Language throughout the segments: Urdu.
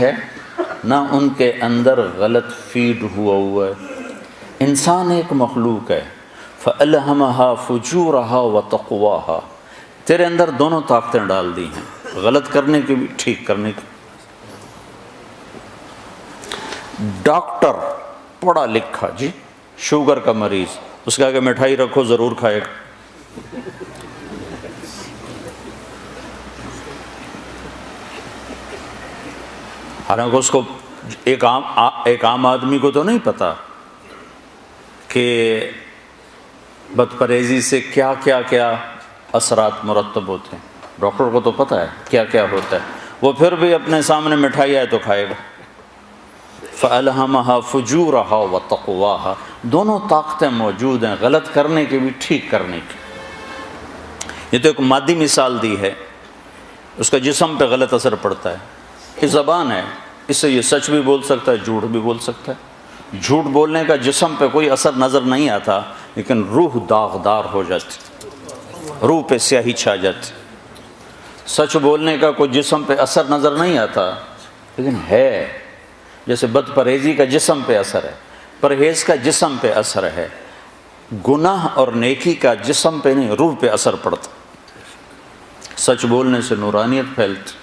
ہے نہ ان کے اندر غلط فیڈ ہوا ہے۔ انسان ایک مخلوق ہے، فَأَلْهَمَهَا فُجُورَهَا وَتَقْوَاهَا، تیرے اندر دونوں طاقتیں ڈال دی ہیں، غلط کرنے کی بھی ٹھیک کرنے کی۔ ڈاکٹر پڑھا لکھا جی، شوگر کا مریض، اس کا کہ مٹھائی رکھو ضرور کھائے گا۔ حالانکہ اس کو ایک عام آدمی کو تو نہیں پتا کہ بد پرہیزی سے کیا کیا اثرات مرتب ہوتے ہیں۔ ڈاکٹر کو تو پتہ ہے کیا کیا ہوتا ہے، وہ پھر بھی اپنے سامنے مٹھائی آئے تو کھائے گا۔ فَأَلْهَمَهَا فُجُورَهَا وَتَقْوَاهَا، دونوں طاقتیں موجود ہیں، غلط کرنے کی بھی ٹھیک کرنے کی۔ یہ تو ایک مادی مثال دی ہے، اس کا جسم پہ غلط اثر پڑتا ہے۔ یہ زبان ہے، اس سے یہ سچ بھی بول سکتا ہے، جھوٹ بھی بول سکتا ہے۔ جھوٹ بولنے کا جسم پہ کوئی اثر نظر نہیں آتا، لیکن روح داغدار ہو جاتی، روح پہ سیاہی چھا جاتی۔ سچ بولنے کا کوئی جسم پہ اثر نظر نہیں آتا، لیکن ہے، جیسے بد پرہیزی کا جسم پہ اثر ہے، پرہیز کا جسم پہ اثر ہے، گناہ اور نیکی کا جسم پہ نہیں، روح پہ اثر پڑتا۔ سچ بولنے سے نورانیت پھیلتی۔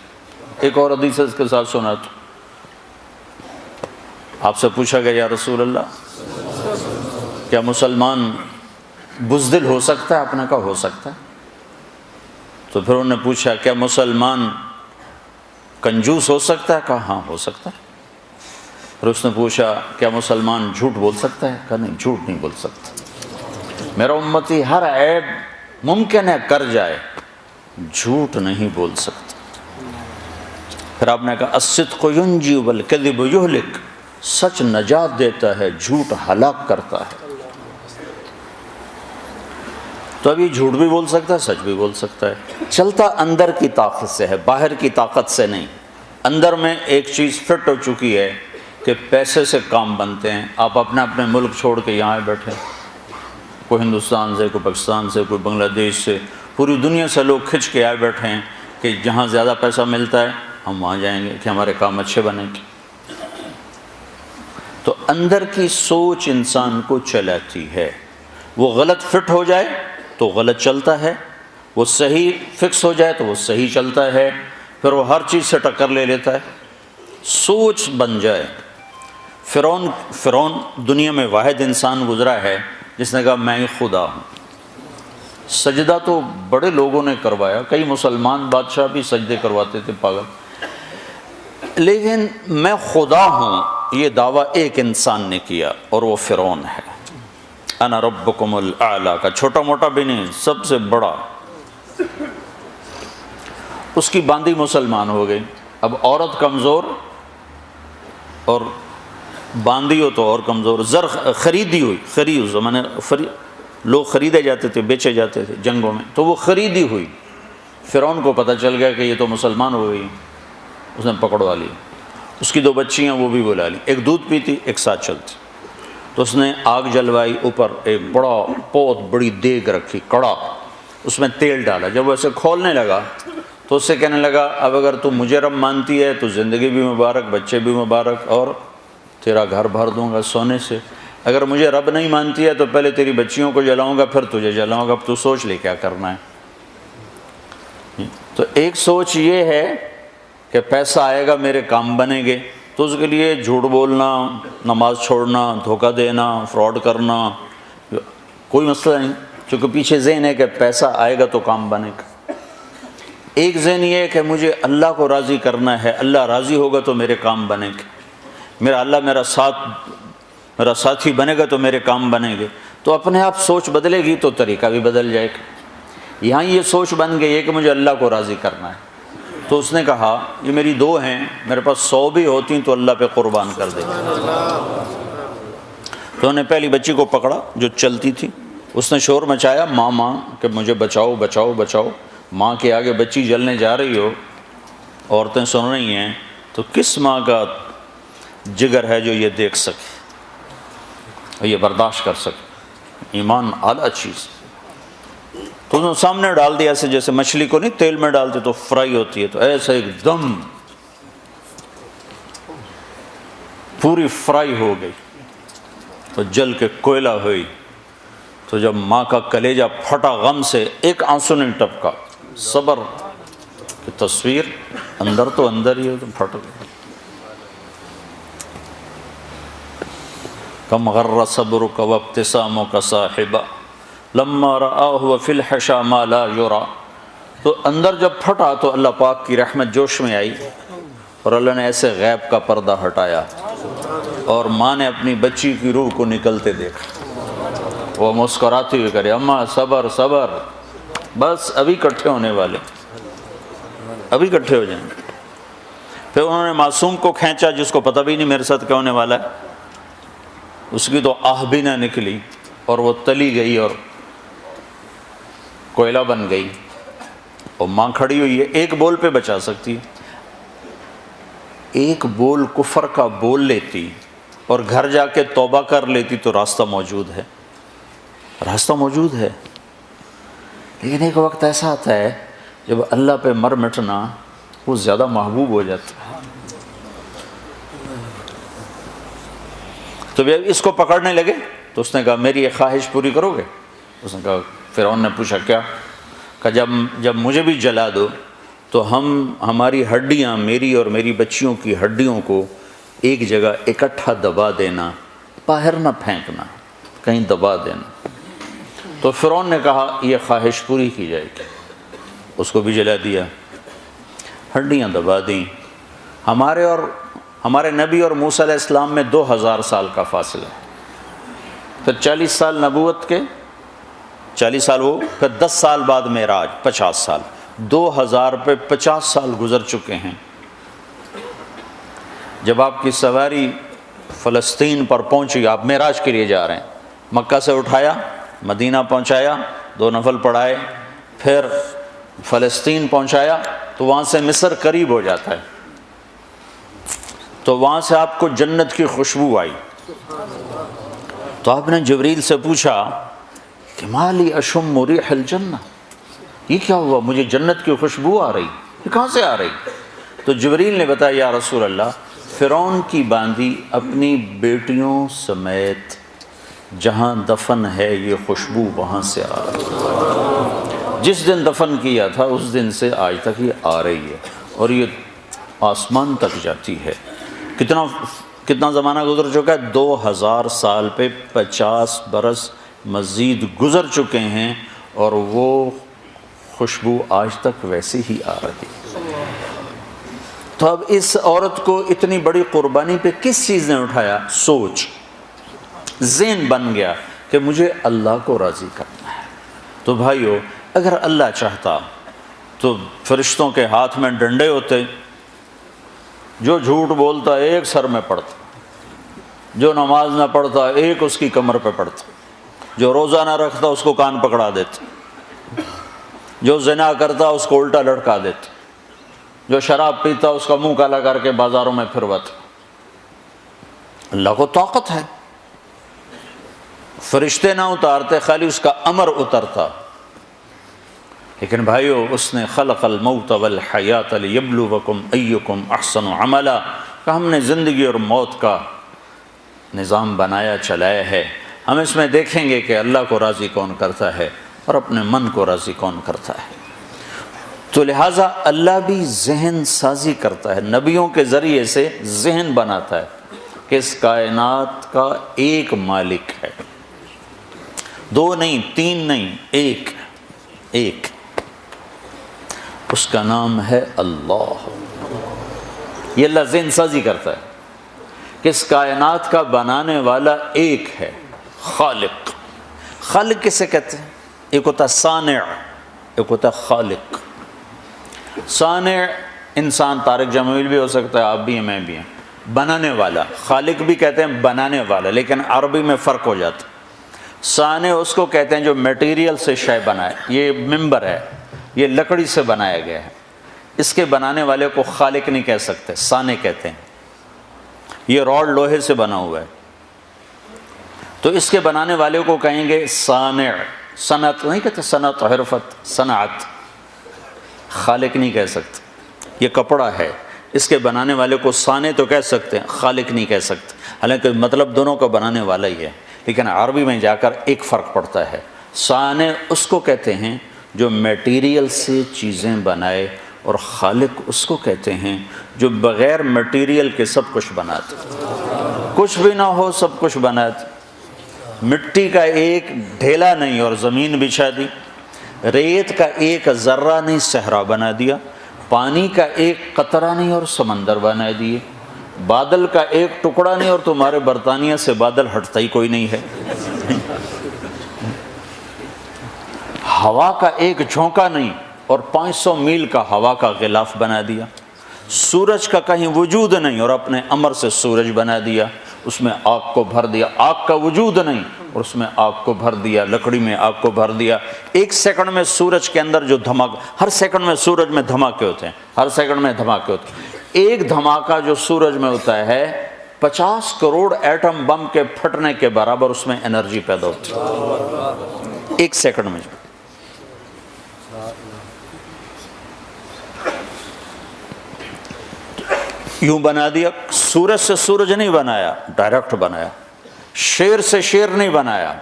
ایک اور حدیث اس کے ساتھ سناتا ہوں۔ آپ سے پوچھا گیا یا رسول اللہ، کیا مسلمان بزدل ہو سکتا ہے؟ آپ نے کہا ہو سکتا ہے۔ تو پھر انہوں نے پوچھا کیا مسلمان کنجوس ہو سکتا ہے؟ کہا ہاں ہو سکتا ہے۔ پھر اس نے پوچھا کیا مسلمان جھوٹ بول سکتا ہے؟ کہا نہیں، جھوٹ نہیں بول سکتا۔ میرا امتی ہر عیب ممکن ہے کر جائے، جھوٹ نہیں بول سکتا۔ پھر آپ نے کہا الصدق ینجی والکذب یہلک، سچ نجات دیتا ہے، جھوٹ ہلاک کرتا ہے۔ تو اب یہ جھوٹ بھی بول سکتا ہے، سچ بھی بول سکتا ہے۔ چلتا اندر کی طاقت سے ہے، باہر کی طاقت سے نہیں۔ اندر میں ایک چیز فٹ ہو چکی ہے کہ پیسے سے کام بنتے ہیں۔ آپ اپنے ملک چھوڑ کے یہاں بیٹھے، کوئی ہندوستان سے، کوئی پاکستان سے، کوئی بنگلہ دیش سے، پوری دنیا سے لوگ کھنچ کے آئے بیٹھے ہیں کہ جہاں زیادہ پیسہ ملتا ہے ہم وہاں جائیں گے کہ ہمارے کام اچھے بنیں گے۔ تو اندر کی سوچ انسان کو چلاتی ہے۔ وہ غلط فٹ ہو جائے تو غلط چلتا ہے، وہ صحیح فکس ہو جائے تو وہ صحیح چلتا ہے، پھر وہ ہر چیز سے ٹکر لے لیتا ہے۔ سوچ بن جائے۔ فرعون دنیا میں واحد انسان گزرا ہے جس نے کہا میں خدا ہوں۔ سجدہ تو بڑے لوگوں نے کروایا، کئی مسلمان بادشاہ بھی سجدے کرواتے تھے، پاگل، لیکن میں خدا ہوں یہ دعویٰ ایک انسان نے کیا، اور وہ فرعون ہے۔ انا ربکم الاعلی کا چھوٹا موٹا بھی نہیں، سب سے بڑا۔ اس کی باندھی مسلمان ہو گئی۔ اب عورت کمزور اور باندھی ہو تو اور کمزور۔ زر خریدی ہوئی، اس زمانے لوگ خریدے جاتے تھے، بیچے جاتے تھے جنگوں میں، تو وہ خریدی ہوئی۔ فرعون کو پتہ چل گیا کہ یہ تو مسلمان ہو گئی، اس نے پکڑوا لی۔ اس کی 2 بچیاں وہ بھی بلا لی، ایک دودھ پیتی ایک ساتھ چلتی۔ تو اس نے آگ جلوائی، اوپر ایک بہت بڑی دیگ رکھی، کڑا، اس میں تیل ڈالا۔ جب وہ ایسے کھولنے لگا تو اس سے کہنے لگا اب اگر تو مجھے رب مانتی ہے تو زندگی بھی مبارک، بچے بھی مبارک، اور تیرا گھر بھر دوں گا سونے سے۔ اگر مجھے رب نہیں مانتی ہے تو پہلے تیری بچیوں کو جلاؤں گا، پھر تجھے جلاؤں گا، اب تو سوچ لے کیا کرنا ہے۔ تو ایک سوچ یہ ہے کہ پیسہ آئے گا میرے کام بنیں گے، تو اس کے لیے جھوٹ بولنا، نماز چھوڑنا، دھوکہ دینا، فراڈ کرنا کوئی مسئلہ نہیں، کیونکہ پیچھے ذہن ہے کہ پیسہ آئے گا تو کام بنے گا۔ ایک ذہن یہ ہے کہ مجھے اللہ کو راضی کرنا ہے، اللہ راضی ہوگا تو میرے کام بنے گے، میرا اللہ میرا ساتھی بنے گا تو میرے کام بنیں گے۔ تو اپنے آپ سوچ بدلے گی تو طریقہ بھی بدل جائے گا۔ یہاں یہ سوچ بن گئی ہے کہ مجھے اللہ کو راضی کرنا ہے، تو اس نے کہا یہ میری 2 ہیں، میرے پاس 100 بھی ہوتی تو اللہ پہ قربان کر دے۔ تو انہوں نے پہلی بچی کو پکڑا جو چلتی تھی، اس نے شور مچایا ماں کہ مجھے بچاؤ بچاؤ بچاؤ۔ ماں کے آگے بچی جلنے جا رہی ہو، عورتیں سن رہی ہیں، تو کس ماں کا جگر ہے جو یہ دیکھ سکے اور یہ برداشت کر سکے؟ ایمان اعلیٰ چیز۔ تو انہوں نے سامنے ڈال دیا، ایسے جیسے مچھلی کو نہیں تیل میں ڈالتے تو فرائی ہوتی ہے، تو ایسے ایک دم پوری فرائی ہو گئی تو جل کے کوئلہ ہوئی، تو جب ماں کا کلیجہ پھٹا غم سے، ایک آنسو نہیں ٹپکا، صبر کی تصویر اندر تو اندر ہی ہے تو پھٹ گئی۔ کم غر صبرک وابتسامک صاحبا لما رآہ وفی الحشا ما لا یرا۔ تو اندر جب پھٹا تو اللہ پاک کی رحمت جوش میں آئی اور اللہ نے ایسے غیب کا پردہ ہٹایا اور ماں نے اپنی بچی کی روح کو نکلتے دیکھا، وہ مسکراتی ہوئی کرے اماں صبر صبر، بس ابھی کٹھے ہونے والے، ابھی کٹھے ہو جائیں گے۔ پھر انہوں نے معصوم کو کھینچا جس کو پتہ بھی نہیں میرے ساتھ کیا ہونے والا ہے، اس کی تو آہ بھی نہ نکلی اور وہ تلی گئی اور کوئلہ بن گئی، اور ماں کھڑی ہوئی ہے، ایک بول پہ بچا سکتی ہے، ایک بول کفر کا بول لیتی اور گھر جا کے توبہ کر لیتی تو راستہ موجود ہے، راستہ موجود ہے۔ لیکن ایک وقت ایسا آتا ہے جب اللہ پہ مر مٹنا وہ زیادہ محبوب ہو جاتا ہے۔ تو جب اس کو پکڑنے لگے تو اس نے کہا میری ایک خواہش پوری کرو گے؟ اس نے کہا، فرعون نے پوچھا کیا؟ کہ جب مجھے بھی جلا دو تو ہماری ہڈیاں، میری اور میری بچیوں کی ہڈیوں کو ایک جگہ اکٹھا دبا دینا، باہر نہ پھینکنا، کہیں دبا دینا۔ تو فرعون نے کہا یہ خواہش پوری کی جائے گی، اس کو بھی جلا دیا، ہڈیاں دبا دیں۔ ہمارے نبی اور موسیٰ علیہ السلام میں 2000 سال کا فاصلہ ہے، پھر 40 سال نبوت کے، 40 سال وہ، پھر 10 سال بعد معراج، 50 سال، 2000 پہ 50 سال گزر چکے ہیں۔ جب آپ کی سواری فلسطین پر پہنچی، آپ معراج کے لیے جا رہے ہیں، مکہ سے اٹھایا، مدینہ پہنچایا، 2 نفل پڑھائے، پھر فلسطین پہنچایا تو وہاں سے مصر قریب ہو جاتا ہے، تو وہاں سے آپ کو جنت کی خوشبو آئی، تو آپ نے جبریل سے پوچھا کہ ما لی اشم ریح الجنہ، یہ کیا ہوا، مجھے جنت کی خوشبو آ رہی، یہ کہاں سے آ رہی؟ تو جبریل نے بتایا یا رسول اللہ، فرعون کی باندی اپنی بیٹیوں سمیت جہاں دفن ہے یہ خوشبو وہاں سے آ رہی ہے، جس دن دفن کیا تھا اس دن سے آج تک یہ آ رہی ہے، اور یہ آسمان تک جاتی ہے۔ کتنا زمانہ گزر چکا ہے؟ 2000 سال پہ 50 برس مزید گزر چکے ہیں، اور وہ خوشبو آج تک ویسے ہی آ رہی ہے۔ تو اب اس عورت کو اتنی بڑی قربانی پہ کس چیز نے اٹھایا؟ سوچ، ذہن بن گیا کہ مجھے اللہ کو راضی کرنا ہے۔ تو بھائیو، اگر اللہ چاہتا تو فرشتوں کے ہاتھ میں ڈنڈے ہوتے، جو جھوٹ بولتا ایک سر میں پڑتا، جو نماز نہ پڑھتا ایک اس کی کمر پہ پڑتا، جو روزہ نہ رکھتا اس کو کان پکڑا دیتے، جو زنا کرتا اس کو الٹا لٹکا دیتے، جو شراب پیتا اس کا منہ کالا کر کے بازاروں میں پھرواتے۔ اللہ کو طاقت ہے، فرشتے نہ اتارتے، خالی اس کا امر اترتا۔ لیکن بھائیو، اس نے خلق الموت والحیات لیبلوکم ایکم احسن عملا، کہ ہم نے زندگی اور موت کا نظام بنایا چلایا ہے، ہم اس میں دیکھیں گے کہ اللہ کو راضی کون کرتا ہے اور اپنے من کو راضی کون کرتا ہے۔ تو لہٰذا اللہ بھی ذہن سازی کرتا ہے، نبیوں کے ذریعے سے ذہن بناتا ہے کہ اس کائنات کا ایک مالک ہے، 2 نہیں، 3 نہیں، ایک، اس کا نام ہے اللہ۔ یہ اللہ ذہن سازی کرتا ہے کہ اس کائنات کا بنانے والا ایک ہے، خالق۔ خالق کسے کہتے ہیں؟ ایک ہوتا ہے صانع، ایک ہوتا ہے خالق۔ صانع انسان، طارق جمیل بھی ہو سکتا ہے، آپ بھی ہیں، میں بھی ہیں، بنانے والا۔ خالق بھی کہتے ہیں بنانے والا، لیکن عربی میں فرق ہو جاتا ہے۔ صانع اس کو کہتے ہیں جو میٹیریل سے شے بنائے، یہ ممبر ہے، یہ لکڑی سے بنایا گیا ہے، اس کے بنانے والے کو خالق نہیں کہہ سکتے، صانع کہتے ہیں۔ یہ راڈ لوہے سے بنا ہوا ہے تو اس کے بنانے والے کو کہیں گے صانع۔ صنعت نہیں کہتے، صنعت حرفت، صنعت، خالق نہیں کہہ سکتے۔ یہ کپڑا ہے، اس کے بنانے والے کو صانع تو کہہ سکتے ہیں، خالق نہیں کہہ سکتے، حالانکہ مطلب دونوں کا بنانے والا ہی ہے، لیکن عربی میں جا کر ایک فرق پڑتا ہے۔ صانع اس کو کہتے ہیں جو میٹیریل سے چیزیں بنائے، اور خالق اس کو کہتے ہیں جو بغیر میٹیریل کے سب کچھ بناتے، کچھ بھی نہ ہو سب کچھ بناتے۔ مٹی کا ایک ڈھیلا نہیں اور زمین بچھا دی، ریت کا ایک ذرہ نہیں صحرا بنا دیا، پانی کا ایک قطرہ نہیں اور سمندر بنا دیے، بادل کا ایک ٹکڑا نہیں اور تمہارے برطانیہ سے بادل ہٹتا ہی کوئی نہیں ہے، ہوا کا ایک جھونکا نہیں اور 500 میل کا ہوا کا غلاف بنا دیا، سورج کا کہیں وجود نہیں اور اپنے امر سے سورج بنا دیا، اس میں آگ کو بھر دیا، آگ کا وجود نہیں اور اس میں آگ کو بھر دیا، لکڑی میں آگ کو بھر دیا۔ ایک سیکنڈ میں سورج کے اندر جو دھماکہ، ہر سیکنڈ میں سورج میں دھماکے ہوتے ہیں، ہر سیکنڈ میں دھماکے ہوتے ہیں، ایک دھماکہ جو سورج میں ہوتا ہے 50 کروڑ ایٹم بم کے پھٹنے کے برابر اس میں انرجی پیدا ہوتی ہے ایک سیکنڈ میں۔ یوں بنا دیا، سورج سے سورج نہیں بنایا، ڈائریکٹ بنایا، شیر سے شیر نہیں بنایا،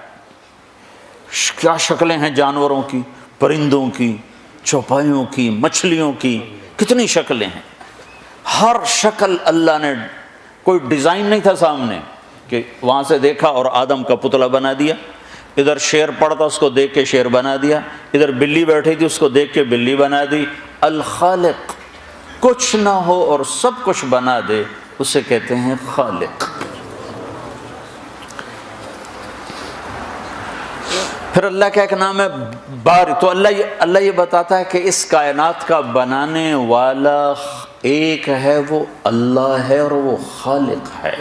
کیا شکلیں ہیں جانوروں کی، پرندوں کی، چوپایوں کی، مچھلیوں کی، کتنی شکلیں ہیں، ہر شکل اللہ نے، کوئی ڈیزائن نہیں تھا سامنے کہ وہاں سے دیکھا اور آدم کا پتلا بنا دیا، ادھر شیر پڑتا اس کو دیکھ کے شیر بنا دیا، ادھر بلی بیٹھی تھی اس کو دیکھ کے بلی بنا دی۔ الخالق، کچھ نہ ہو اور سب کچھ بنا دے، اسے کہتے ہیں خالق۔ پھر اللہ کا ایک نام ہے باری، تو اللہ یہ بتاتا ہے کہ اس کائنات کا بنانے والا ایک ہے، وہ اللہ ہے اور وہ خالق ہے۔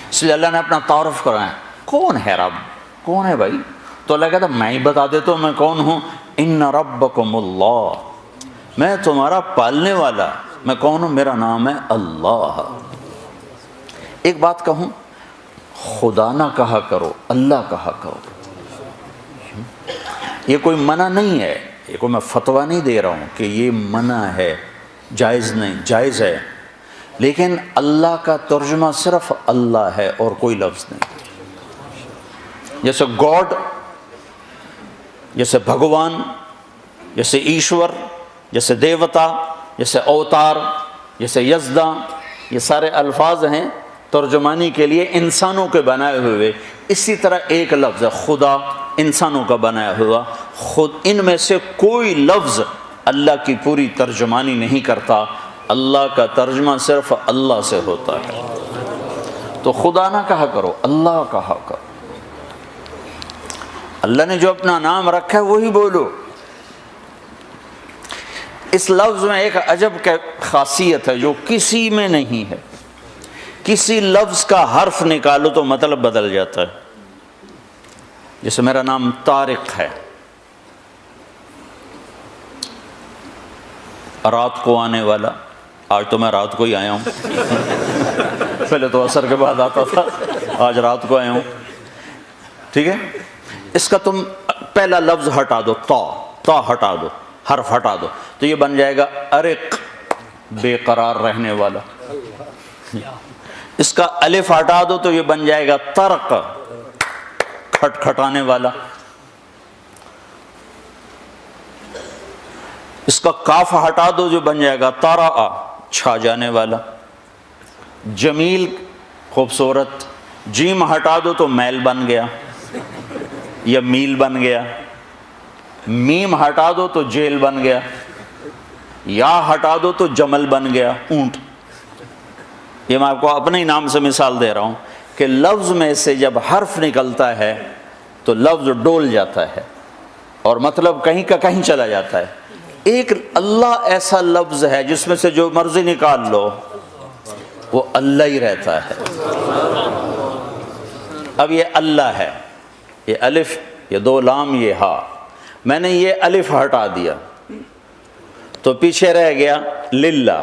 اس لیے اللہ نے اپنا تعارف کرایا، کون ہے رب، کون ہے بھائی؟ تو اللہ کہتا میں ہی بتا دیتا ہوں میں کون ہوں، ان ربکم اللہ، میں تمہارا پالنے والا، میں کون ہوں، میرا نام ہے اللہ۔ ایک بات کہوں، خدا نہ کہا کرو، اللہ کہا کرو۔ یہ کوئی منع نہیں ہے، یہ کوئی میں فتویٰ نہیں دے رہا ہوں کہ یہ منع ہے، جائز نہیں، جائز ہے، لیکن اللہ کا ترجمہ صرف اللہ ہے اور کوئی لفظ نہیں۔ جیسے گاڈ، جیسے بھگوان، جیسے ایشور، جیسے دیوتا، جیسے اوتار، جیسے یزداں، یہ سارے الفاظ ہیں ترجمانی کے لیے انسانوں کے بنائے ہوئے۔ اسی طرح ایک لفظ ہے خدا، انسانوں کا بنایا ہوا، خود ان میں سے کوئی لفظ اللہ کی پوری ترجمانی نہیں کرتا، اللہ کا ترجمہ صرف اللہ سے ہوتا ہے۔ تو خدا نہ کہا کرو، اللہ کہا کرو۔ اللہ نے جو اپنا نام رکھا ہے وہی بولو۔ اس لفظ میں ایک عجب خاصیت ہے جو کسی میں نہیں ہے، کسی لفظ کا حرف نکالو تو مطلب بدل جاتا ہے۔ جیسے میرا نام طارق ہے، رات کو آنے والا، آج تو میں رات کو ہی آیا ہوں، پہلے تو عصر کے بعد آتا تھا، آج رات کو آیا ہوں، ٹھیک ہے۔ اس کا تم پہلا لفظ ہٹا دو، تا ہٹا دو، حرف ہٹا دو، تو یہ بن جائے گا ارق، بے قرار رہنے والا۔ اس کا الف ہٹا دو تو یہ بن جائے گا طرق، کھٹکھٹانے والا۔ اس کا کاف ہٹا دو جو بن جائے گا طرأ، چھا جانے والا۔ جمیل، خوبصورت۔ جیم ہٹا دو تو میل بن گیا یا میل بن گیا۔ میم ہٹا دو تو جیل بن گیا، یا ہٹا دو تو جمل بن گیا، اونٹ۔ یہ میں آپ کو اپنے ہی نام سے مثال دے رہا ہوں کہ لفظ میں سے جب حرف نکلتا ہے تو لفظ ڈول جاتا ہے اور مطلب کہیں کا کہیں چلا جاتا ہے۔ ایک اللہ ایسا لفظ ہے جس میں سے جو مرضی نکال لو وہ اللہ ہی رہتا ہے۔ اب یہ اللہ ہے، یہ الف، یہ دو لام، یہ ہا، میں نے یہ الف ہٹا دیا تو پیچھے رہ گیا للہ،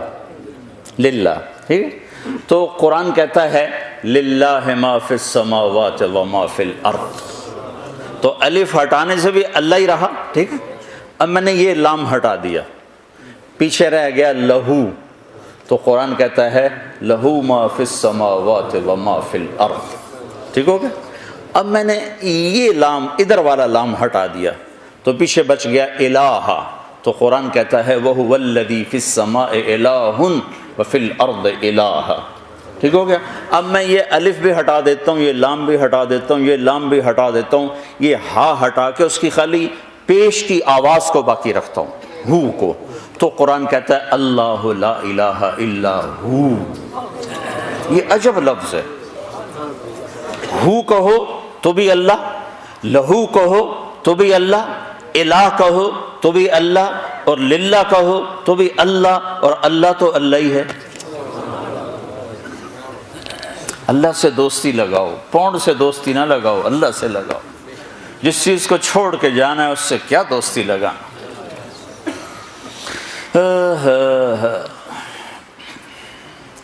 للہ، ٹھیک ہے۔ تو قرآن کہتا ہے للہ ما فی السماوات و ما فی الارض، تو الف ہٹانے سے بھی اللہ ہی رہا، ٹھیک ہے۔ اب میں نے یہ لام ہٹا دیا، پیچھے رہ گیا لہو، تو قرآن کہتا ہے لہو ما فی السماوات و ما فی الارض. ٹھیک ہو گیا؟ اب میں نے یہ لام ادھر والا لام ہٹا دیا تو پیچھے بچ گیا الہ. تو قرآن کہتا ہے وَهُوَ الَّذِي فِي السَّمَاءِ إِلَٰهٌ وَفِي الْأَرْضِ إِلَٰهٌ. ٹھیک ہو گیا؟ اب میں یہ الف بھی ہٹا دیتا ہوں، یہ لام بھی ہٹا دیتا ہوں، یہ لام بھی ہٹا دیتا ہوں، یہ ہا ہٹا کے اس کی خالی پیش کی آواز کو باقی رکھتا ہوں، ہو کو. تو قرآن کہتا ہے اللہ لا الہ الا ہو. یہ عجب لفظ ہے. ہو کہو تو بھی اللہ، لہو کہو تو بھی اللہ، الہ کہو تو بھی اللہ، اور للہ کہو تو بھی اللہ، اور اللہ تو اللہ ہی ہے. اللہ سے دوستی لگاؤ، پونڈ سے دوستی نہ لگاؤ، اللہ سے لگاؤ. جس چیز کو چھوڑ کے جانا ہے اس سے کیا دوستی لگانا.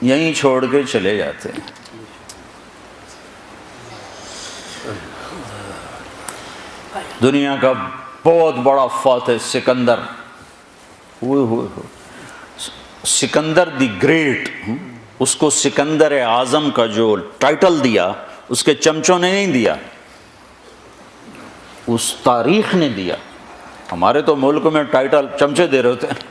یہیں چھوڑ کے چلے جاتے ہیں. دنیا کا بہت بڑا فاتح سکندر، سکندر دی گریٹ، اس کو سکندر اعظم کا جو ٹائٹل دیا اس کے چمچوں نے نہیں دیا، اس تاریخ نے دیا. ہمارے تو ملک میں ٹائٹل چمچے دے رہے ہوتے ہیں.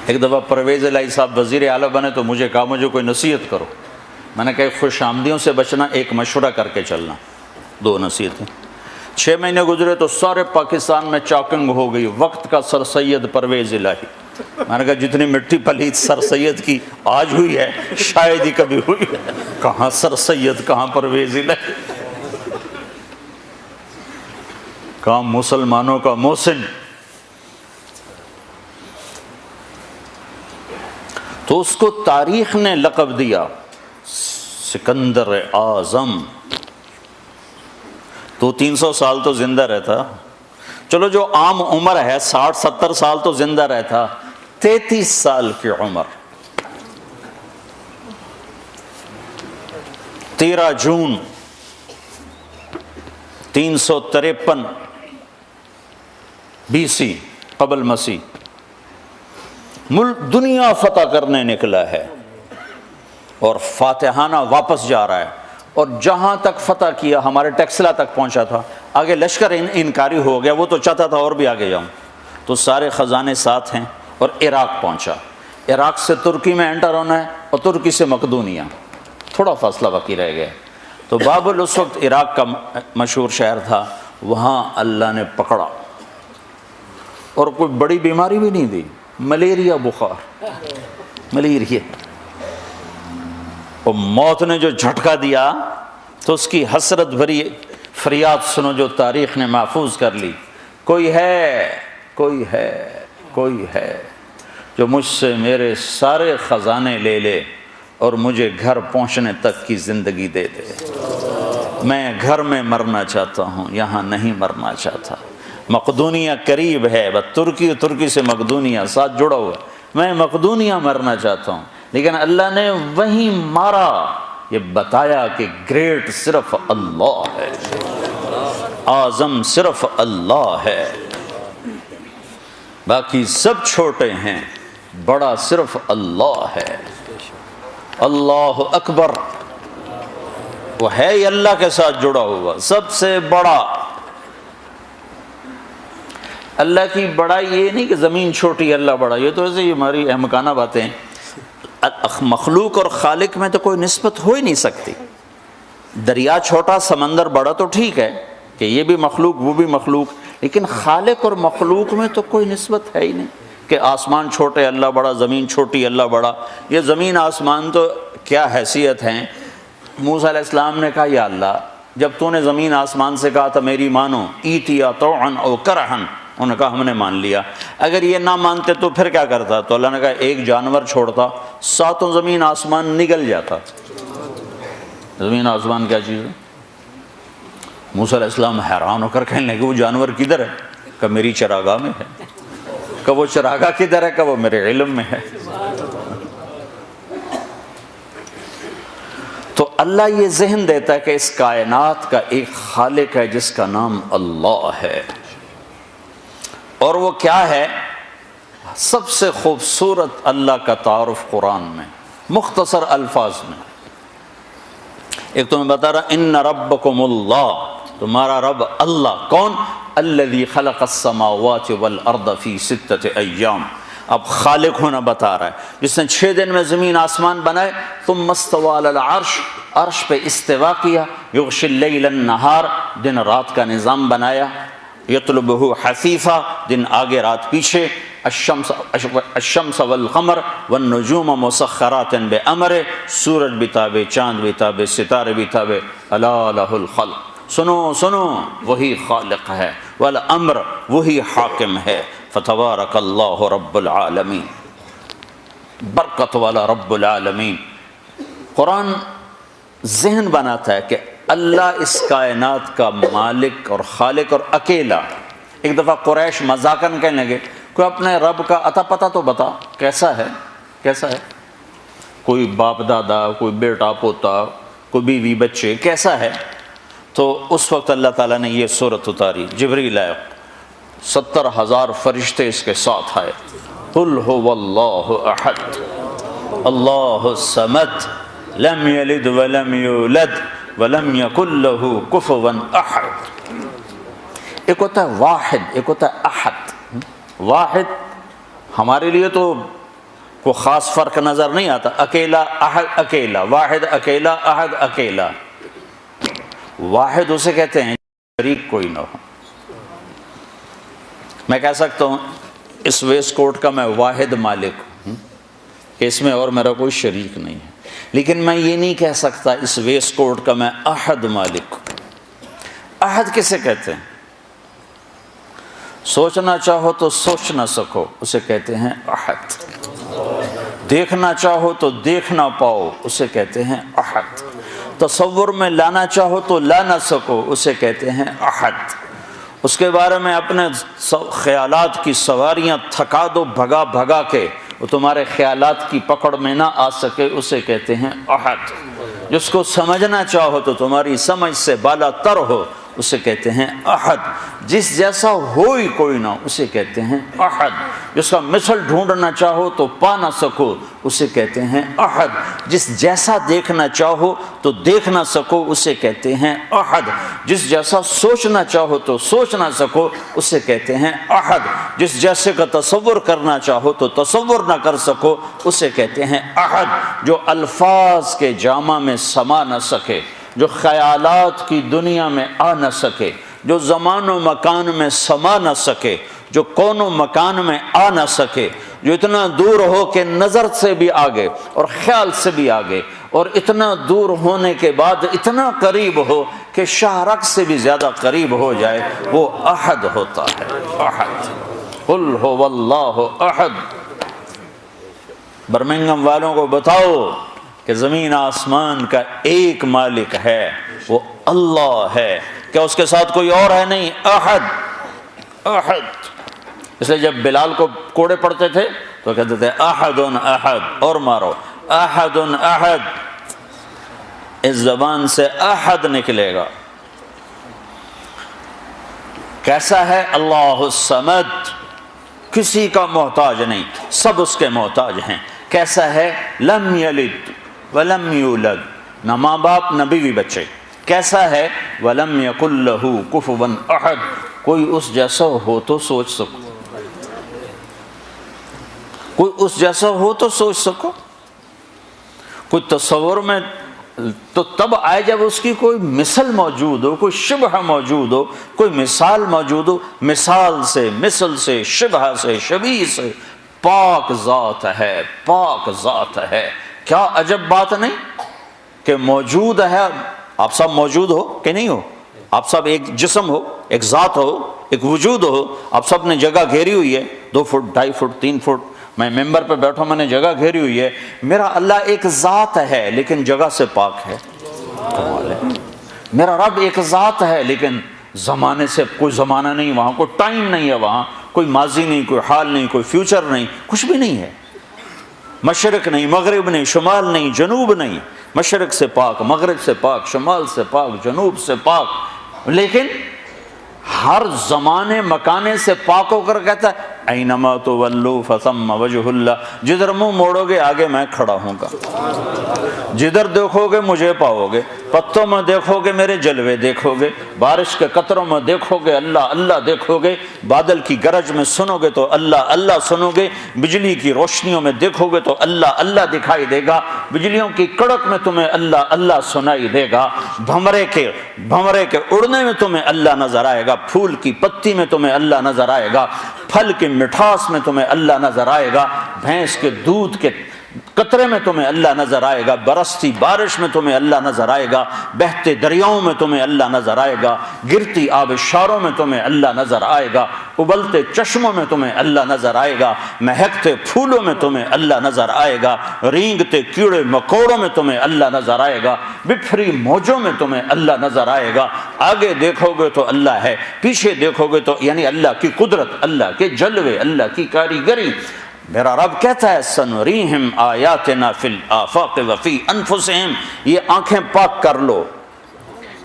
ایک دفعہ پرویز الہی صاحب وزیر اعلیٰ بنے تو مجھے کہا مجھے کوئی نصیحت کرو. میں نے کہا خوش آمدیوں سے بچنا، ایک مشورہ کر کے چلنا. 2 نصیحتیں. 6 مہینے گزرے تو سارے پاکستان میں چاکنگ ہو گئی، وقت کا سر سید پرویز الہی. میں نے کہا جتنی مٹی پلیت سر سید کی آج ہوئی ہے شاید ہی کبھی ہوئی ہے. کہاں سر سید، کہاں پرویز الہی، کہاں مسلمانوں کا محسن. تو اس کو تاریخ نے لقب دیا سکندر اعظم. تو 300 سال تو زندہ رہتا. چلو جو عام عمر ہے 60-70 سال تو زندہ رہتا. 33 سال کی عمر، 13 جون 353 BC قبل مسیح ملک دنیا فتح کرنے نکلا ہے اور فاتحانہ واپس جا رہا ہے. اور جہاں تک فتح کیا ہمارے ٹیکسلا تک پہنچا تھا، آگے لشکر انکاری ہو گیا، وہ تو چاہتا تھا اور بھی آگے جاؤں. تو سارے خزانے ساتھ ہیں اور عراق پہنچا. عراق سے ترکی میں انٹر ہونا ہے اور ترکی سے مقدونیہ، تھوڑا فاصلہ باقی رہ گیا. تو بابل اس وقت عراق کا مشہور شہر تھا. وہاں اللہ نے پکڑا اور کوئی بڑی بیماری بھی نہیں دی، ملیریا بخار، ملیریا. اور موت نے جو جھٹکا دیا تو اس کی حسرت بھری فریاد سنو جو تاریخ نے محفوظ کر لی. کوئی ہے، کوئی ہے، کوئی ہے جو مجھ سے میرے سارے خزانے لے لے اور مجھے گھر پہنچنے تک کی زندگی دے دے. میں گھر میں مرنا چاہتا ہوں، یہاں نہیں مرنا چاہتا. مقدونیہ قریب ہے، بس ترکی سے مقدونیہ ساتھ جڑا ہوا. میں مقدونیہ مرنا چاہتا ہوں، لیکن اللہ نے وہیں مارا. یہ بتایا کہ گریٹ صرف اللہ ہے، اعظم صرف اللہ ہے، باقی سب چھوٹے ہیں، بڑا صرف اللہ ہے. اللہ اکبر. وہ ہے ہی اللہ کے ساتھ جڑا ہوا، سب سے بڑا. اللہ کی بڑائی یہ نہیں کہ زمین چھوٹی اللہ بڑا، یہ تو ایسے ہی ہماری احمقانہ باتیں ہیں. مخلوق اور خالق میں تو کوئی نسبت ہو ہی نہیں سکتی. دریا چھوٹا سمندر بڑا تو ٹھیک ہے کہ یہ بھی مخلوق وہ بھی مخلوق، لیکن خالق اور مخلوق میں تو کوئی نسبت ہے ہی نہیں کہ آسمان چھوٹے اللہ بڑا، زمین چھوٹی اللہ بڑا. یہ زمین آسمان تو کیا حیثیت ہیں. موسیٰ علیہ السلام نے کہا یا اللہ جب تو نے زمین آسمان سے کہا تھا میری مانو، ایتیا طوعا او کرہن، انہوں نے کہا ہم نے مان لیا. اگر یہ نہ مانتے تو پھر کیا کرتا؟ تو اللہ نے کہا ایک جانور چھوڑتا، 7 زمین آسمان نگل جاتا. زمین آسمان کیا چیز ہے؟ موسیٰ علیہ السلام حیران ہو کر کہنے لگے وہ جانور کدھر ہے؟ کہ میری چراگاہ میں ہے. کہ وہ چراگاہ کدھر ہے؟ کہ وہ میرے علم میں ہے. تو اللہ یہ ذہن دیتا ہے کہ اس کائنات کا ایک خالق ہے جس کا نام اللہ ہے. اور وہ کیا ہے؟ سب سے خوبصورت اللہ کا تعارف قرآن میں مختصر الفاظ میں۔ ایک تو میں بتا رہا ان ربکم اللہ، تمہارا رب اللہ کون؟ الذی خلق السماوات والارض فی 6 ایام، اب خالق ہونا بتا رہا ہے، جس نے 6 دن میں زمین آسمان بنائے، ثم استوى علی العرش، عرش پہ استوا کیا، یغشی اللیل النہار، دن رات کا نظام بنایا، یطلبہ حثیثا، دن آگے رات پیچھے، الشمس والقمر والنجوم مسخرات بامرہ، سورج بھی تابع، چاند بھی تابع، ستارے بھی تابع، الا لہ الخلق، سنو سنو وہی خالق ہے، والامر وہی حاکم ہے، فتبارک اللہ رب العالمین، برکت والا رب العالمین۔ قرآن ذہن بناتا ہے کہ اللہ اس کائنات کا مالک اور خالق اور اکیلا۔ ایک دفعہ قریش مذاقاً کہنے لگے کوئی اپنے رب کا عطا پتہ تو بتا، کیسا ہے کیسا ہے؟ کوئی باپ دادا، کوئی بیٹا پوتا، کوئی بیوی بچے، کیسا ہے؟ تو اس وقت اللہ تعالیٰ نے یہ سورت اتاری، جبریل آئے، 70,000 فرشتے اس کے ساتھ آئے، قل هو اللہ احد اللہ الصمد لم یلد ولم یولد ولم یکن لہ کفوا احد۔ ایک ہوتا ہے واحد، ایک ہوتا ہے احد۔ واحد ہمارے لیے تو کوئی خاص فرق نظر نہیں آتا، اکیلا احد اکیلا، واحد اکیلا، احد اکیلا۔ واحد اسے کہتے ہیں شریک کوئی نہ ہو۔ میں کہہ سکتا ہوں اس ویسٹ کوٹ کا میں واحد مالک ہوں کہ اس میں اور میرا کوئی شریک نہیں ہے، لیکن میں یہ نہیں کہہ سکتا اس ویسٹ کوٹ کا میں احد مالک ہوں۔ احد کسے کہتے ہیں؟ سوچنا چاہو تو سوچ نہ سکو، اسے کہتے ہیں احد۔ دیکھنا چاہو تو دیکھ نہ پاؤ، اسے کہتے ہیں احد۔ تصور میں لانا چاہو تو لا نہ سکو، اسے کہتے ہیں احد۔ اس کے بارے میں اپنے خیالات کی سواریاں تھکا دو بھگا بھگا کے، وہ تمہارے خیالات کی پکڑ میں نہ آ سکے، اسے کہتے ہیں احد۔ جس کو سمجھنا چاہو تو تمہاری سمجھ سے بالا تر ہو، اسے کہتے ہیں احد۔ جس جیسا ہو ہی کوئی نہ، اسے کہتے ہیں احد۔ جس کا مثل ڈھونڈنا چاہو تو پا نہ سکو، اسے کہتے ہیں احد۔ جس جیسا دیکھنا چاہو تو دیکھ نہ سکو، اسے کہتے ہیں احد۔ جس جیسا سوچنا چاہو تو سوچ نہ سکو، اسے کہتے ہیں احد۔ جس جیسے کا تصور کرنا چاہو تو تصور نہ کر سکو، اسے کہتے ہیں احد۔ جو الفاظ کے جامع میں سما نہ سکے، جو خیالات کی دنیا میں آ نہ سکے، جو زمان و مکان میں سما نہ سکے، جو کون و مکان میں آ نہ سکے، جو اتنا دور ہو کہ نظر سے بھی آگے اور خیال سے بھی آگے، اور اتنا دور ہونے کے بعد اتنا قریب ہو کہ شاہرگ سے بھی زیادہ قریب ہو جائے، وہ احد ہوتا ہے۔ احد، قل هو اللہ احد۔ برمنگم والوں کو بتاؤ کہ زمین آسمان کا ایک مالک ہے، وہ اللہ ہے، کیا اس کے ساتھ کوئی اور ہے؟ نہیں، احد احد۔ اس لیے جب بلال کو کوڑے پڑتے تھے تو کہتے تھے احد احد، اور مارو، احد احد۔ اس زبان سے احد نکلے گا۔ کیسا ہے؟ اللہ الصمد، کسی کا محتاج نہیں، سب اس کے محتاج ہیں۔ کیسا ہے؟ لم یلد ولم یولد، نہ ماں باپ نہ بیوی بچے۔ کیسا ہے؟ ولم یکن لہ کفوا احد، کوئی اس جیسا ہو تو سوچ سکو، کوئی اس جیسا ہو تو سوچ سکو۔ کوئی تصور میں تو تب آئے جب اس کی کوئی مثل موجود ہو، کوئی شبہ موجود ہو، کوئی مثال موجود ہو۔ مثال سے، مثل سے، شبہ سے، شبیہ سے پاک ذات ہے، پاک ذات ہے۔ کیا عجب بات نہیں کہ موجود ہے۔ آپ سب موجود ہو کہ نہیں ہو؟ آپ سب ایک جسم ہو، ایک ذات ہو، ایک وجود ہو۔ آپ سب نے جگہ گھیری ہوئی ہے، 2 فٹ، 2.5 فٹ، 3 فٹ۔ میں ممبر پہ بیٹھا، میں نے جگہ گھیری ہوئی ہے۔ میرا اللہ ایک ذات ہے لیکن جگہ سے پاک ہے، کمال ہے۔ میرا رب ایک ذات ہے لیکن زمانے سے کوئی زمانہ نہیں، وہاں کوئی ٹائم نہیں ہے، وہاں کوئی ماضی نہیں، کوئی حال نہیں، کوئی فیوچر نہیں، کچھ بھی نہیں ہے۔ مشرق نہیں، مغرب نہیں، شمال نہیں، جنوب نہیں۔ مشرق سے پاک، مغرب سے پاک، شمال سے پاک، جنوب سے پاک، لیکن ہر زمانے مکانے سے پاک ہو کر کہتا ہے اینما تولوا فثم وجہ اللہ، جدھر منہ موڑو گے آگے میں کھڑا ہوں گا، جدھر دیکھو گے مجھے پاؤ گے، پتوں میں دیکھو گے میرے جلوے دیکھو گے، بارش کے قطروں میں دیکھو گے اللہ اللہ دیکھو گے، بادل کی گرج میں سنو گے تو اللہ اللہ سنو گے، بجلی کی روشنیوں میں دیکھو گے تو اللہ اللہ دکھائی دے گا، بجلیوں کی کڑک میں تمہیں اللہ اللہ سنائی دے گا، بھمرے کے اڑنے میں تمہیں اللہ نظر آئے گا، پھول کی پتی میں تمہیں اللہ نظر آئے گا، پھل کی مٹھاس میں تمہیں اللہ نظر آئے گا، بھینس کے دودھ کے قطرے میں تمہیں اللہ نظر آئے گا، برستی بارش میں تمہیں اللہ نظر آئے گا، بہتے دریاؤں میں تمہیں اللہ نظر آئے گا، گرتی آبشاروں میں تمہیں اللہ نظر آئے گا، ابلتے چشموں میں تمہیں اللہ نظر آئے گا، مہکتے پھولوں میں تمہیں اللہ نظر آئے گا، رینگتے کیڑے مکوڑوں میں تمہیں اللہ نظر آئے گا، بپھری موجوں میں تمہیں اللہ نظر آئے گا، آگے دیکھو گے تو اللہ ہے، پیچھے دیکھو گے تو یعنی اللہ کی قدرت، اللہ کے جلوے، اللہ کی کاریگری۔ میرا رب کہتا ہے سنریہم آیاتنا فی الآفاق وفی انفسہم، یہ آنکھیں پاک کر لو،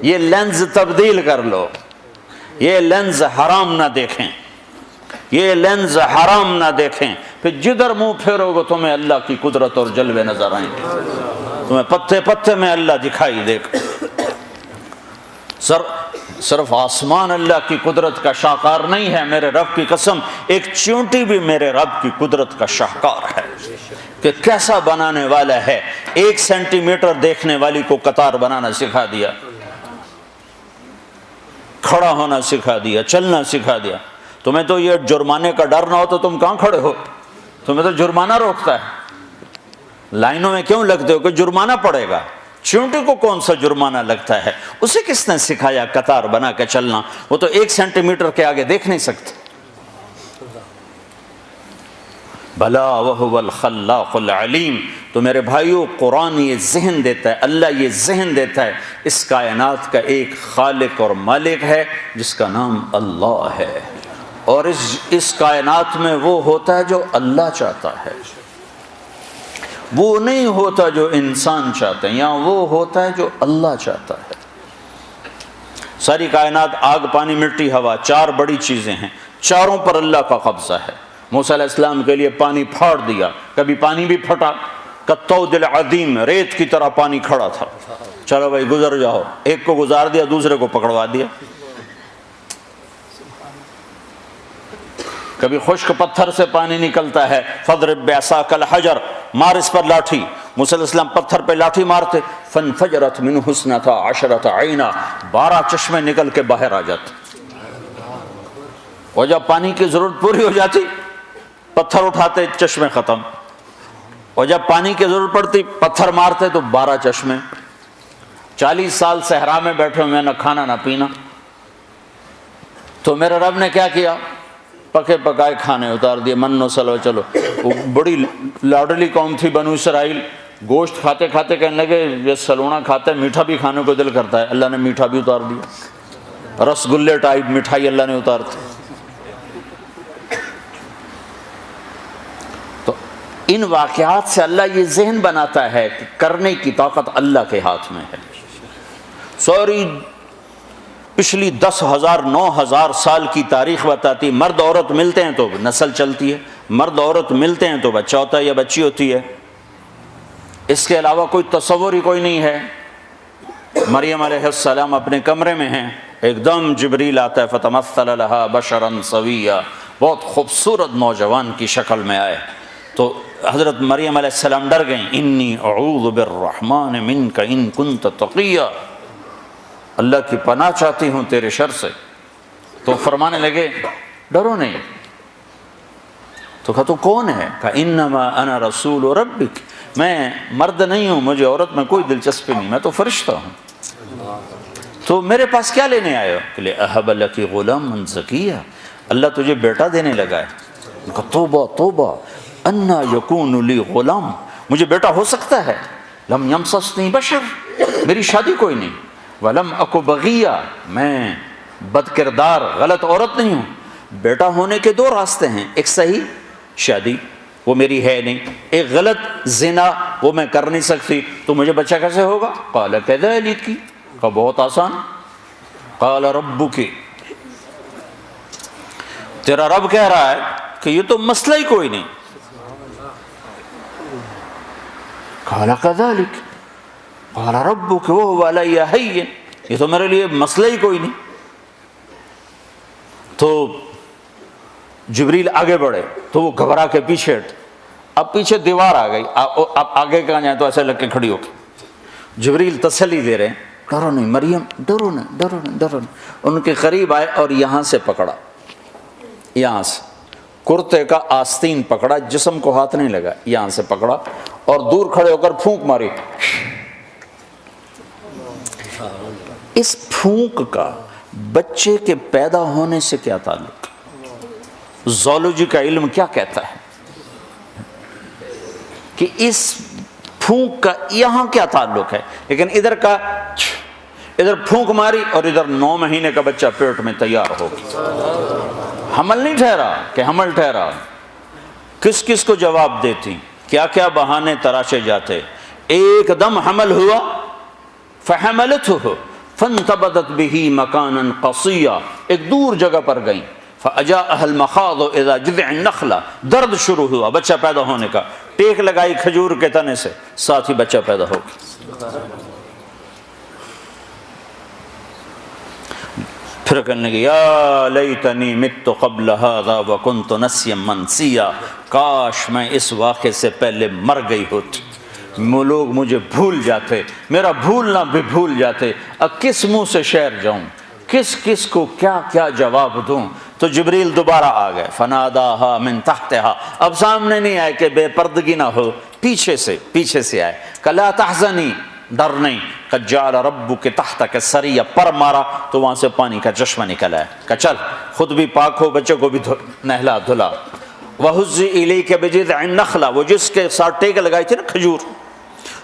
یہ لینز تبدیل کر لو، یہ لینز حرام نہ دیکھیں، یہ لینز حرام نہ دیکھیں، پھر جدھر منہ پھیرو گے تمہیں اللہ کی قدرت اور جلوے نظر آئیں گے، تمہیں پتے پتے میں اللہ دکھائی دے گا۔ صرف آسمان اللہ کی قدرت کا شاہکار نہیں ہے، میرے رب کی قسم ایک چیونٹی بھی میرے رب کی قدرت کا شاہکار ہے کہ کیسا بنانے والا ہے، 1 سینٹی میٹر دیکھنے والی کو قطار بنانا سکھا دیا، کھڑا ہونا سکھا دیا، چلنا سکھا دیا۔ تمہیں تو یہ جرمانے کا ڈر نہ ہو تو تم کہاں کھڑے ہو؟ تمہیں تو جرمانہ روکتا ہے، لائنوں میں کیوں لگتے ہو کہ جرمانہ پڑے گا؟ چیونٹی کو کون سا جرمانہ لگتا ہے؟ اسے کس نے سکھایا قطار بنا کے چلنا؟ وہ تو 1 سینٹی میٹر کے آگے دیکھ نہیں سکتے۔ بھلا وہو الخلاق العلیم۔ تو میرے بھائیو قرآن یہ ذہن دیتا ہے، اللہ یہ ذہن دیتا ہے، اس کائنات کا ایک خالق اور مالک ہے جس کا نام اللہ ہے، اور اس کائنات میں وہ ہوتا ہے جو اللہ چاہتا ہے، وہ نہیں ہوتا جو انسان چاہتے ہیں، یہاں وہ ہوتا ہے جو اللہ چاہتا ہے۔ ساری کائنات آگ پانی مٹی ہوا 4 بڑی چیزیں ہیں، چاروں پر اللہ کا قبضہ ہے۔ موسیٰ علیہ السلام کے لیے پانی پھاڑ دیا، کبھی پانی بھی پھٹا، کالطود العظیم، ریت کی طرح پانی کھڑا تھا، چلو بھائی گزر جاؤ، ایک کو گزار دیا دوسرے کو پکڑوا دیا۔ کبھی خشک پتھر سے پانی نکلتا ہے، فضرب بعصاک الحجر، مار اس پر لاٹھی، موسیٰ علیہ السلام پتھر پہ لاٹھی مارتے، فانفجرت منہ اثنتا عشرۃ عینا، 12 چشمے نکل کے باہر آ جاتے، اور جب پانی کی ضرورت پوری ہو جاتی پتھر اٹھاتے، چشمے ختم، اور جب پانی کی ضرورت پڑتی پتھر مارتے تو 12 چشمے۔ 40 سال صحرا میں بیٹھے ہوئے، نہ کھانا نہ پینا، تو میرے رب نے کیا کیا؟ پکے پکائے کھانے اتار دیے، من و سلوہ۔ چلو، وہ بڑی لاڈلی قوم تھی بنو اسرائیل، گوشت کھاتے کھاتے کہنے لگے یہ سلونا کھاتے ہیں، میٹھا بھی کھانے کو دل کرتا ہے، اللہ نے میٹھا بھی اتار دیا، رسگلے ٹائپ مٹھائی اللہ نے اتار دی۔ تو ان واقعات سے اللہ یہ ذہن بناتا ہے کہ کرنے کی طاقت اللہ کے ہاتھ میں ہے۔ سوری پچھلی 10,000 9,000 سال کی تاریخ بتاتی، مرد عورت ملتے ہیں تو نسل چلتی ہے، مرد عورت ملتے ہیں تو بچہ ہوتا ہے یا بچی ہوتی ہے، اس کے علاوہ کوئی تصور ہی کوئی نہیں ہے۔ مریم علیہ السلام اپنے کمرے میں ہیں، ایک دم جبریل آتا ہے، فتمثل لها بشرا سویا، بہت خوبصورت نوجوان کی شکل میں آئے، تو حضرت مریم علیہ السلام ڈر گئیں، انی اعوذ بالرحمن منک ان کنت تقیا، اللہ کی پناہ چاہتی ہوں تیرے شر سے۔ تو فرمانے لگے ڈرو نہیں۔ تو کہا تو کون ہے؟ کہا انما انا رسول ربک، میں مرد نہیں ہوں، مجھے عورت میں کوئی دلچسپی نہیں، میں تو فرشتہ ہوں۔ تو میرے پاس کیا لینے آئے ہو؟ کہ لے اہب لک غلاما زکیا، اللہ تجھے بیٹا دینے لگا ہے۔ کہا توبہ توبہ، انا یکون لی غلام، مجھے بیٹا ہو سکتا ہے؟ لم یمسسنی بشر، میری شادی کوئی نہیں، ولم اکو بغیہ، میں بد کردار غلط عورت نہیں ہوں۔ بیٹا ہونے کے 2 راستے ہیں، ایک صحیح شادی وہ میری ہے نہیں، ایک غلط زنا وہ میں کر نہیں سکتی، تو مجھے بچہ کیسے ہوگا؟ قال کذلک، کہا بہت آسان، قال ربک، تیرا رب کہہ رہا ہے کہ یہ تو مسئلہ ہی کوئی نہیں. قال كذلك قال ربك وهو علي هين، یہ تو میرے لیے مسئلہ ہی کوئی نہیں. تو جبریل آگے بڑھے تو وہ گھبرا کے پیچھے ہٹ. اب پیچھے دیوار آ گئی، اب آگے کہاں جائیں تو ایسے لگ کے کھڑی ہو کے جبریل تسلی دے رہے ہیں، ڈرو نہیں مریم، ڈرو نہیں ڈرو نہیں ڈرو نہیں. ان کے قریب آئے اور یہاں سے پکڑا، یہاں سے کرتے کا آستین پکڑا، جسم کو ہاتھ نہیں لگا، یہاں سے پکڑا اور دور کھڑے ہو کر پھونک ماری. اس پھونک کا بچے کے پیدا ہونے سے کیا تعلق؟ زولوجی کا علم کیا کہتا ہے کہ اس پھونک کا یہاں کیا تعلق ہے؟ لیکن ادھر کا ادھر پھونک ماری اور ادھر 9 مہینے کا بچہ پیٹ میں تیار ہو گیا. حمل نہیں ٹھہرا کہ حمل ٹھہرا. کس کس کو جواب دیتی، کیا کیا بہانے تراشے جاتے. ایک دم حمل ہوا، فحملته فانتبذت به مکانا قصیا، ایک دور جگہ پر گئیں. فاجاءها المخاض اذا جذع النخلہ، درد شروع ہوا بچہ پیدا ہونے کا. ٹیک لگائی کھجور کے تنے سے، ساتھ ہی بچہ پیدا ہو گیا. پھر کہنے لگے یا لیتنی مت قبل هذا وکنت نسیا منسیا، کاش میں اس واقعے سے پہلے مر گئی ہوتی، لوگ مجھے بھول جاتے، میرا بھولنا بھی بھول جاتے. اب کس منہ سے شعر جاؤں، کس کس کو کیا کیا جواب دوں. تو جبریل دوبارہ آ گئے. فناداها من تحتها، اب سامنے نہیں آئے کہ بے پردگی نہ ہو، پیچھے سے آئے. لا تحزنی، ڈر نہیں. قد جعل ربک تحتک سریا، پر مارا تو وہاں سے پانی کا چشمہ نکل آیا. کہ چل خود بھی پاک ہو، بچے کو بھی نہلا دھلا. وہزی الیک بجذع النخلہ، وہ جس کے ساتھ ٹیک لگائی تھی نا کھجور،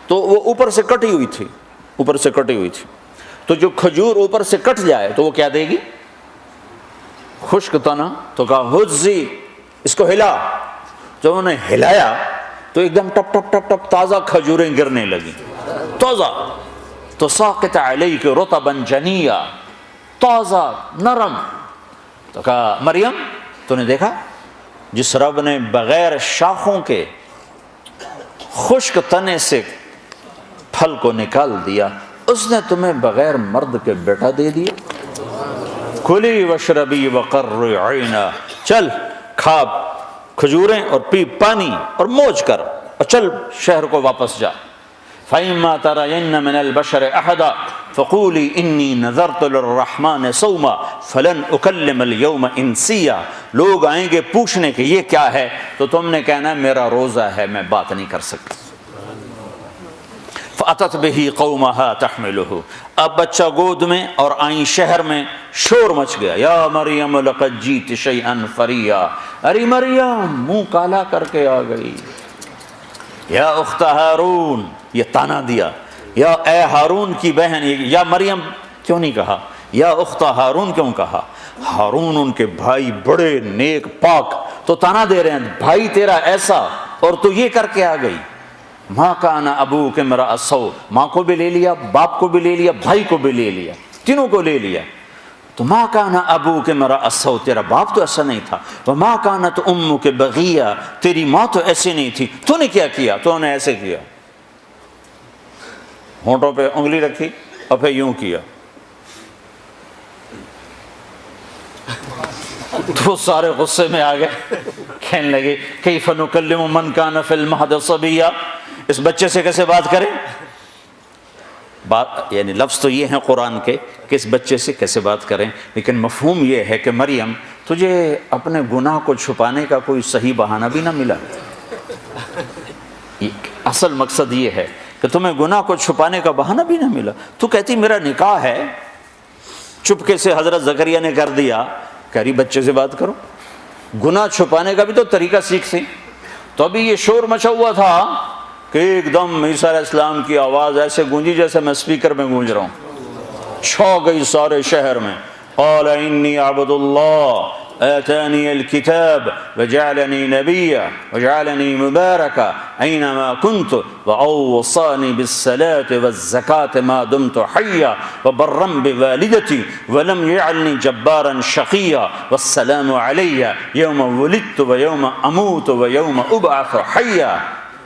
تو وہ اوپر سے کٹی ہوئی تھی. تو جو کھجور اوپر سے کٹ جائے تو وہ کیا دے گی؟ خشک تنا. تو کہا ہزی، اس کو ہلا. جب انہوں نے ہلایا تو ایک دم ٹپ ٹپ ٹپ ٹپ تازہ کھجوریں گرنے لگی، تازہ. تو ساقط علیک رطبا جنیا، تازہ نرم. تو کہا مریم تو نے دیکھا جس رب نے بغیر شاخوں کے خشک تنے سے پھل کو نکال دیا، اس نے تمہیں بغیر مرد کے بیٹا دے دیا. کلی وشربی وقرری عینا، چل کھا کھجوریں اور پی پانی اور موج کر اور چل شہر کو واپس جا. فَإِمَّا تَرَيَنَّ مِنَ الْبَشَرِ أَحَدًا فَقُولِي إِنِّي نَذَرْتُ لِلرَّحْمَنِ صَوْمًا فَلَنْ أُكَلِّمَ الْيَوْمَ إِنْسِيًّا. لوگ آئیں گے پوچھنے کہ یہ کیا ہے، تو تم نے کہنا میرا روزہ ہے، میں بات نہیں کر سکتی. فَأَتَتْ بِهِ قَوْمَهَا تَحْمِلُهُ، اب بچہ گود میں اور آئیں شہر میں، شور مچ گیا. یا مریم لقد جئت شیئا فریا، ارے مریم منہ کالا کر کے آ گئی. یا اخت ہارون، یہ تانا دیا، یا اے ہارون کی بہن. یا مریم کیوں نہیں کہا، یا اخت ہارون کیوں کہا؟ ہارون ان کے بھائی بڑے نیک پاک، تو تانا دے رہے ہیں بھائی تیرا ایسا اور تو یہ کر کے آ گئی. ماں کان ابوک امرأ سوء، ماں کو بھی لے لیا، باپ کو بھی لے لیا، بھائی کو بھی لے لیا، تینوں کو لے لیا. تو ماں کان ابوک امرأ سوء، تیرا باپ تو ایسا نہیں تھا. وما کانت امک بغیہ، تیری ماں تو ایسی نہیں تھی. تو نے کیا کیا؟ تو نے ایسے کیا، ہونٹوں پہ انگلی رکھی اور پھر یوں کیا. تو سارے غصے میں آ گئے، کہنے لگے کیف نکلم من کان فی المہد صبیا، اس بچے سے کیسے بات کریں؟ بات یعنی لفظ تو یہ ہیں قرآن کے کہ اس بچے سے کیسے بات کریں، لیکن مفہوم یہ ہے کہ مریم تجھے اپنے گناہ کو چھپانے کا کوئی صحیح بہانہ بھی نہ ملا. اصل مقصد یہ ہے کہ تمہیں گناہ کو چھپانے کا بہانہ بھی نہ ملا. تو کہتی میرا نکاح ہے، چپکے سے حضرت زکریا نے کر دیا، کہہ رہی بچے سے بات کرو. گناہ چھپانے کا بھی تو طریقہ سیکھتی. تو ابھی یہ شور مچا ہوا تھا کہ ایک دم عیسیٰ علیہ السلام کی آواز ایسے گونجی جیسے میں اسپیکر میں گونج رہا ہوں، چھا گئی سارے شہر میں. قال انی عبد اللہ آتاني الكتاب وجعلني نبيا وجعلني مباركا أينما كنت وأوصاني بالصلاة والزكاة ما دمت حيا وبرا بوالدتي ولم يجعلني جبارا شقيا والسلام علي يوم ولدت ويوم أموت ويوم أبعث حيا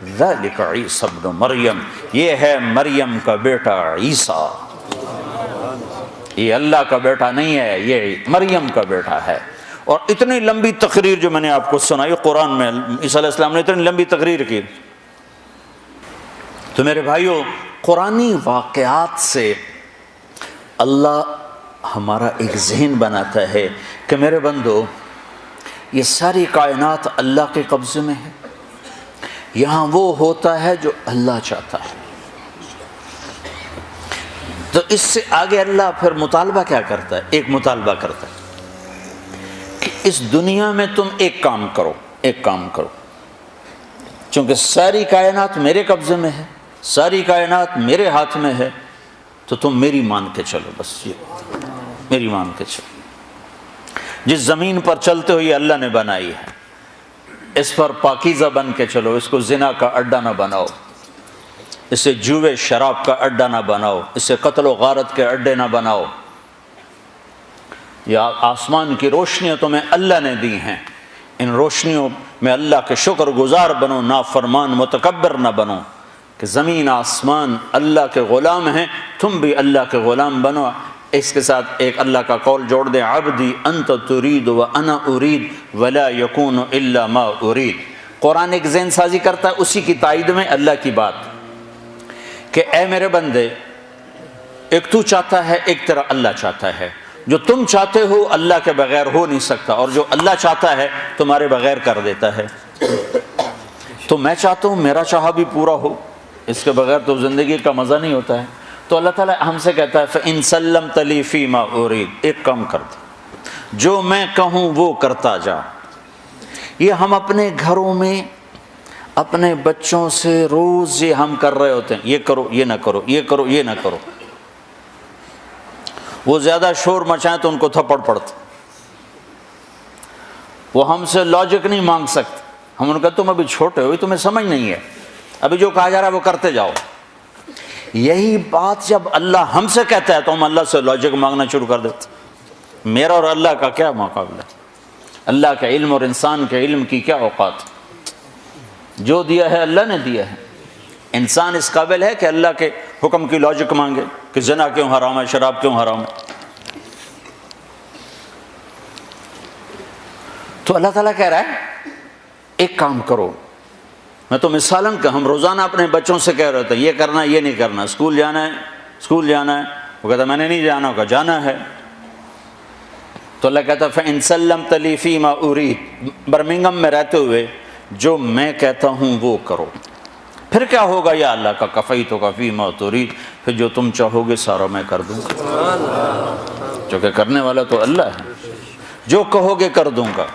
ذلك عيسى ابن مریم، یہ ہے مریم کا بیٹا عیسیٰ. یہ اللہ کا بیٹا نہیں ہے، یہ مریم کا بیٹا ہے. اور اتنی لمبی تقریر جو میں نے آپ کو سنائی قرآن میں، عیسیٰ علیہ السلام نے اتنی لمبی تقریر کی. تو میرے بھائیوں، قرآنی واقعات سے اللہ ہمارا ایک ذہن بناتا ہے کہ میرے بندو، یہ ساری کائنات اللہ کے قبضے میں ہے. یہاں وہ ہوتا ہے جو اللہ چاہتا ہے. تو اس سے آگے اللہ پھر مطالبہ کیا کرتا ہے؟ ایک مطالبہ کرتا ہے کہ اس دنیا میں تم ایک کام کرو. چونکہ ساری کائنات میرے قبضے میں ہے، ساری کائنات میرے ہاتھ میں ہے، تو تم میری مان کے چلو. بس یہ میری مان کے چلو. جس زمین پر چلتے ہو یہ اللہ نے بنائی ہے، اس پر پاکیزہ بن کے چلو. اس کو زنا کا اڈا نہ بناؤ، اسے جوے شراب کا اڈا نہ بناؤ، اسے قتل و غارت کے اڈے نہ بناؤ. یا آسمان کی روشنیاں تمہیں اللہ نے دی ہیں، ان روشنیوں میں اللہ کے شکر گزار بنو، نافرمان متکبر نہ بنو. کہ زمین آسمان اللہ کے غلام ہیں، تم بھی اللہ کے غلام بنو. اس کے ساتھ ایک اللہ کا قول جوڑ دیں، عبدی انت ترید و انا ارید ولا یکون الا ما ارید. قرآن ایک ذہن سازی کرتا ہے اسی کی تائید میں اللہ کی بات کہ اے میرے بندے، ایک تو چاہتا ہے، ایک تیرا اللہ چاہتا ہے. جو تم چاہتے ہو اللہ کے بغیر ہو نہیں سکتا، اور جو اللہ چاہتا ہے تمہارے بغیر کر دیتا ہے. تو میں چاہتا ہوں میرا چاہا بھی پورا ہو، اس کے بغیر تو زندگی کا مزہ نہیں ہوتا ہے. تو اللہ تعالیٰ ہم سے کہتا ہے فَإِن سَلَّمْتَ لِي فِي مَا أُرِيدُ، ایک کام کر دے، جو میں کہوں وہ کرتا جا. یہ ہم اپنے گھروں میں اپنے بچوں سے روز یہ ہم کر رہے ہوتے ہیں، یہ کرو یہ نہ کرو، یہ کرو یہ نہ کرو. وہ زیادہ شور مچائیں تو ان کو تھپڑ پڑتا. وہ ہم سے لاجک نہیں مانگ سکتے. ہم ان کا تم ابھی چھوٹے ہو، تمہیں سمجھ نہیں ہے، ابھی جو کہا جا رہا ہے وہ کرتے جاؤ. یہی بات جب اللہ ہم سے کہتا ہے تو ہم اللہ سے لاجک مانگنا شروع کر دیتے. میرا اور اللہ کا کیا مقابلہ؟ اللہ کے علم اور انسان کے علم کی کیا اوقات؟ جو دیا ہے اللہ نے دیا ہے. انسان اس قابل ہے کہ اللہ کے حکم کی لاجک مانگے کہ زنا کیوں حرام ہے، شراب کیوں حرام ہے؟ تو اللہ تعالیٰ کہہ رہا ہے ایک کام کرو. میں تو مثالاً کہ ہم روزانہ اپنے بچوں سے کہہ رہے تھے یہ کرنا یہ نہیں کرنا، اسکول جانا ہے اسکول جانا ہے، وہ کہتا میں نے نہیں جانا، ہوگا جانا ہے. تو اللہ کہتا ہے فَإِن سَلَّمْتَ لِي فِي مَا أُرِيدُ، برمنگم میں رہتے ہوئے جو میں کہتا ہوں وہ کرو. پھر کیا ہوگا یا اللہ کا کفیتک فی ما ترید، پھر جو تم چاہو گے سارا میں کر دوں گا، چونکہ کرنے والا تو اللہ ہے. جو کہو گے کر دوں گا،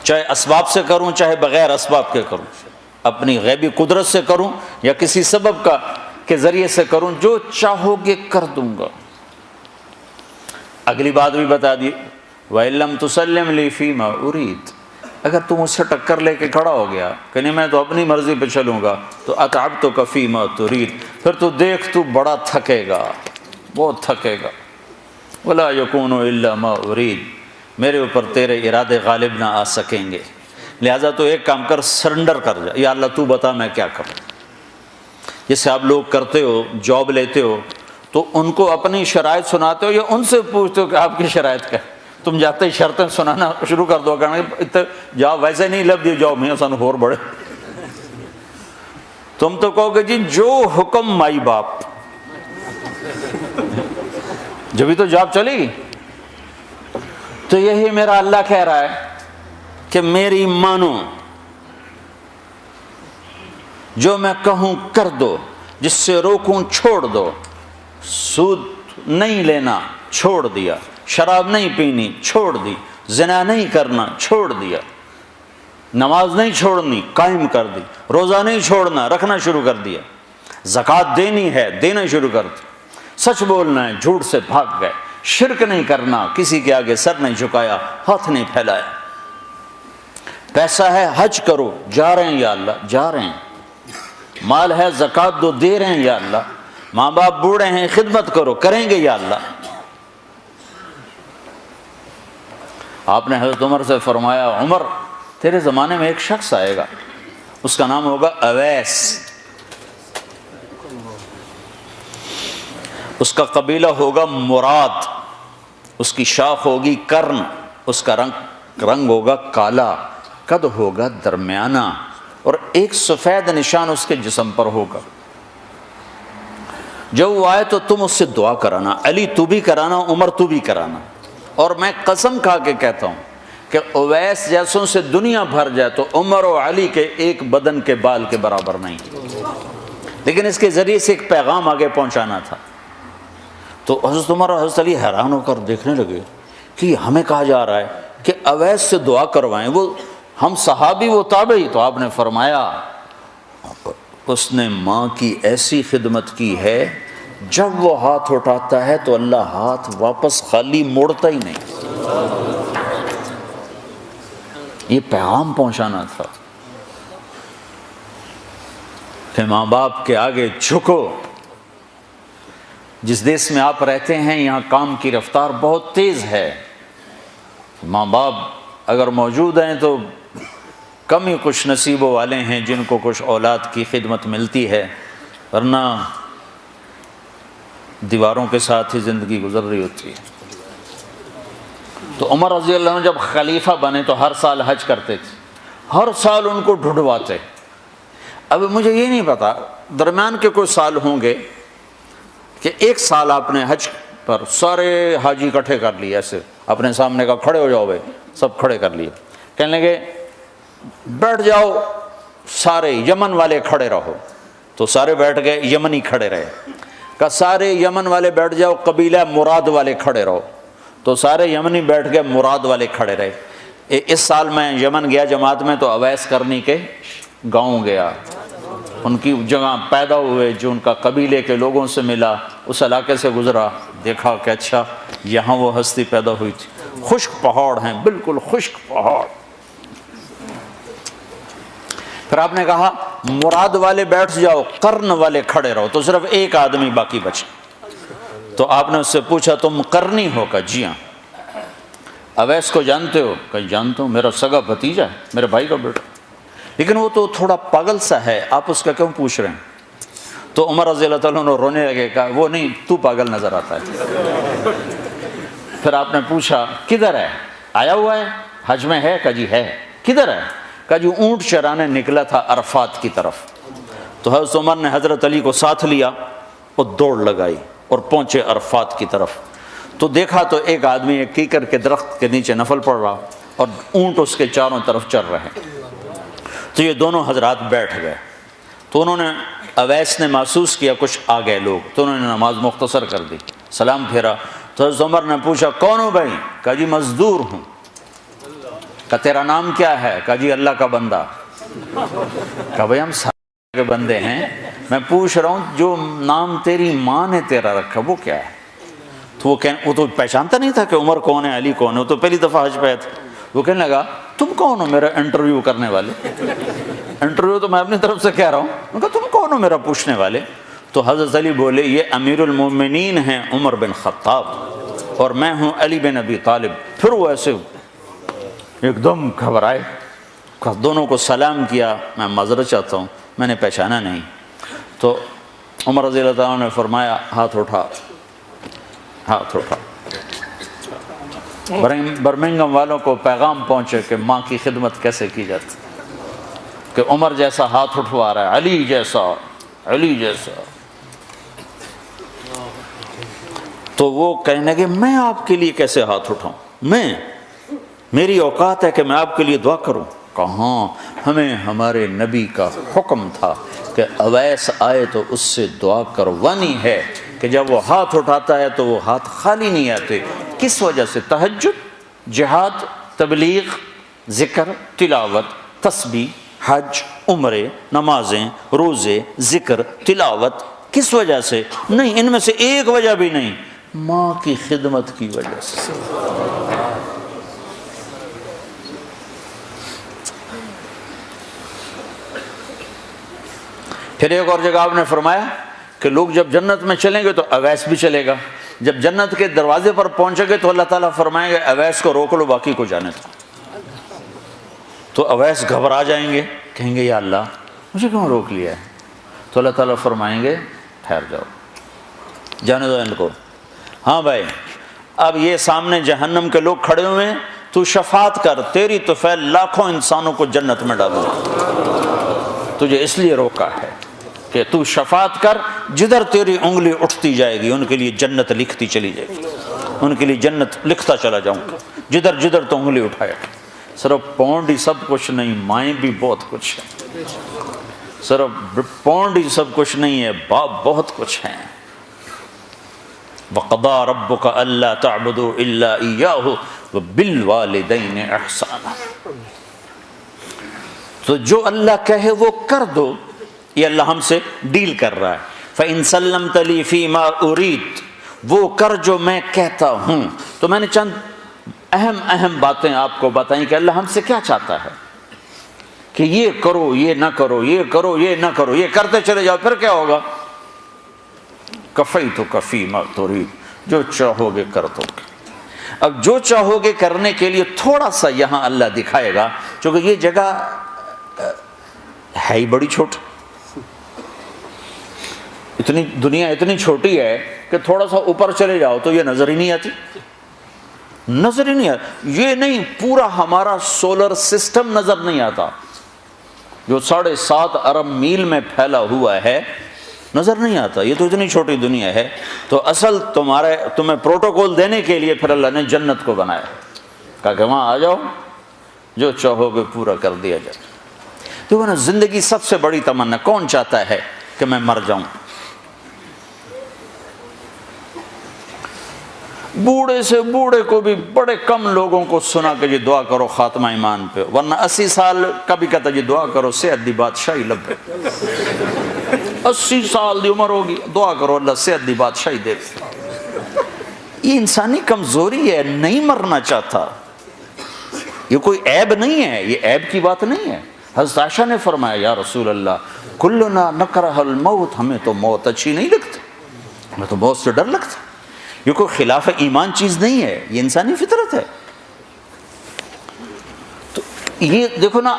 چاہے اسباب سے کروں چاہے بغیر اسباب کے کروں، اپنی غیبی قدرت سے کروں یا کسی سبب کا کے ذریعے سے کروں، جو چاہو گے کر دوں گا. اگلی بات بھی بتا دی وَإِن لَمْ تُسَلِّمْ لِي فِي مَا أُرِيدُ، اگر تم اس سے ٹکر لے کے کھڑا ہو گیا کہ نہیں میں تو اپنی مرضی پہ چلوں گا، تو أَتْعَبْتُكَ فِي مَا تُرِيدُ، پھر تو دیکھ تو بڑا تھکے گا، بہت تھکے گا. وَلَا يَكُونُ إِلَّا مَا أُرِيدُ، میرے اوپر تیرے ارادے غالب نہ آ سکیں گے. لہٰذا تو ایک کام کر، سرنڈر کر جا، یا اللہ تو بتا میں کیا کروں. جیسے آپ لوگ کرتے ہو، جاب لیتے ہو تو ان کو اپنی شرائط سناتے ہو یا ان سے پوچھتے ہو کہ آپ کی شرائط کیا؟ تم جاتے ہی شرطیں سنانا شروع کر دو، کرنا جاب ویسے نہیں لب دی جاب میں سانو ہور بڑے. تم تو کہو گے جی جو حکم مائی باپ، جبھی تو جاب چلے گی. تو یہی میرا اللہ کہہ رہا ہے کہ میری مانو، جو میں کہوں کر دو، جس سے روکوں چھوڑ دو. سود نہیں لینا چھوڑ دیا، شراب نہیں پینی چھوڑ دی، زنا نہیں کرنا چھوڑ دیا، نماز نہیں چھوڑنی قائم کر دی، روزہ نہیں چھوڑنا رکھنا شروع کر دیا، زکوٰۃ دینی ہے دینا شروع کر دی، سچ بولنا ہے جھوٹ سے بھاگ گئے، شرک نہیں کرنا، کسی کے آگے سر نہیں جھکایا، ہاتھ نہیں پھیلایا۔ پیسہ ہے حج کرو، جا رہے ہیں یا اللہ، جا رہے ہیں۔ مال ہے زکوٰۃ دو، دے رہے ہیں یا اللہ۔ ماں باپ بوڑھے ہیں، خدمت کرو، کریں گے یا اللہ۔ آپ نے حضرت عمر سے فرمایا عمر تیرے زمانے میں ایک شخص آئے گا، اس کا نام ہوگا اویس، اس کا قبیلہ ہوگا مراد، اس کی شاخ ہوگی کرن، اس کا رنگ ہوگا کالا، قد ہوگا درمیانہ، اور ایک سفید نشان اس کے جسم پر ہوگا۔ جب وہ آئے تو تم اس سے دعا کرانا، علی تو بھی کرانا، عمر تو بھی کرانا۔ اور میں قسم کھا کے کہتا ہوں کہ اویس جیسوں سے دنیا بھر جائے تو عمر و علی کے ایک بدن کے بال کے برابر نہیں، لیکن اس کے ذریعے سے ایک پیغام آگے پہنچانا تھا۔ تو حضرت عمر اور حضرت علی حیران ہو کر دیکھنے لگے کہ ہمیں کہا جا رہا ہے کہ اویس سے دعا کروائیں، وہ ہم صحابی وہ تابعی۔ تو آپ نے فرمایا اس نے ماں کی ایسی خدمت کی ہے، جب وہ ہاتھ اٹھاتا ہے تو اللہ ہاتھ واپس خالی موڑتا ہی نہیں۔ یہ پیغام پہنچانا تھا کہ ماں باپ کے آگے جھکو۔ جس دیش میں آپ رہتے ہیں یہاں کام کی رفتار بہت تیز ہے، ماں باپ اگر موجود ہیں تو کم ہی خوش نصیبوں والے ہیں جن کو کچھ اولاد کی خدمت ملتی ہے، ورنہ دیواروں کے ساتھ ہی زندگی گزر رہی ہوتی ہے۔ تو عمر رضی اللہ عنہ جب خلیفہ بنے تو ہر سال حج کرتے تھے، ہر سال ان کو ڈھونڈواتے۔ اب مجھے یہ نہیں پتا، درمیان کے کوئی سال ہوں گے کہ ایک سال آپ نے حج پر سارے حاجی اکٹھے کر لیے، ایسے اپنے سامنے کا کھڑے ہو جاؤ بھائی، سب کھڑے کر لیے، کہنے لگے بیٹھ جاؤ سارے یمن والے کھڑے رہو، تو سارے بیٹھ گئے، یمنی کھڑے رہے۔ کہ سارے یمن والے بیٹھ جاؤ، قبیلہ مراد والے کھڑے رہو، تو سارے یمنی بیٹھ گئے، مراد والے کھڑے رہے۔ اس سال میں یمن گیا جماعت میں تو اویس کرنی کے گاؤں گیا، ان کی جگہ پیدا ہوئے، جو ان کا قبیلے کے لوگوں سے ملا، اس علاقے سے گزرا، دیکھا کہ اچھا یہاں وہ ہستی پیدا ہوئی تھی۔ خشک پہاڑ ہیں، بالکل خشک پہاڑ۔ پھر آپ نے کہا مراد والے بیٹھ جاؤ، قرن والے کھڑے رہو، تو صرف ایک آدمی باقی بچا۔ تو آپ نے اس سے پوچھا تم قرنی ہو؟ کہ جی ہاں۔ اویس کو جانتے ہو؟ کہ جانتا ہوں، میرا سگا بھتیجا ہے، میرے بھائی کا بیٹا، لیکن وہ تو تھوڑا پاگل سا ہے، آپ اس کا کیوں پوچھ رہے ہیں؟ تو عمر رضی اللہ تعالیٰ عنہ رونے لگے، کہا وہ نہیں، تو پاگل نظر آتا ہے۔ پھر آپ نے پوچھا کدھر ہے؟ آیا ہوا ہے حج میں ہے؟ کہ جی ہے۔ کدھر ہے؟ کہ جو اونٹ چرانے نکلا تھا عرفات کی طرف۔ تو حضرت عمر نے حضرت علی کو ساتھ لیا اور دوڑ لگائی اور پہنچے عرفات کی طرف، تو دیکھا تو ایک آدمی ایک کیکر کے درخت کے نیچے نفل پڑ رہا اور اونٹ اس کے چاروں طرف چر رہے۔ تو یہ دونوں حضرات بیٹھ گئے، تو انہوں نے، اویس نے محسوس کیا کچھ آ گئے لوگ، تو انہوں نے نماز مختصر کر دی، سلام پھیرا۔ تو حضرت عمر نے پوچھا کون ہو بھائی؟ کہا جی مزدور ہوں۔ کہا تیرا نام کیا ہے؟ کہا جی اللہ کا بندہ۔ کہا بھائی ہم سارے کے بندے ہیں، میں پوچھ رہا ہوں جو نام تیری ماں نے تیرا رکھا وہ کیا ہے؟ تو وہ تو پہچانتا نہیں تھا کہ عمر کون ہے، علی کون ہے، وہ تو پہلی دفعہ حج پہ تھا۔ وہ کہنے لگا تم کون ہو میرا انٹرویو کرنے والے؟ انٹرویو تو میں اپنی طرف سے کہہ رہا ہوں۔ میں کہا تم کون ہو میرا پوچھنے والے؟ تو حضرت علی بولے یہ امیر المومنین ہیں عمر بن خطاب، اور میں ہوں علی بن ابی طالب۔ پھر وہ ایسے ایک دم گھبرائے، دونوں کو سلام کیا، میں معذرت چاہتا ہوں میں نے پہچانا نہیں۔ تو عمر رضی اللہ تعالیٰ نے فرمایا ہاتھ اٹھا، ہاتھ اٹھا۔ برمنگم والوں کو پیغام پہنچے کہ ماں کی خدمت کیسے کی جاتی، کہ عمر جیسا ہاتھ اٹھوا رہا ہے، علی جیسا، علی جیسا۔ تو وہ کہنے لگے میں آپ کے لیے کیسے ہاتھ اٹھاؤں، میری اوقات ہے کہ میں آپ کے لیے دعا کروں؟ کہاں، ہمیں ہمارے نبی کا حکم تھا کہ اویس آئے تو اس سے دعا کروانی ہے، کہ جب وہ ہاتھ اٹھاتا ہے تو وہ ہاتھ خالی نہیں آتے۔ کس وجہ سے؟ تہجد، جہاد، تبلیغ، ذکر، تلاوت، تسبیح، حج، عمرے، نمازیں، روزے، ذکر، تلاوت۔ کس وجہ سے؟ نہیں، ان میں سے ایک وجہ بھی نہیں، ماں کی خدمت کی وجہ سے۔ پھر ایک اور جگہ آپ نے فرمایا کہ لوگ جب جنت میں چلیں گے تو اویس بھی چلے گا، جب جنت کے دروازے پر پہنچیں گے تو اللہ تعالیٰ فرمائیں گے اویس کو روک لو، باقی کو جانے دو۔ تو اویس گھبرا جائیں گے، کہیں گے یا اللہ مجھے کیوں روک لیا ہے؟ تو اللہ تعالیٰ فرمائیں گے ٹھہر جاؤ، جانے دو ان کو۔ ہاں بھائی، اب یہ سامنے جہنم کے لوگ کھڑے ہوئے ہیں، تو شفاعت کر، تیری طفیل لاکھوں انسانوں کو جنت میں ڈالوں، تجھے اس لیے روکا ہے کہ تو شفاعت کر، جدھر تیری انگلی اٹھتی جائے گی ان کے لیے جنت لکھتی چلی جائے گی، ان کے لیے جنت لکھتا چلا جاؤں گا، جدھر جدھر تو انگلی اٹھائے۔ صرف پونڈ ہی سب کچھ نہیں، مائیں بھی بہت کچھ ہے، صرف پونڈ ہی سب کچھ نہیں ہے، باپ بہت کچھ ہیں۔ وَقَضَىٰ رَبُّكَ أَلَّا تَعْبُدُوا إِلَّا إِيَّاهُ وَبِالْوَالِدَيْنِ إِحْسَانًا۔ تو جو اللہ کہے وہ کر دو، یہ اللہ ہم سے ڈیل کر رہا ہے۔ فَإِن سَلَّمْتَ لِي فِي مَا أُرِيدُ، وہ کر جو میں کہتا ہوں۔ تو میں نے چند اہم باتیں آپ کو بتائیں کہ اللہ ہم سے کیا چاہتا ہے، کہ یہ کرو، یہ نہ کرو، یہ کرو، یہ نہ کرو، یہ کرتے چلے جاؤ، پھر کیا ہوگا؟ کفیتک فی ما ترید، جو چاہو گے کر دو گے۔ اب جو چاہو گے کرنے کے لیے تھوڑا سا یہاں اللہ دکھائے گا، چونکہ یہ جگہ ہے ہی بڑی چھوٹی، اتنی دنیا اتنی چھوٹی ہے کہ تھوڑا سا اوپر چلے جاؤ تو یہ نظر ہی نہیں آتی، نظر ہی نہیں آتی۔ یہ نہیں، پورا ہمارا سولر سسٹم نظر نہیں آتا جو 7.5 ارب میل میں پھیلا ہوا ہے، نظر نہیں آتا۔ یہ تو اتنی چھوٹی دنیا ہے۔ تو اصل تمہیں پروٹوکول دینے کے لیے پھر اللہ نے جنت کو بنایا، کہا کہ وہاں آ جاؤ، جو چاہو گے پورا کر دیا جائے۔ تو نا زندگی سب سے بڑی تمنا، کون چاہتا ہے کہ میں مر جاؤں؟ بوڑھے سے بوڑھے کو بھی بڑے کم لوگوں کو سنا کہ یہ دعا کرو خاتمہ ایمان پہ، ورنہ 80 سال کا بھی کہتا یہ دعا کرو صحت دی بادشاہی لبے، 80 سال دی عمر ہوگی، دعا کرو اللہ صحت دی بادشاہی دے۔ یہ انسانی کمزوری ہے، نہیں مرنا چاہتا، یہ کوئی عیب نہیں ہے، یہ عیب کی بات نہیں ہے۔ حضرت عائشہ نے فرمایا یا رسول اللہ کلنا نکرہ الموت، ہمیں تو موت اچھی نہیں لگتی، ہمیں تو موت سے ڈر لگتا۔ یہ کوئی خلاف ایمان چیز نہیں ہے، یہ انسانی فطرت ہے۔ تو یہ دیکھو نا،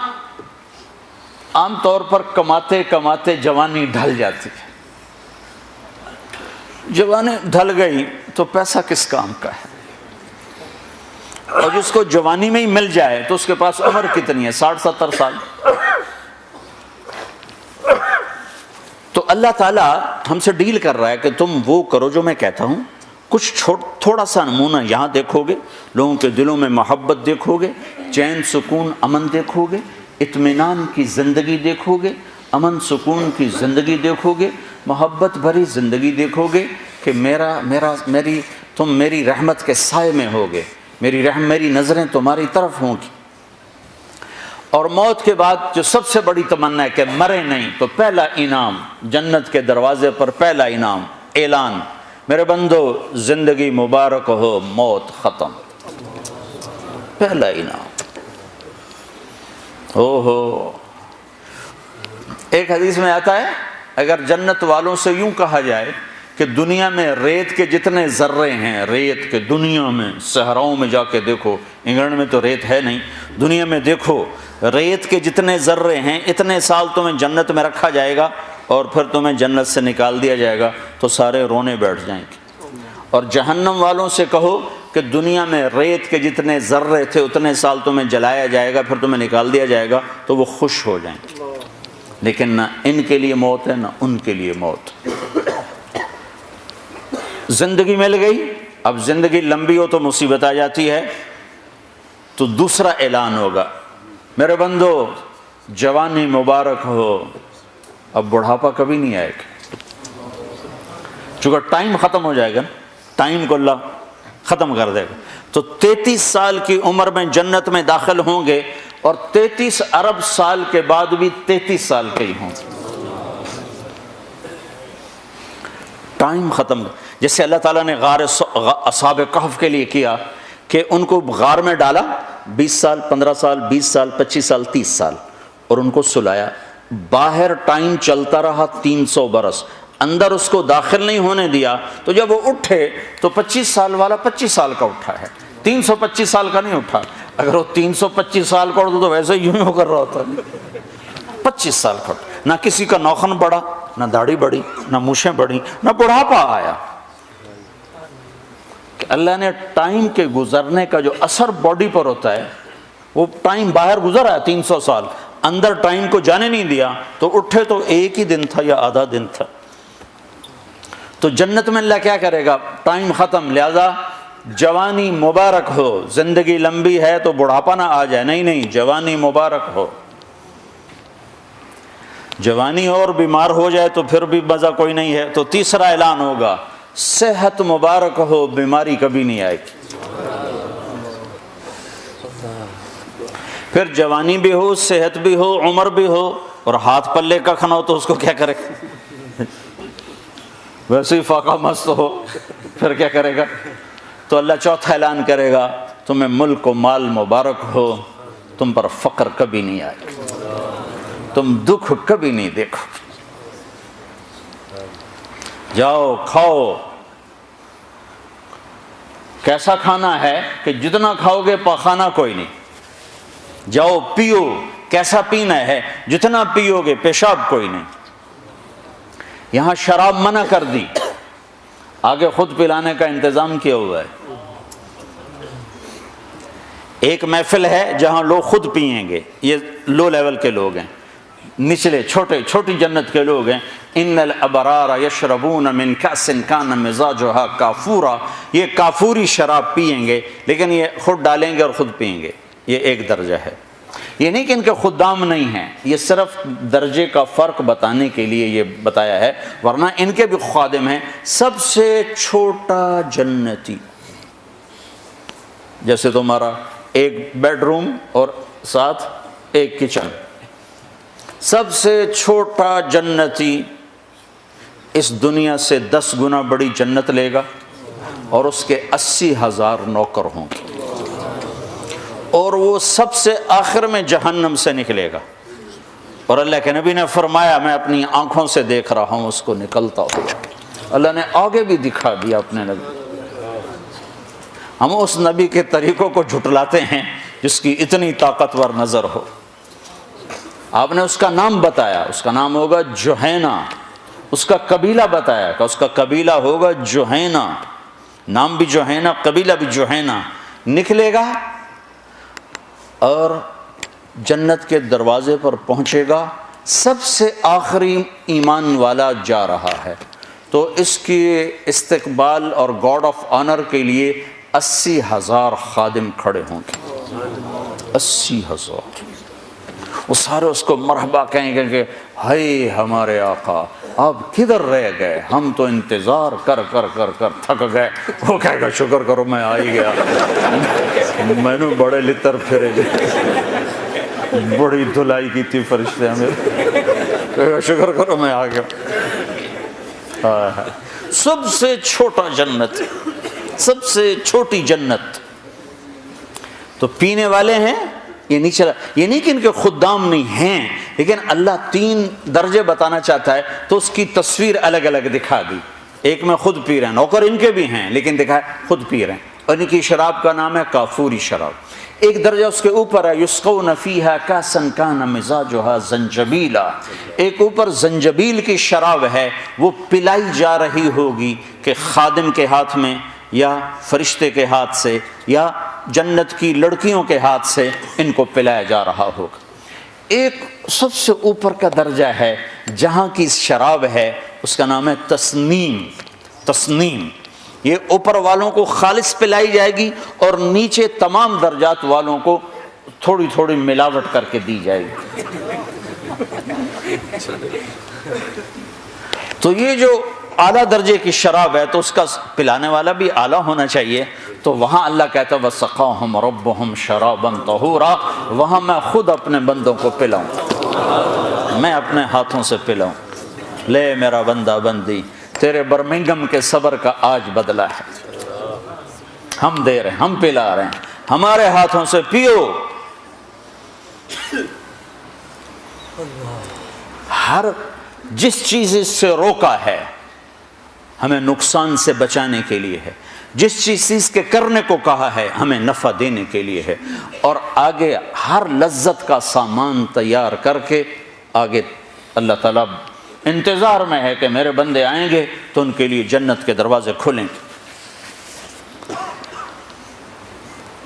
عام طور پر کماتے کماتے جوانی ڈھل جاتی ہے، جوانی ڈھل گئی تو پیسہ کس کام کا ہے؟ اور جس کو جوانی میں ہی مل جائے تو اس کے پاس عمر کتنی ہے؟ 60-70 سال۔ تو اللہ تعالیٰ ہم سے ڈیل کر رہا ہے کہ تم وہ کرو جو میں کہتا ہوں۔ کچھ تھوڑا سا نمونہ یہاں دیکھو گے، لوگوں کے دلوں میں محبت دیکھو گے، چین سکون امن دیکھو گے، اطمینان کی زندگی دیکھو گے، امن سکون کی زندگی دیکھو گے، محبت بھری زندگی دیکھو گے کہ تم میری رحمت کے سائے میں ہوگے، میری نظریں تمہاری طرف ہوں گی۔ اور موت کے بعد جو سب سے بڑی تمنا ہے کہ مرے نہیں، تو پہلا انعام جنت کے دروازے پر، پہلا انعام اعلان، میرے بندو زندگی مبارک ہو، موت ختم، پہلا انعام۔ ایک حدیث میں آتا ہے اگر جنت والوں سے یوں کہا جائے کہ دنیا میں ریت کے جتنے ذرے ہیں، ریت کے دنیا میں صحراؤں میں جا کے دیکھو، انگلینڈ میں تو ریت ہے نہیں، دنیا میں دیکھو ریت کے جتنے ذرے ہیں، اتنے سال تمہیں جنت میں رکھا جائے گا اور پھر تمہیں جنت سے نکال دیا جائے گا تو سارے رونے بیٹھ جائیں گے۔ اور جہنم والوں سے کہو کہ دنیا میں ریت کے جتنے ذرے تھے اتنے سال تمہیں جلایا جائے گا، پھر تمہیں نکال دیا جائے گا تو وہ خوش ہو جائیں گے۔ لیکن نہ ان کے لیے موت ہے نہ ان کے لیے موت۔ زندگی مل گئی، اب زندگی لمبی ہو تو مصیبت آ جاتی ہے، تو دوسرا اعلان ہوگا، میرے بندو جوانی مبارک ہو، اب بڑھاپا کبھی نہیں آئے گا، چونکہ ٹائم ختم ہو جائے گا، ٹائم کو اللہ ختم کر دے گا۔ تو 33 سال کی عمر میں جنت میں داخل ہوں گے اور 33 ارب سال کے بعد بھی 33 سال کے ہی ہوں گے، ٹائم ختم۔ جیسے اللہ تعالیٰ نے غار اصحاب کہف کے لیے کیا کہ ان کو غار میں ڈالا 20 سال 15 سال 20 سال 25 سال 30 سال اور ان کو سلایا، باہر ٹائم چلتا رہا 300 برس، اندر اس کو داخل نہیں ہونے دیا، تو جب وہ اٹھے تو 25 سال والا 25 سال کا اٹھا ہے، 325 سال کا نہیں اٹھا۔ اگر وہ 325 سال کا اٹھا تو ویسے ہی یوں کر رہا ہوتا، 25 سال کا اٹھا۔ نہ کسی کا نوخن بڑھا، نہ داڑھی بڑھی، نہ مونچھیں بڑھی، نہ بڑھاپا آیا۔ کہ اللہ نے ٹائم کے گزرنے کا جو اثر باڈی پر ہوتا ہے، وہ ٹائم باہر گزر آیا 300 سال، اندر ٹائم کو جانے نہیں دیا، تو اٹھے تو ایک ہی دن تھا یا آدھا دن تھا۔ تو جنت میں اللہ کیا کرے گا؟ ٹائم ختم، لہذا جوانی مبارک ہو، زندگی لمبی ہے تو بڑھاپا نہ آ جائے، نہیں نہیں، جوانی مبارک ہو۔ جوانی ہو اور بیمار ہو جائے تو پھر بھی مزہ کوئی نہیں ہے، تو تیسرا اعلان ہوگا صحت مبارک ہو، بیماری کبھی نہیں آئے گی۔ پھر جوانی بھی ہو، صحت بھی ہو، عمر بھی ہو، اور ہاتھ پلے کا کھانا ہو تو اس کو کیا کرے گا؟ ویسے ہی فاقہ مست ہو، پھر کیا کرے گا؟ تو اللہ چوتھا اعلان کرے گا تمہیں ملک و مال مبارک ہو، تم پر فقر کبھی نہیں آئے گا، تم دکھ کبھی نہیں دیکھو، جاؤ کھاؤ۔ کیسا کھانا ہے کہ جتنا کھاؤ گے پاخانہ کوئی نہیں۔ جاؤ پیو، کیسا پینا ہے، جتنا پیو گے پیشاب کوئی نہیں۔ یہاں شراب منع کر دی، آگے خود پلانے کا انتظام کیا ہوا ہے۔ ایک محفل ہے جہاں لوگ خود پئیں گے، یہ لو لیول کے لوگ ہیں، نچلے چھوٹی جنت کے لوگ ہیں۔ ان الابرار یشربون من کأس کان مزاجها کافورا، یہ کافوری شراب پئیں گے، لیکن یہ خود ڈالیں گے اور خود پئیں گے۔ یہ ایک درجہ ہے۔ یہ نہیں کہ ان کے خدام نہیں ہیں، یہ صرف درجے کا فرق بتانے کے لیے یہ بتایا ہے، ورنہ ان کے بھی خادم ہیں۔ سب سے چھوٹا جنتی، جیسے تمہارا ایک بیڈ روم اور ساتھ ایک کچن، سب سے چھوٹا جنتی اس دنیا سے 10 گنا بڑی جنت لے گا، اور اس کے 80,000 نوکر ہوں گے، اور وہ سب سے آخر میں جہنم سے نکلے گا، اور اللہ کے نبی نے فرمایا میں اپنی آنکھوں سے دیکھ رہا ہوں اس کو نکلتا ہو۔ اللہ نے آگے بھی دکھا دیا اپنے نبی۔ ہم اس نبی کے طریقوں کو جھٹلاتے ہیں جس کی اتنی طاقتور نظر ہو۔ آپ نے اس کا نام بتایا، اس کا نام ہوگا جوہینہ، اس کا قبیلہ بتایا کہ اس کا قبیلہ ہوگا جوہینہ، نام بھی جوہینہ، قبیلہ بھی جوہینہ، نکلے گا اور جنت کے دروازے پر پہنچے گا، سب سے آخری ایمان والا جا رہا ہے، تو اس کی استقبال اور گارڈ آف آنر کے لیے 80,000 خادم کھڑے ہوں گے، 80,000۔ وہ سارے اس کو مرحبا کہیں گے کہ ہائے ہمارے آقا آپ کدھر رہ گئے، ہم تو انتظار کر کر کر کر تھک گئے۔ وہ کہے گا شکر کرو میں آ ہی گیا، میں نے بڑے لتر پھرے گئے، بڑی دھلائی کی تھی فرشتے ہمیں، شکر کرو میں آ گیا۔ سب سے چھوٹا جنت، سب سے چھوٹی جنت۔ تو پینے والے ہیں، یہ نہیں چلا، یہ نہیں کہ ان کے خدام نہیں ہیں، لیکن اللہ 3 درجے بتانا چاہتا ہے تو اس کی تصویر الگ الگ دکھا دی۔ ایک میں خود پی رہے ہیں، نوکر ان کے بھی ہیں لیکن دکھا خود پی رہے ہیں، اور ان کی شراب کا نام ہے کافوری شراب۔ ایک درجہ اس کے اوپر ہے یسقون فیہا کاسا کان مزاجھا زنجبیلا، ایک اوپر زنجبیل کی شراب ہے، وہ پلائی جا رہی ہوگی کہ خادم کے ہاتھ میں یا فرشتے کے ہاتھ سے یا جنت کی لڑکیوں کے ہاتھ سے ان کو پلایا جا رہا ہوگا۔ ایک سب سے اوپر کا درجہ ہے جہاں کی شراب ہے، اس کا نام ہے تسنیم۔ تسنیم یہ اوپر والوں کو خالص پلائی جائے گی اور نیچے تمام درجات والوں کو تھوڑی تھوڑی ملاوٹ کر کے دی جائے گی۔ تو یہ جو اعلیٰ درجے کی شراب ہے تو اس کا پلانے والا بھی اعلیٰ ہونا چاہیے، تو وہاں اللہ کہتا ہے وَسَقَاهُمْ رَبُّهُمْ شَرَابًا طَهُورًا، وہاں میں خود اپنے بندوں کو پلاؤں، میں اپنے ہاتھوں سے پلاؤں۔ لے میرا بندہ بندی تیرے برمنگم کے صبر کا آج بدلہ ہے، ہم دے رہے ہیں، ہم پلا رہے ہیں، ہمارے ہاتھوں سے پیو۔ ہر جس چیز سے روکا ہے ہمیں نقصان سے بچانے کے لیے ہے، جس چیز کے کرنے کو کہا ہے ہمیں نفع دینے کے لیے ہے، اور آگے ہر لذت کا سامان تیار کر کے آگے اللہ تعالیٰ انتظار میں ہے کہ میرے بندے آئیں گے تو ان کے لیے جنت کے دروازے کھلیں گے۔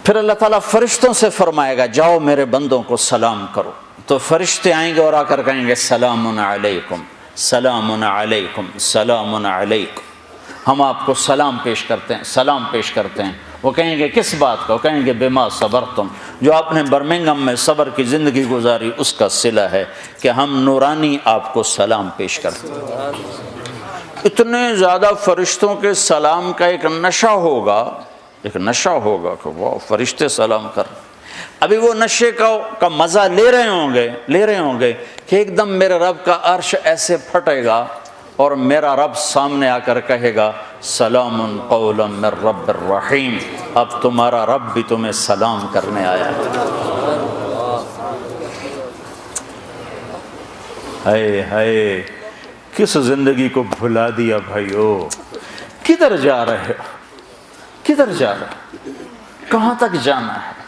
پھر اللہ تعالیٰ فرشتوں سے فرمائے گا جاؤ میرے بندوں کو سلام کرو، تو فرشتے آئیں گے اور آ کر کہیں گے سلام علیکم سلام علیکم سلام علیکم، ہم آپ کو سلام پیش کرتے ہیں، سلام پیش کرتے ہیں۔ وہ کہیں گے کس بات کا؟ وہ کہیں گے بما صبرتم، جو آپ نے برمنگم میں صبر کی زندگی گزاری اس کا صلہ ہے کہ ہم نورانی آپ کو سلام پیش کرتے ہیں۔ اتنے زیادہ فرشتوں کے سلام کا ایک نشہ ہوگا، ایک نشہ ہوگا کہ وہ فرشتے سلام کر رہے ہیں۔ ابھی وہ نشے کا مزہ لے رہے ہوں گے کہ ایک دم میرے رب کا عرش ایسے پھٹے گا اور میرا رب سامنے آ کر کہے گا سلام قولا من رب الرحیم، اب تمہارا رب بھی تمہیں سلام کرنے آیا ہے۔ ہائے کس زندگی کو بھلا دیا بھائیو، کدھر جا رہے ہو، کدھر جا رہے ہو، کہاں تک جانا ہے؟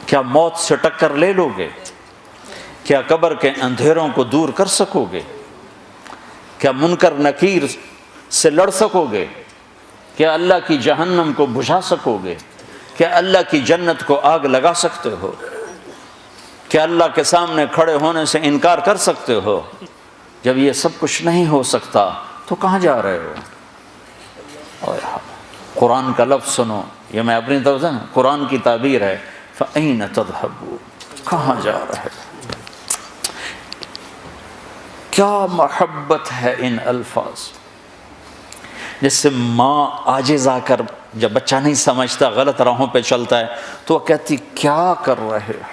کیا موت سے ٹکر لے لو گے؟ کیا قبر کے اندھیروں کو دور کر سکو گے؟ کیا منکر نکیر سے لڑ سکو گے؟ کیا اللہ کی جہنم کو بجھا سکو گے؟ کیا اللہ کی جنت کو آگ لگا سکتے ہو؟ کیا اللہ کے سامنے کھڑے ہونے سے انکار کر سکتے ہو؟ جب یہ سب کچھ نہیں ہو سکتا تو کہاں جا رہے ہو؟ قرآن کا لفظ سنو، یہ میں اپنی طرف سے قرآن کی تعبیر ہے، فَأَيْنَ تَذْهَبُونَ، کہاں جا رہے ہو؟ کیا محبت ہے ان الفاظ، جس سے ماں عاجز آ کر جب بچہ نہیں سمجھتا غلط راہوں پہ چلتا ہے تو وہ کہتی کیا کر رہے ہو،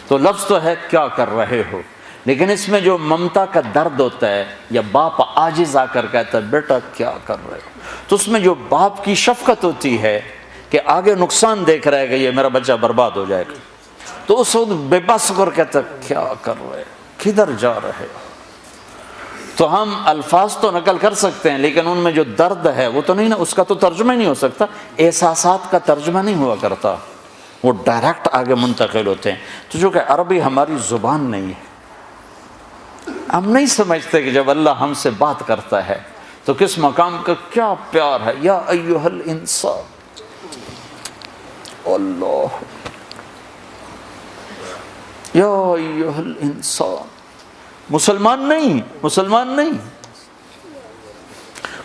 تو لفظ تو ہے کیا کر رہے ہو، لیکن اس میں جو ممتا کا درد ہوتا ہے، یا باپ عاجز آ کر کہتا ہے بیٹا کیا کر رہے ہو، تو اس میں جو باپ کی شفقت ہوتی ہے کہ آگے نقصان دیکھ رہا ہے کہ یہ میرا بچہ برباد ہو جائے گا، تو اس وقت بے بس کر کہتا ہے کیا کر رہے ہو، کدھر جا رہے ہو۔ تو ہم الفاظ تو نقل کر سکتے ہیں لیکن ان میں جو درد ہے وہ تو نہیں نا، اس کا تو ترجمہ نہیں ہو سکتا، احساسات کا ترجمہ نہیں ہوا کرتا، وہ ڈائریکٹ آگے منتقل ہوتے ہیں۔ تو جو کہ عربی ہماری زبان نہیں ہے، ہم نہیں سمجھتے کہ جب اللہ ہم سے بات کرتا ہے تو کس مقام کا کیا پیار ہے۔ یا ایھا الانسان، اللہ، یا ایھا الانسان، مسلمان نہیں،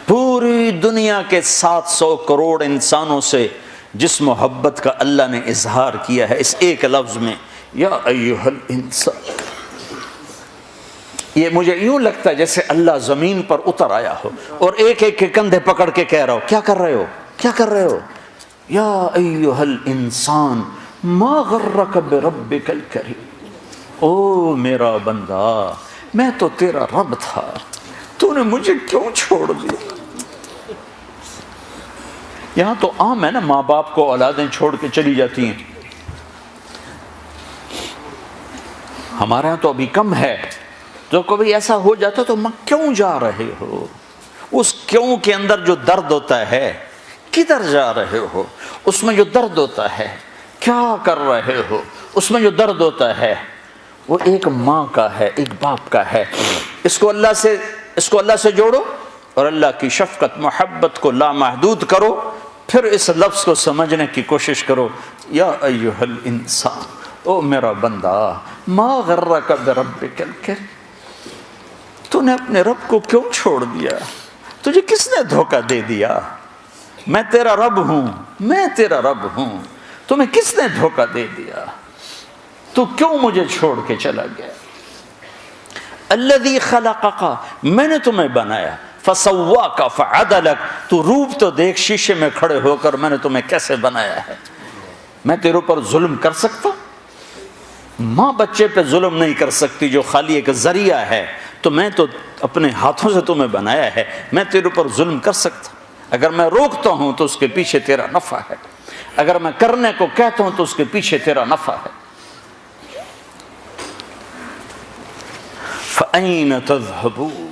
پوری دنیا کے 700 کروڑ انسانوں سے جس محبت کا اللہ نے اظہار کیا ہے اس ایک لفظ میں، یا ایھا الانسان، یہ مجھے یوں لگتا ہے جیسے اللہ زمین پر اتر آیا ہو اور ایک ایک کے کندھے پکڑ کے کہہ رہا ہو کیا کر رہے ہو، یا ایھا الانسان ما غرک بربک الکریم، او میرا بندہ میں تو تیرا رب تھا، تو نے مجھے کیوں چھوڑ دیا۔ یہاں تو عام ہے نا، ماں باپ کو اولادیں چھوڑ کے چلی جاتی ہیں، ہمارے ہاں تو ابھی کم ہے، جو کبھی ایسا ہو جاتا تو ماں کیوں جا رہے ہو، اس کیوں کے اندر جو درد ہوتا ہے، کدھر جا رہے ہو، اس میں جو درد ہوتا ہے، کیا کر رہے ہو، اس میں جو درد ہوتا ہے وہ ایک ماں کا ہے، ایک باپ کا ہے۔ اس کو اللہ سے جوڑو اور اللہ کی شفقت محبت کو لامحدود کرو، پھر اس لفظ کو سمجھنے کی کوشش کرو، یا ایھا الانسان، او میرا بندہ، ما غرک بربک الکریم، تو نے اپنے رب کو کیوں چھوڑ دیا، تجھے کس نے دھوکہ دے دیا، میں تیرا رب ہوں، تمہیں کس نے دھوکہ دے دیا، تو کیوں مجھے چھوڑ کے چلا گیا۔ الذی خلقک، میں نے تمہیں بنایا، فسواک فعدلک، تو روپ تو دیکھ شیشے میں کھڑے ہو کر میں نے تمہیں کیسے بنایا ہے، میں تیرے اوپر ظلم کر سکتا؟ ماں بچے پہ ظلم نہیں کر سکتی جو خالی ایک ذریعہ ہے، تو میں تو اپنے ہاتھوں سے تمہیں بنایا ہے، میں تیرے اوپر ظلم کر سکتا، اگر میں روکتا ہوں تو اس کے پیچھے تیرا نفع ہے، اگر میں کرنے کو کہتا ہوں تو اس کے پیچھے تیرا نفع ہے۔ فَأَيْنَ تَذْهَبُونَ،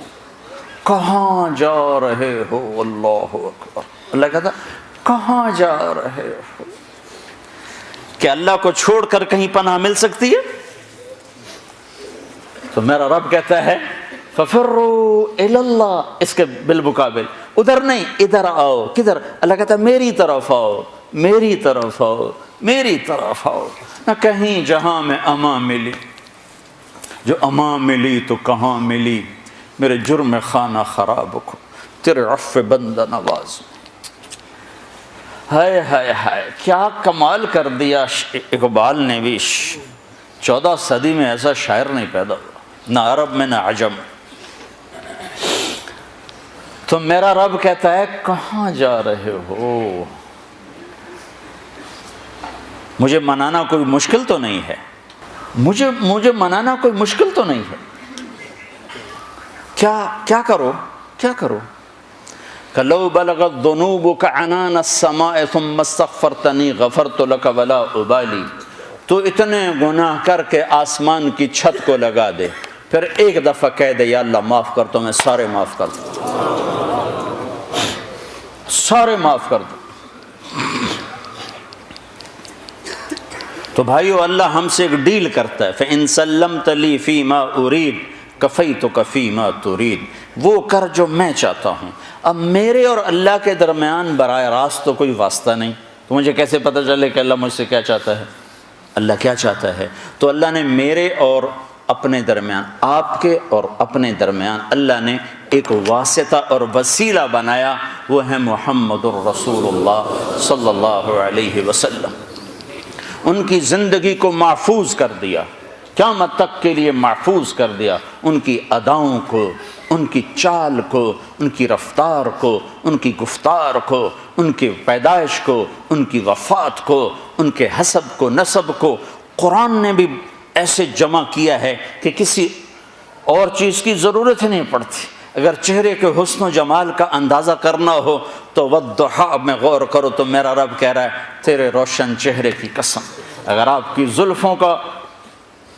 کہاں جا رہے ہو؟ اللہ اکبر، اللہ کہتا کہاں جا رہے ہو؟ کہ اللہ کو چھوڑ کر کہیں پناہ مل سکتی ہے؟ تو میرا رب کہتا ہے فَفِرُّوا إِلَى اللَّهِ، اس کے بالمقابل ادھر نہیں، ادھر آؤ۔ کدھر؟ اللہ کہتا ہے میری طرف آؤ، میری طرف آؤ، میری طرف آؤ۔ نہ کہیں جہاں میں امان ملی، جو امان ملی تو کہاں ملی، میرے جرم خانہ خراب کو تیرے عفو بندہ نواز۔ ہائے ہائے ہائے، کیا کمال کر دیا اقبال نے بھی۔ 14 صدی میں ایسا شاعر نہیں پیدا ہوا، نہ عرب میں نہ عجم۔ تو میرا رب کہتا ہے کہاں جا رہے ہو؟ مجھے منانا کوئی مشکل تو نہیں ہے، مجھے منانا کوئی مشکل تو نہیں ہے۔ کیا کرو؟ کیا کرو؟ لو بلغت ذنوبک عنان السماء ثم استغفرتنی غفرت لک ولا ابالی، تو اتنے گناہ کر کے آسمان کی چھت کو لگا دے، پھر ایک دفعہ کہہ دے یا اللہ معاف کر، تو میں سارے معاف کر دوں، سارے معاف کر دوں۔ تو بھائیو، اللہ ہم سے ایک ڈیل کرتا ہے، فَإِن سَلَّمْتَ لِي فِي مَا أُرِيدُ كَفَيْتُكَ فِي مَا تُرِيدُ، وہ کر جو میں چاہتا ہوں۔ اب میرے اور اللہ کے درمیان براہ راست تو کوئی واسطہ نہیں، تو مجھے کیسے پتہ چلے کہ اللہ مجھ سے کیا چاہتا ہے، اللہ کیا چاہتا ہے؟ تو اللہ نے میرے اور اپنے درمیان، آپ کے اور اپنے درمیان اللہ نے ایک واسطہ اور وسیلہ بنایا، وہ ہے محمد الرسول اللہ صلی اللہ علیہ وسلم۔ ان کی زندگی کو محفوظ کر دیا، قیامت تک کے لیے محفوظ کر دیا، ان کی اداؤں کو، ان کی چال کو، ان کی رفتار کو، ان کی گفتار کو، ان کی پیدائش کو، ان کی وفات کو، ان کے حسب کو، نسب کو قرآن نے بھی ایسے جمع کیا ہے کہ کسی اور چیز کی ضرورت ہی نہیں پڑتی۔ اگر چہرے کے حسن و جمال کا اندازہ کرنا ہو تو والضحیٰ میں غور کرو، تو میرا رب کہہ رہا ہے تیرے روشن چہرے کی قسم۔ اگر آپ کی زلفوں کا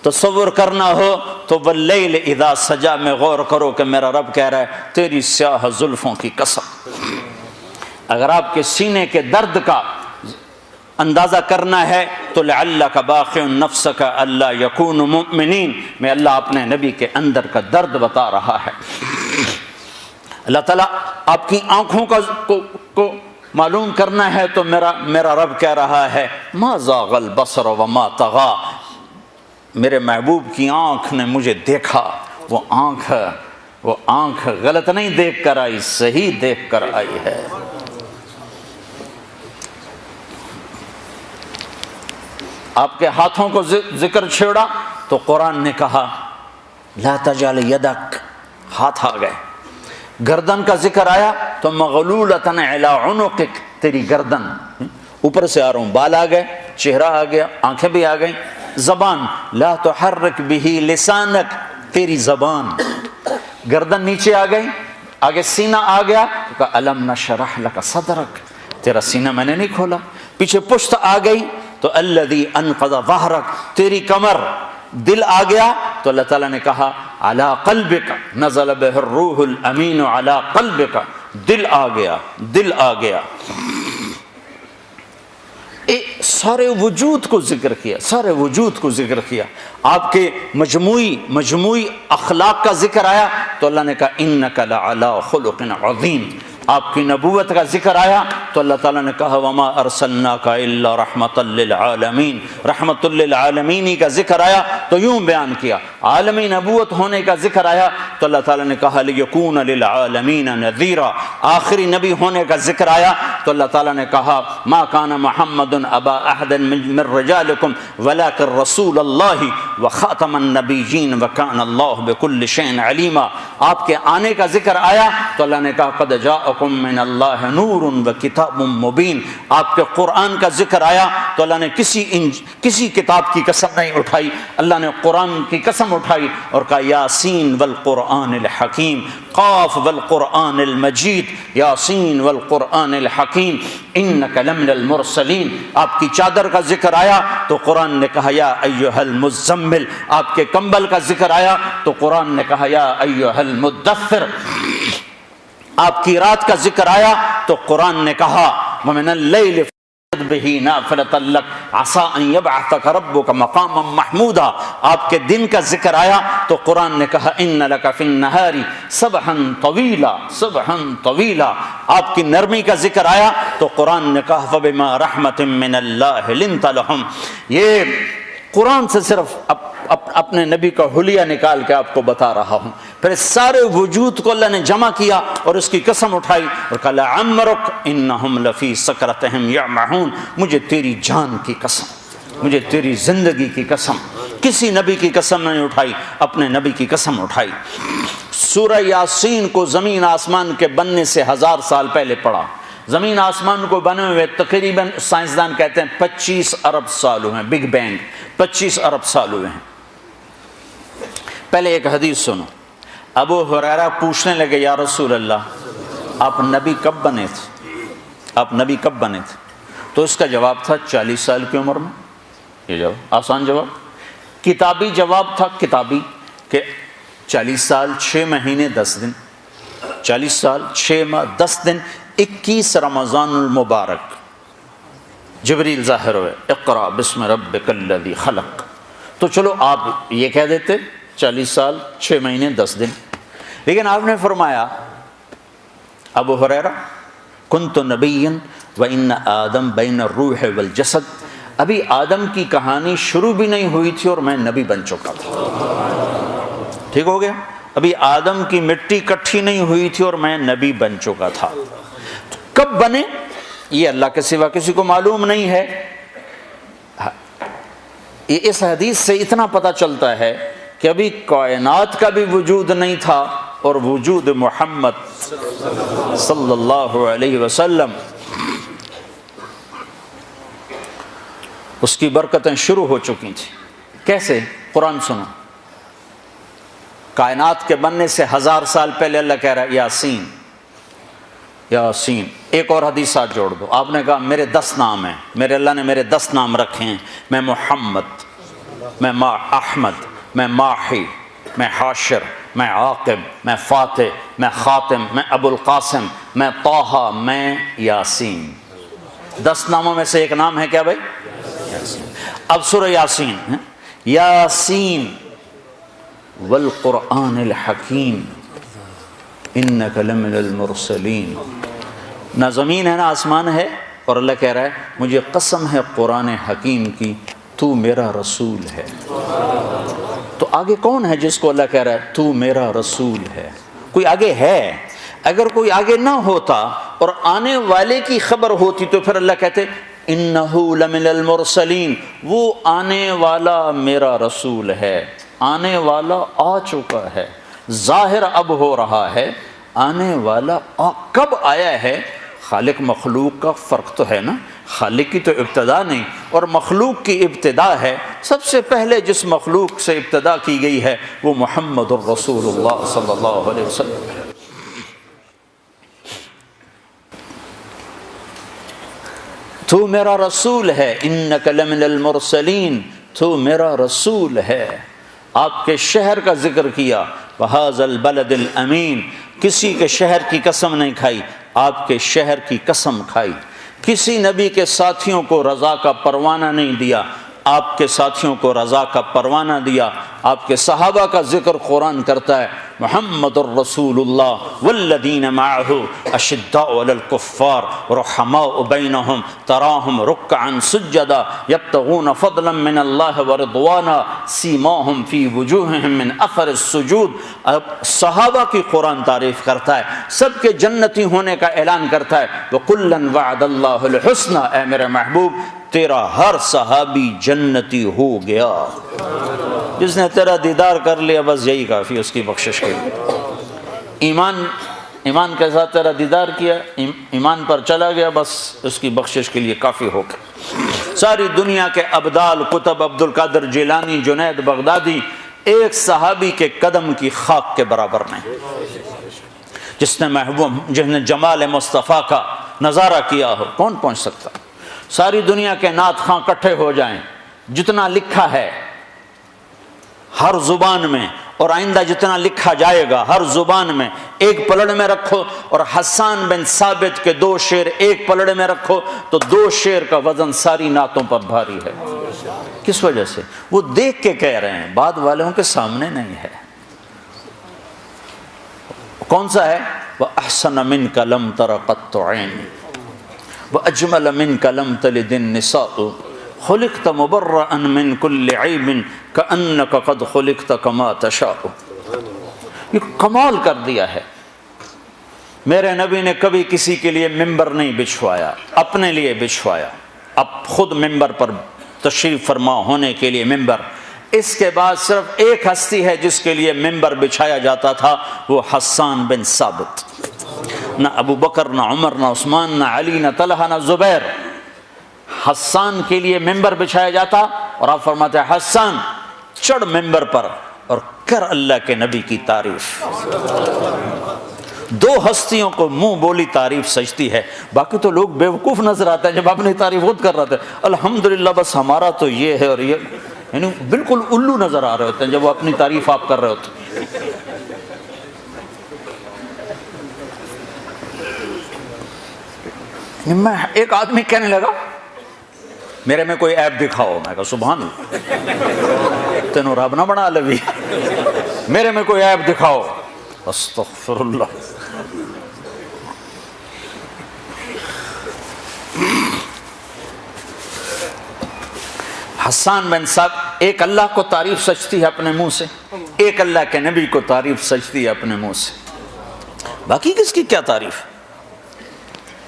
تصور کرنا ہو تو واللیل اذا سجا میں غور کرو کہ میرا رب کہہ رہا ہے تیری سیاہ زلفوں کی قسم۔ اگر آپ کے سینے کے درد کا اندازہ کرنا ہے تو لعلک باخع نفسک الا یکونوا مؤمنین میں اللہ اپنے نبی کے اندر کا درد بتا رہا ہے۔ اللہ تعالیٰ آپ کی آنکھوں کو معلوم کرنا ہے تو میرا رب کہہ رہا ہے ما زاغ البصر وما طغى، میرے محبوب کی آنکھ نے مجھے دیکھا، وہ آنکھ غلط نہیں دیکھ کر آئی، صحیح دیکھ کر آئی ہے۔ آپ کے ہاتھوں کو ذکر چھیڑا تو قرآن نے کہا لا تجعل یدک، ہاتھ آ گئے۔ گردن کا ذکر آیا تو مغلولۃ علی عنقک، تیری گردن، اوپر سے آ رہا ہوں، بال آ گئے، چہرہ آ گیا، آنکھیں بھی آ گئیں۔ زبان لا تحرک بہ لسانک، تیری زبان، گردن نیچے آ گئی، آگے سینہ آ گیا، تو کہا الم نشرح لک صدرک، تیرا سینہ میں نے نہیں کھولا۔ پیچھے پشت آ گئی تو الذی انقض ظہرک، تیری کمر۔ دل آ گیا تو اللہ تعالیٰ نے کہا علی قلبک نزل بہ الروح الامین علی قلبک، دل آ گیا، دل آ گیا۔ سارے وجود کو ذکر کیا، سارے وجود کو ذکر کیا۔ آپ کے مجموعی اخلاق کا ذکر آیا تو اللہ نے کہا انک لعلی خلق عظیم۔ آپ کی نبوت کا ذکر آیا تو اللہ تعالیٰ نے کہا وما ارسلناک الا رحمۃ للعالمین، رحمۃ للعالمین کا ذکر آیا تو یوں بیان کیا۔ عالمی نبوت ہونے کا ذکر آیا تو اللہ تعالیٰ نے کہا لیکون للعالمین نذیرا، آخری نبی ہونے کا ذکر آیا تو اللہ تعالیٰ نے کہا ما کان محمد ابا احد من رجالکم ولکن رسول اللہ وخاتم النبیین وکان اللہ بکل شیء علیما۔ آپ کے آنے کا ذکر آیا تو اللہ نے کہا قد جاءکم من اللہ نور وکتاب کتاب مبین، آپ کے قرآن کا ذکر آیا تو اللہ نے کسی کتاب کی قسم نہیں اٹھائی، اللہ نے قرآن کی قسم اٹھائی اور کہا یاسین والقرآن الحکیم، قاف والقرآن المجید، یاسین والقرآن الحکیم انک لمن المرسلین۔ آپ کی چادر کا ذکر آیا تو قرآن نے کہا یا ایھا المزمل، آپ کے کمبل کا ذکر آیا تو قرآن نے کہا یا ایھا المدثر، آپ کی رات کا ذکر آیا تو قرآن نے کہا ومن اللیل فاسجد بہ نافلۃ لک عسیٰ ان یبعثک ربک مقاما محمودا، آپ کے دن کا ذکر آیا تو قرآن نے کہا ان لک فی النہار سبحا طویلا، سبحا طویلا، آپ کی نرمی کا ذکر آیا تو قرآن نے کہا فبما رحمۃ من اللہ لنت لہم۔ یہ قرآن سے صرف اپنے نبی کا حلیہ نکال کے آپ کو بتا رہا ہوں، پھر اس سارے وجود کو اللہ نے جمع کیا اور اس کی قسم اٹھائی اور کہا لعمرک انہم لفی سکرتہم یعمہون، مجھے تیری جان کی قسم، مجھے تیری زندگی کی قسم، کسی نبی کی قسم نہیں اٹھائی، اپنے نبی کی قسم اٹھائی۔ سورہ یاسین کو زمین آسمان کے بننے سے 1000 سال پہلے پڑھا، زمین آسمان کو بنے ہوئے تقریباً سائنسدان کہتے ہیں 25 ارب سال ہوئے ہیں، بگ بینگ 25 ارب سال ہوئے ہیں۔ پہلے ایک حدیث سنو، ابو ہریرہ پوچھنے لگے یا رسول اللہ آپ نبی کب بنے تھے، آپ نبی کب بنے تھے؟ تو اس کا جواب تھا 40 سال کی عمر میں۔ یہ جواب آسان جواب، کتابی جواب تھا، کتابی کہ 40 سال 6 مہینے 10 دن، 40 سال 6 ماہ 10 دن، 21 رمضان المبارک جبریل ظاہر ہوئے اقرأ بسم ربک الذی خلق، تو چلو آپ یہ کہہ دیتے 40 سال 6 مہینے 10 دن، لیکن آپ نے فرمایا ابو ہریرہ کنت نبیا وان آدم بین الروح والجسد، ابھی آدم کی کہانی شروع بھی نہیں ہوئی تھی اور میں نبی بن چکا تھا۔ ٹھیک ہو گیا، ابھی آدم کی مٹی کٹھی نہیں ہوئی تھی اور میں نبی بن چکا تھا۔ کب بنے یہ اللہ کے سوا کسی کو معلوم نہیں ہے۔ اس حدیث سے اتنا پتہ چلتا ہے کہ ابھی کائنات کا بھی وجود نہیں تھا اور وجود محمد صلی اللہ علیہ وسلم اس کی برکتیں شروع ہو چکی تھیں۔ کیسے؟ قرآن سنو، کائنات کے بننے سے 1000 سال پہلے اللہ کہہ رہا ہے یاسین، یاسین۔ ایک اور حدیث ساتھ جوڑ دو، آپ نے کہا میرے 10 نام ہیں، میرے اللہ نے میرے 10 نام رکھے ہیں، میں محمد، میں احمد، میں ماحی، میں حاشر، میں عاقب، میں فاتح، میں خاتم، میں ابو القاسم، میں طٰہٰ، میں یاسین۔ 10 ناموں میں سے ایک نام ہے کیا بھائی؟ یاسین۔ اب سورہ یاسین، یاسین والقرآن الحکیم انک لمن المرسلین، نہ زمین ہے نہ آسمان ہے اور اللہ کہہ رہا ہے مجھے قسم ہے قرآن حکیم کی تو میرا رسول ہے۔ تو آگے کون ہے جس کو اللہ کہہ رہا ہے تو میرا رسول ہے؟ کوئی آگے ہے؟ اگر کوئی آگے نہ ہوتا اور آنے والے کی خبر ہوتی تو پھر اللہ کہتے انہو لمن المرسلین، وہ آنے والا میرا رسول ہے، آنے والا آ چکا ہے، ظاہر اب ہو رہا ہے، آنے والا کب آیا ہے؟ خالق مخلوق کا فرق تو ہے نا، خالق کی تو ابتدا نہیں اور مخلوق کی ابتدا ہے۔ سب سے پہلے جس مخلوق سے ابتدا کی گئی ہے وہ محمد الرسول اللہ صلی اللہ علیہ وسلم ہے۔ تو میرا رسول ہے، انک لمن المرسلین، تو میرا رسول ہے۔ آپ کے شہر کا ذکر کیا، وہذا البلد الامین، کسی کے شہر کی قسم نہیں کھائی، آپ کے شہر کی قسم کھائی۔ کسی نبی کے ساتھیوں کو رضا کا پروانہ نہیں دیا، آپ کے ساتھیوں کو رضا کا پروانہ دیا۔ آپ کے صحابہ کا ذکر قرآن کرتا ہے، محمد الرسول اللہ والذین معہ اشداء علی الکفار رحماء بینہم تراہم رکعا سجدا یبتغون فضلا من اللہ ورضوانا سیماہم فی وجوہہم من اثر السجود۔ اب صحابہ کی قرآن تعریف کرتا ہے، سب کے جنتی ہونے کا اعلان کرتا ہے، وَكُلًّا وَعَدَ اللَّهُ الْحُسْنَى، اے میرے محبوب تیرا ہر صحابی جنتی ہو گیا، جس نے تیرا دیدار کر لیا بس یہی کافی اس کی بخشش کے لیے۔ ایمان ایمان کے ساتھ تیرا دیدار کیا، ایمان پر چلا گیا، بس اس کی بخشش کے لیے کافی ہو گیا۔ ساری دنیا کے ابدال، قطب، عبد القادر جیلانی، جنید بغدادی ایک صحابی کے قدم کی خاک کے برابر نہیں، جس نے جمال مصطفیٰ کا نظارہ کیا ہو کون پہنچ سکتا؟ ساری دنیا کے نعت خواں اکٹھے ہو جائیں، جتنا لکھا ہے ہر زبان میں، اور آئندہ جتنا لکھا جائے گا ہر زبان میں، ایک پلڑ میں رکھو، اور حسان بن ثابت کے 2 شعر ایک پلڑ میں رکھو تو 2 شعر کا وزن ساری نعتوں پر بھاری ہے۔ کس وجہ سے؟ وہ دیکھ کے کہہ رہے ہیں، بعد والوں کے سامنے نہیں ہے۔ کون سا ہے؟ وَأَحْسَنَ مِنْكَ لَمْ تَرَ قَطُّ عَيْنٍ وَأَجْمَلَ مِنْكَ لَمْ تَلِدِ النِّسَاءُ خُلِقْتَ مُبَرَّأً مِنْ كُلِّ عَيْبٍ كَأَنَّكَ قَدْ خُلِقْتَ كَمَا تَشَاءُ۔ یہ کمال کر دیا ہے۔ میرے نبی نے کبھی کسی کے لیے ممبر نہیں بچھوایا، اپنے لیے بچھوایا، اب خود ممبر پر تشریف فرما ہونے کے لیے ممبر۔ اس کے بعد صرف ایک ہستی ہے جس کے لیے ممبر بچھایا جاتا تھا، وہ حسان بن ثابت۔ نہ ابو بکر، نہ عمر، نہ عثمان، نہ علی، نہ طلحہ، نہ زبیر۔ حسان کے لیے ممبر بچھایا جاتا اور آپ فرماتے ہیں حسان چڑھ ممبر پر اور کر اللہ کے نبی کی تعریف۔ 2 ہستیوں کو منہ بولی تعریف سجتی ہے، باقی تو لوگ بیوقوف نظر آتے ہیں جب اپنی تعریف خود کر رہے تھے۔ الحمدللہ بس ہمارا تو یہ ہے اور یہ، یعنی بالکل الو نظر آ رہے ہوتے ہیں جب وہ اپنی تعریف آپ کر رہے ہوتے ہیں۔ میں ایک آدمی کہنے لگا میرے میں کوئی عیب دکھاؤ، میں کہا سبحان اللہ، تینوں رب نہ بنا لوی، میرے میں کوئی عیب دکھاؤ، استغفر اللہ۔ حسان بن ثابت، ایک اللہ کو تعریف سجتی ہے اپنے منہ سے، ایک اللہ کے نبی کو تعریف سجتی ہے اپنے منہ سے، باقی کس کی کیا تعریف؟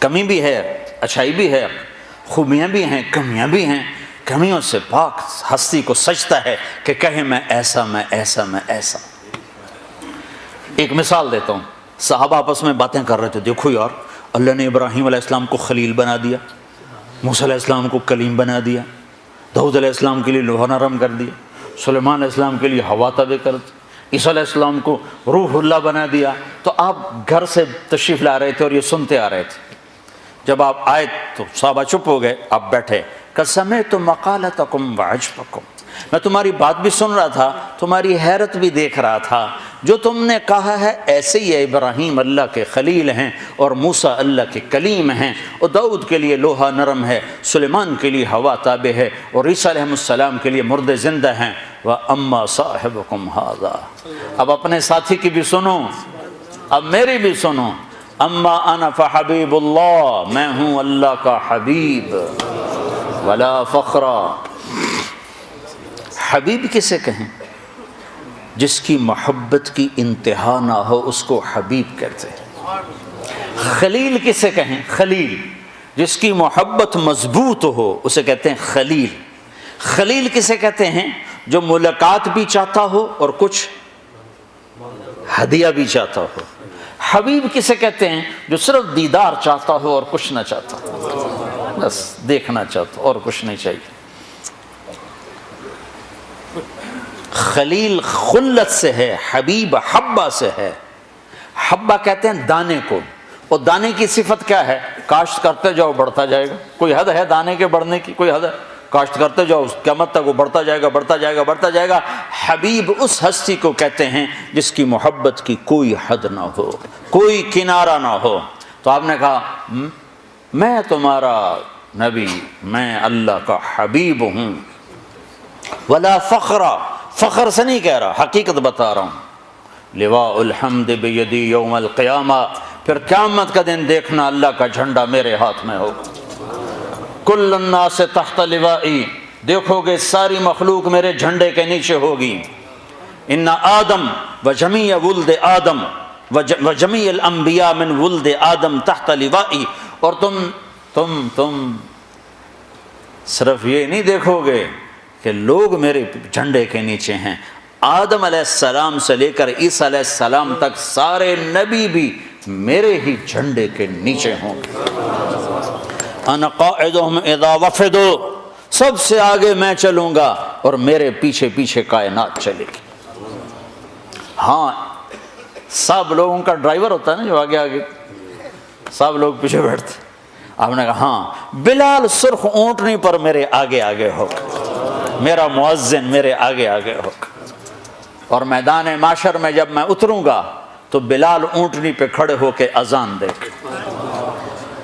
کمی بھی ہے، اچھائی بھی ہے، خوبیاں بھی ہیں، کمیاں بھی ہیں۔ کمیوں سے پاک ہستی کو سجتا ہے کہ کہے میں ایسا، میں ایسا، میں ایسا۔ ایک مثال دیتا ہوں، صحابہ آپس میں باتیں کر رہے تھے، دیکھو یار اللہ نے ابراہیم علیہ السلام کو خلیل بنا دیا، موسیٰ علیہ السلام کو کلیم بنا دیا، داؤد علیہ السلام کے لیے لوہا نرم کر دیا، سلیمان علیہ السلام کے لیے ہوا تابع کر دی، عیسیٰ علیہ السلام کو روح اللہ بنا دیا۔ تو آپ گھر سے تشریف لا رہے تھے اور یہ سنتے آ رہے تھے، جب آپ آئے تو صحابہ چپ ہو گئے، آپ بیٹھے، کہ سمعت مقالتکم وعجبکم، میں تمہاری بات بھی سن رہا تھا، تمہاری حیرت بھی دیکھ رہا تھا، جو تم نے کہا ہے ایسے ہی ہے، ابراہیم اللہ کے خلیل ہیں اور موسیٰ اللہ کے کلیم ہیں، اور داؤد کے لیے لوہا نرم ہے، سلیمان کے لیے ہوا تابع ہے، اور عیسیٰ علیہ السلام کے لیے مردے زندہ ہیں۔ وَأَمَّا صَاحِبُكُمْ هَذَا، اب اپنے ساتھی کی بھی سنو، اب میری بھی سنو۔ اما انا فحبیب اللہ، میں ہوں اللہ کا حبیب، ولا فخرا، حبیب کسے کہیں؟ جس کی محبت کی انتہا نہ ہو اس کو حبیب کہتے ہیں۔ خلیل کسے کہیں؟ خلیل جس کی محبت مضبوط ہو اسے کہتے ہیں خلیل۔ خلیل کسے کہتے ہیں؟ جو ملاقات بھی چاہتا ہو اور کچھ ہدیہ بھی چاہتا ہو۔ حبیب کسے کہتے ہیں؟ جو صرف دیدار چاہتا ہو اور کچھ نہ چاہتا ہو، بس دیکھنا چاہتا اور کچھ نہیں چاہیے۔ خلیل خلت سے ہے، حبیب حبہ سے ہے۔ حبہ کہتے ہیں دانے کو، اور دانے کی صفت کیا ہے؟ کاشت کرتے جاؤ بڑھتا جائے گا۔ کوئی حد ہے دانے کے بڑھنے کی؟ کوئی حد ہے؟ کاشت کرتے جاؤ قیامت تک وہ بڑھتا جائے گا، بڑھتا جائے گا، بڑھتا جائے گا۔ حبیب اس ہستی کو کہتے ہیں جس کی محبت کی کوئی حد نہ ہو، کوئی کنارہ نہ ہو۔ تو آپ نے کہا میں تمہارا نبی، میں اللہ کا حبیب ہوں، ولا فخرا، فخر سے نہیں کہہ رہا، حقیقت بتا رہا ہوں۔ لواء الحمد بیدی یوم القیامہ، پھر قیامت کا دن دیکھنا اللہ کا جھنڈا میرے ہاتھ میں ہوگا۔ کل الناس تحت لوائی، دیکھو گے ساری مخلوق میرے جھنڈے کے نیچے ہوگی۔ ان آدم وجمیع ولد آدم وجمیع الانبیاء من ولد آدم تحت لوائی، اور تم صرف یہ نہیں دیکھو گے کہ لوگ میرے جھنڈے کے نیچے ہیں، آدم علیہ السلام سے لے کر عیسیٰ علیہ السلام تک سارے نبی بھی میرے ہی جھنڈے کے نیچے ہوں گے۔ انا قائدہم اذا وفدوا، سب سے آگے میں چلوں گا اور میرے پیچھے پیچھے کائنات چلے گی۔ ہاں سب لوگوں کا ڈرائیور ہوتا ہے نا جو آگے آگے، سب لوگ پیچھے بیٹھتے۔ آپ نے کہا ہاں بلال سرخ اونٹنی پر میرے آگے آگے ہوگا، میرا مؤذن میرے آگے آگے ہوگا، اور میدان معاشر میں جب میں اتروں گا تو بلال اونٹنی پہ کھڑے ہو کے اذان دے گا،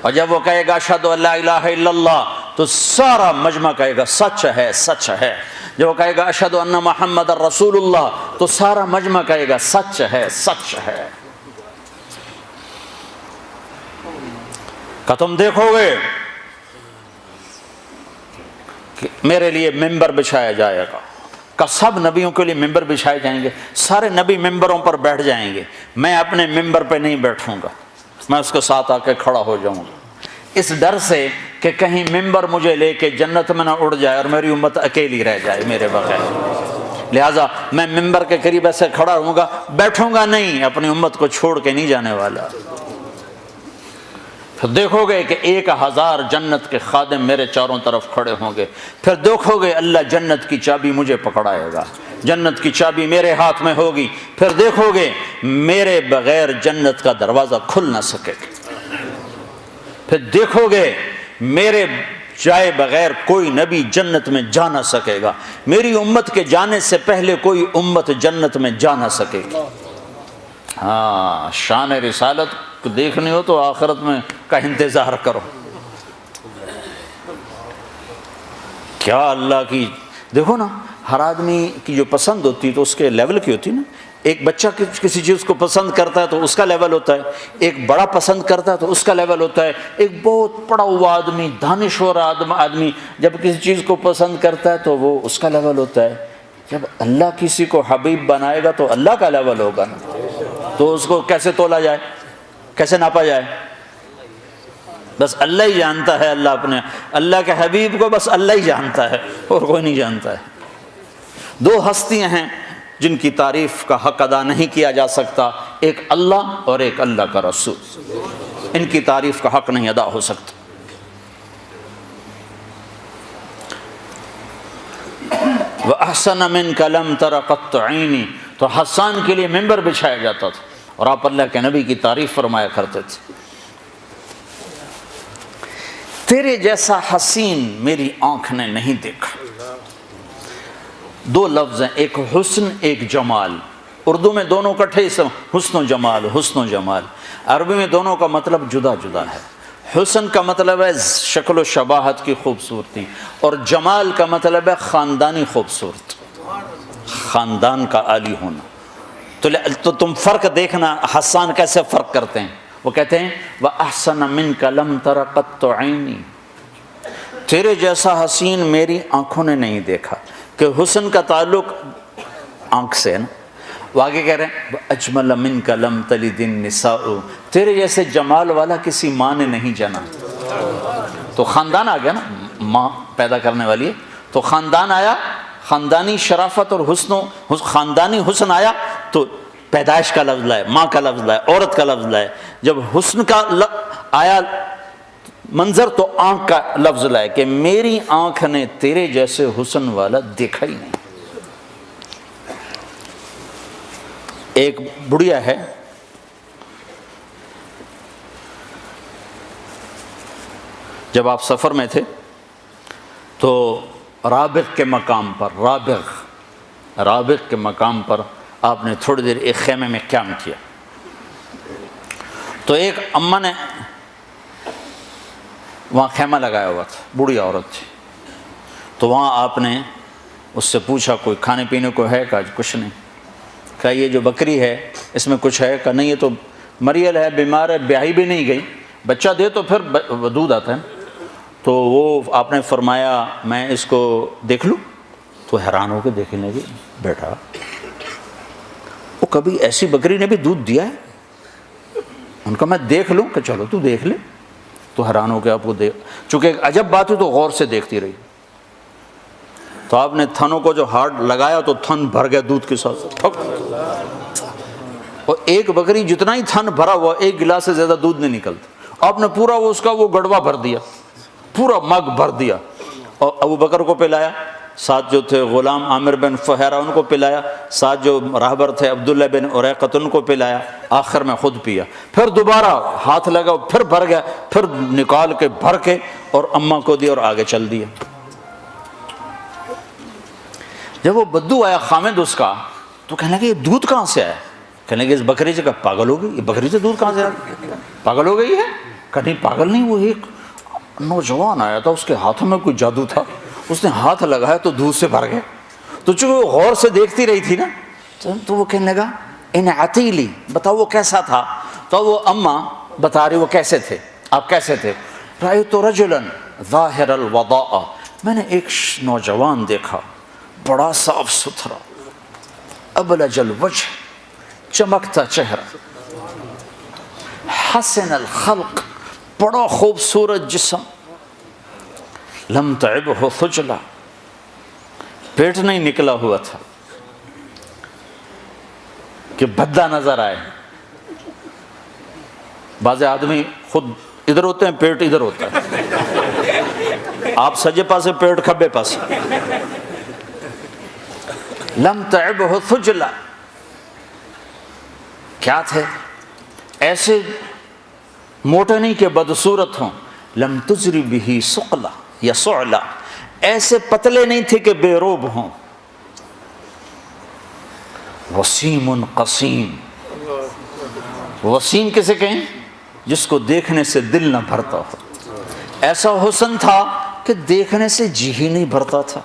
اور جب وہ کہے گا اشہد ان لا الہ الا اللہ تو سارا مجمع کہے گا سچ ہے سچ ہے، جب وہ کہے گا اشہد ان محمد رسول اللہ تو سارا مجمع کہے گا سچ ہے سچ ہے۔ کہ تم دیکھو گے کہ میرے لیے ممبر بچھایا جائے گا، کہ سب نبیوں کے لیے ممبر بچھائے جائیں گے، سارے نبی ممبروں پر بیٹھ جائیں گے، میں اپنے ممبر پہ نہیں بیٹھوں گا، میں اس کے ساتھ آ کے کھڑا ہو جاؤں گا، اس ڈر سے کہ کہیں ممبر مجھے لے کے جنت میں نہ اڑ جائے اور میری امت اکیلی رہ جائے میرے بغیر، لہٰذا میں ممبر کے قریب ایسے کھڑا رہوں گا، بیٹھوں گا نہیں، اپنی امت کو چھوڑ کے نہیں جانے والا۔ پھر دیکھو گے کہ 1000 جنت کے خادم میرے چاروں طرف کھڑے ہوں گے، پھر دیکھو گے اللہ جنت کی چابی مجھے پکڑائے گا، جنت کی چابی میرے ہاتھ میں ہوگی، پھر دیکھو گے میرے بغیر جنت کا دروازہ کھل نہ سکے گا، پھر دیکھو گے میرے جائے بغیر کوئی نبی جنت میں جا نہ سکے گا، میری امت کے جانے سے پہلے کوئی امت جنت میں جا نہ سکے گی۔ ہاں شان رسالت کو دیکھنی ہو تو آخرت میں کا انتظار کرو۔ کیا اللہ کی، دیکھو نا ہر آدمی کی جو پسند ہوتی ہے تو اس کے لیول کی ہوتی ہے نا، ایک بچہ کسی چیز کو پسند کرتا ہے تو اس کا لیول ہوتا ہے، ایک بڑا پسند کرتا ہے تو اس کا لیول ہوتا ہے، ایک بہت پڑھا ہوا آدمی دانشور آدمی جب کسی چیز کو پسند کرتا ہے تو وہ اس کا لیول ہوتا ہے، جب اللہ کسی کو حبیب بنائے گا تو اللہ کا لیول ہوگا نا، تو اس کو کیسے تولا جائے، کیسے ناپا جائے؟ بس اللہ ہی جانتا ہے، اللہ کے حبیب کو بس اللہ ہی جانتا ہے اور کوئی نہیں جانتا ہے۔ دو ہستیاں ہیں جن کی تعریف کا حق ادا نہیں کیا جا سکتا، ایک اللہ اور ایک اللہ کا رسول، ان کی تعریف کا حق نہیں ادا ہو سکتا۔ وَأَحْسَنَ مِنْكَ لَمْ تَرَ قَطُّ عَيْنِي، تو حسان کے لیے ممبر بچھایا جاتا تھا اور آپ اللہ کے نبی کی تعریف فرمایا کرتے تھے۔ تیرے جیسا حسین میری آنکھ نے نہیں دیکھا۔ دو لفظ ہیں، ایک حسن ایک جمال، اردو میں دونوں کٹھے حسن و جمال، حسن و جمال، عربی میں دونوں کا مطلب جدا جدا ہے۔ حسن کا مطلب ہے شکل و شباہت کی خوبصورتی، اور جمال کا مطلب ہے خاندانی خوبصورتی، خاندان کا عالی ہونا۔ تو تم فرق دیکھنا حسان کیسے فرق کرتے ہیں، وہ کہتے ہیں وَأَحْسَنَ مِنْكَ لَمْ تَرَ قَطُّ عَيْنِي، تیرے جیسا حسین میری آنکھوں نے نہیں دیکھا، کہ حسن کا تعلق آنکھ سے ہے نا۔ وہ آگے کہہ رہے ہیں وَأَجْمَلَ مِنْكَ لَمْ تَلِدِ النِّسَاءُ، تیرے جیسے جمال والا کسی ماں نے نہیں جنا۔ تو خاندان آ گیا نا، ماں پیدا کرنے والی ہے تو خاندان آیا، خاندانی شرافت اور خاندانی حسن آیا تو پیدائش کا لفظ لائے، ماں کا لفظ لائے، عورت کا لفظ لائے، جب حسن کا آیا منظر تو آنکھ کا لفظ لائے کہ میری آنکھ نے تیرے جیسے حسن والا دیکھا ہی نہیں۔ ایک بڑھیا ہے، جب آپ سفر میں تھے تو رابغ کے مقام پر آپ نے تھوڑی دیر ایک خیمے میں قیام کیا، تو ایک اماں نے وہاں خیمہ لگایا ہوا تھا، بوڑھی عورت تھی، تو وہاں آپ نے اس سے پوچھا کوئی کھانے پینے کو ہے؟ کہا کچھ نہیں۔ کہا یہ جو بکری ہے اس میں کچھ ہے؟ کہا نہیں یہ تو مریل ہے، بیمار ہے، بیاہی بھی نہیں گئی، بچہ دے تو پھر دودھ آتا ہے۔ تو وہ آپ نے فرمایا میں اس کو دیکھ لوں؟ تو حیران ہو کے دیکھنے لگی، بیٹھا وہ کبھی ایسی بکری نے بھی دودھ دیا ہے؟ ان کا میں دیکھ لوں؟ کہ چلو تو دیکھ لے۔ تو حیران ہو کے آپ کو چونکہ عجب بات ہے تو غور سے دیکھتی رہی، تو آپ نے تھنوں کو جو ہارڈ لگایا تو تھن بھر گیا دودھ کے ساتھ، اور ایک بکری جتنا ہی تھن بھرا ہوا ایک گلاس سے زیادہ دودھ نہیں نکلتا، آپ نے پورا اس کا وہ گڑوا بھر دیا، پورا مگ بھر دیا، اور ابو بکر کو پلایا، ساتھ جو تھے غلام عامر بن فہیرہ ان کو پلایا، ساتھ جو راہبر تھے عبداللہ بن اریقۃ ان کو پلایا، آخر میں خود پیا، پھر دوبارہ ہاتھ لگا، پھر بھر گیا، پھر نکال کے بھر کے اور اماں کو دیا اور آگے چل دیا۔ جب وہ بدو آیا خامد اس کا تو کہنے لگے یہ دودھ کہاں سے آیا؟ کہنے لگے اس بکری سے، کہا پاگل ہو گئی، یہ بکری سے دودھ کہاں سے آیا؟ پاگل ہو گئی ہے؟ کہا نہیں پاگل نہیں، وہ ایک نوجوان آیا تھا، اس کے ہاتھوں میں کوئی جادو تھا، اس نے ہاتھ لگایا تو دودھ سے بھر گئے۔ تو چونکہ وہ غور سے دیکھتی رہی تھی نا تو وہ کہنے لگا ان عتیلی، بتاؤ وہ کیسا تھا؟ تو وہ اماں بتا رہی وہ کیسے تھے، آپ کیسے تھے؟ رأیت رجلا ظاہر الوضاء، میں نے ایک نوجوان دیکھا بڑا صاف ستھرا، ابلج الوجہ، چمکتا چہرہ، حسن الخلق، بڑا خوبصورت جسم، لم تعبہ خجلہ، پیٹ نہیں نکلا ہوا تھا کہ بھدا نظر آئے۔ بعض آدمی خود ادھر ہوتے ہیں، پیٹ ادھر ہوتا ہے، آپ سجے پاسے پیٹ کھبے پاسے۔ لم تعبہ خجلہ، کیا تھے؟ ایسے موٹے نہیں کہ بدصورت ہوں، لم تجری بہ ثقلہ یا صعلہ، ایسے پتلے نہیں تھے کہ بے روب ہوں، وسیم قسیم، وسیم کسے کہیں؟ جس کو دیکھنے سے دل نہ بھرتا ہو، ایسا حسن تھا کہ دیکھنے سے جی ہی نہیں بھرتا تھا۔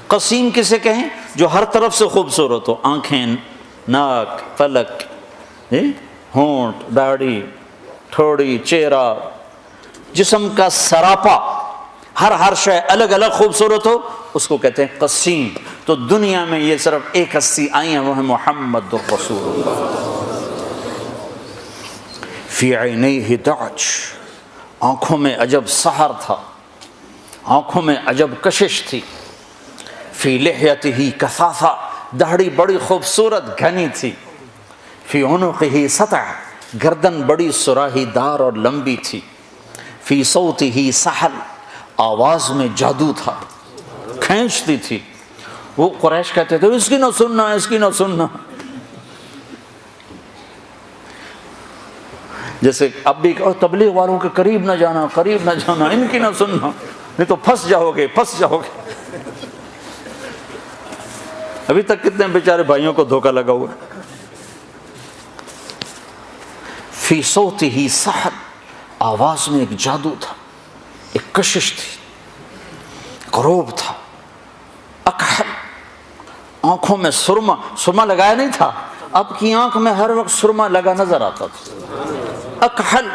قسیم کسے کہیں؟ جو ہر طرف سے خوبصورت ہو، آنکھیں، ناک، پلک، ہونٹ، داڑھی، تھوڑی، چہرہ، جسم کا سراپا، ہر شے الگ الگ خوبصورت ہو، اس کو کہتے ہیں قسیم۔ تو دنیا میں یہ صرف ایک ہستی آئی ہیں، وہ ہے محمد رسول اللہ۔ فی عینیہ دعج، آنکھوں میں عجب سحر تھا، آنکھوں میں عجب کشش تھی۔ فی لحیتہ کثافہ، داڑھی بڑی خوبصورت گھنی تھی۔ فی عنقہ سطع، گردن بڑی سراہی دار اور لمبی تھی۔ فی صوتہ سحل، آواز میں جادو تھا، کھینچتی تھی۔ وہ قریش کہتے تھے اس کی نہ سننا، اس کی نہ سننا، جیسے اب بھی کہو تبلیغ والوں کے قریب نہ جانا، قریب نہ جانا، ان کی نہ سننا، نہیں تو پھنس جاؤ گے، پھنس جاؤ گے۔ ابھی تک کتنے بیچارے بھائیوں کو دھوکہ لگا ہوا۔ فی صوتہ سحل، آواز میں ایک جادو تھا، ایک کشش تھی، غروب تھا۔ اکحل، آنکھوں میں سرما لگایا نہیں تھا، اب کی آنکھ میں ہر وقت سرما لگا نظر آتا تھا۔ اکحل،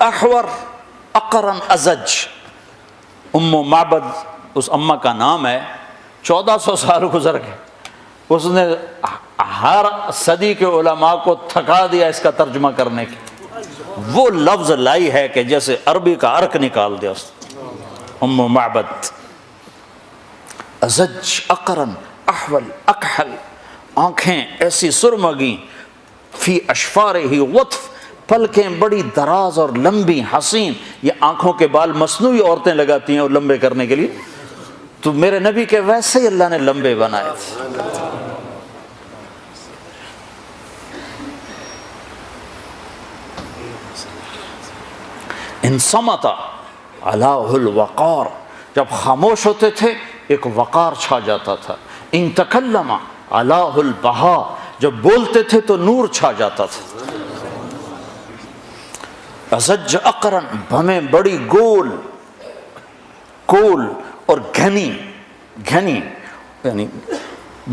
احور، اقرن، ازج۔ ام معبد اس اماں کا نام ہے، 1400 سال گزر گئے، اس نے ہر صدی کے علماء کو تھکا دیا اس کا ترجمہ کرنے کی۔ وہ لفظ لائی ہے کہ جیسے عربی کا عرق نکال دیا اس نے۔ ام معبد، ازج، اقرن، احول، اکحل، آنکھیں ایسی سرمگی، فی اشفارہ وطف، پلکیں بڑی دراز اور لمبی، حسین۔ یہ آنکھوں کے بال مصنوعی عورتیں لگاتی ہیں اور لمبے کرنے کے لیے، تو میرے نبی کے ویسے ہی اللہ نے لمبے بنائے تھے۔ ان صمت علاہ الوقار، جب خاموش ہوتے تھے ایک وقار چھا جاتا تھا۔ ان تکلم علاہ البہا، جب بولتے تھے تو نور چھا جاتا تھا۔ ازج اقرن، بھمیں بڑی گول اور گھنی یعنی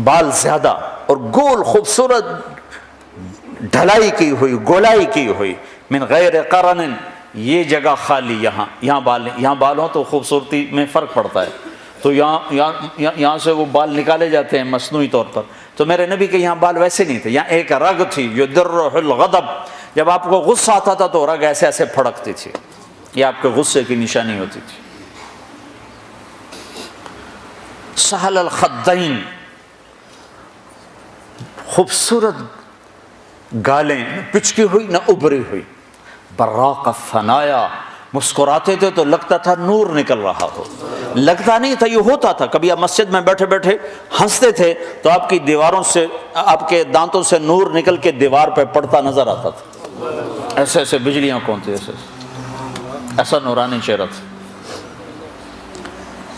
بال زیادہ اور گول، خوبصورت ڈھلائی کی ہوئی، گولائی کی ہوئی۔ من غیر قرن، یہ جگہ خالی، یہاں بال ہوں تو خوبصورتی میں فرق پڑتا ہے، تو یہاں سے وہ بال نکالے جاتے ہیں مصنوعی طور پر، تو میرے نبی کے یہاں بال ویسے نہیں تھے، یہاں ایک رگ تھی، یدرہ الغضب، جب آپ کو غصہ آتا تھا تو رگ ایسے ایسے پھڑکتی تھی، یہ آپ کے غصے کی نشانی ہوتی تھی۔ سہل الخدین، خوبصورت گالیں نہ پچکی ہوئی نہ ابری ہوئی، براق الثنایا، مسکراتے تھے تو لگتا تھا نور نکل رہا ہو، لگتا نہیں تھا، یہ ہوتا تھا۔ کبھی آپ مسجد میں بیٹھے بیٹھے ہنستے تھے تو آپ کی دیواروں سے، آپ کے دانتوں سے نور نکل کے دیوار پہ پڑتا نظر آتا تھا، ایسے ایسے بجلیاں کونتی، ایسے ایسا نورانی چہرہ تھا۔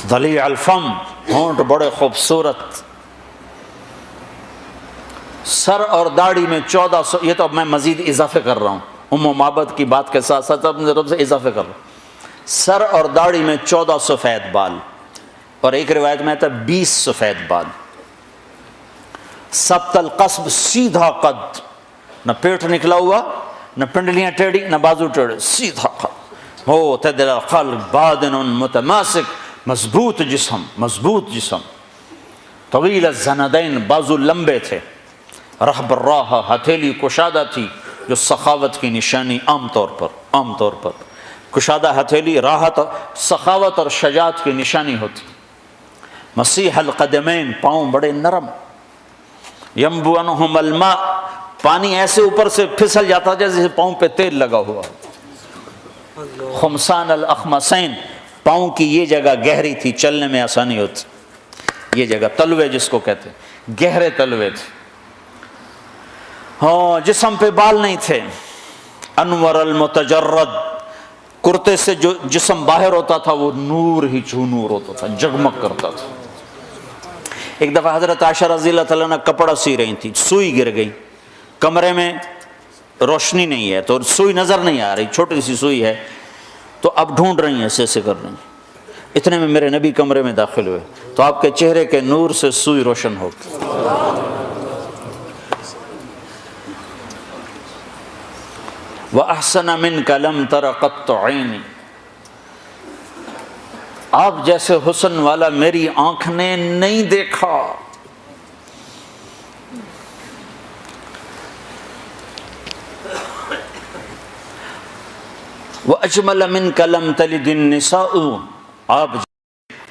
ضلیع الفم، ہونٹ بڑے خوبصورت، سر اور داڑھی میں 1400، یہ تو اب میں مزید اضافے کر رہا ہوں، ام و معبد کی بات کے ساتھ ساتھ اپنی طرف سے اضافے کر رہا ہوں۔ سر اور داڑھی میں 14 سفید بال، اور ایک روایت میں آتا ہے 20 سفید بال۔ سبط القصب، سیدھا قد، نہ پیٹ نکلا ہوا، نہ پنڈلیاں ٹیڑھی، نہ بازو ٹیڑھے، سیدھا قد، ہو تدل القلب بادن متماسک، مضبوط جسم، مضبوط جسم۔ طویل الزندین، بازو لمبے تھے۔ رحب الراہ، ہتھیلی کشادہ تھی، جو سخاوت کی نشانی عام طور پر کشادہ ہتھیلی راحت، سخاوت اور شجاعت کی نشانی ہوتی۔ مسیح القدمین، پاؤں بڑے نرم۔ ینبو عنہم الماء، پانی ایسے اوپر سے پھسل جاتا جیسے پاؤں پہ تیل لگا ہوا۔ خمسان الاخمسین، پاؤں کی یہ جگہ گہری تھی، چلنے میں آسانی ہوتی، یہ جگہ تلوے جس کو کہتے ہیں، گہرے تلوے تھے۔ ہاں، جسم پہ بال نہیں تھے۔ انور المتجرد، کرتے سے جو جسم باہر ہوتا تھا وہ نور ہی چو نور ہوتا تھا، جگمگ کرتا تھا۔ ایک دفعہ حضرت عائشہ رضی اللہ تعالیٰ عنہ کپڑا سی رہی تھی، سوئی گر گئی، کمرے میں روشنی نہیں ہے تو سوئی نظر نہیں آ رہی، چھوٹی سی سوئی ہے، تو اب ڈھونڈ رہی ہیں، ایسے کر رہی ہیں۔ اتنے میں میرے نبی کمرے میں داخل ہوئے تو آپ کے چہرے کے نور سے سوئی روشن ہو گئی۔ وَأَحْسَنَ مِنْكَ لَمْ تَرَ قَطُّ عَيْنِي، آپ جیسے حسن والا میری آنکھ نے نہیں دیکھا۔ وَأَجْمَلَ مِنْكَ لَمْ تَلِدِ النِّسَاءُ، آپ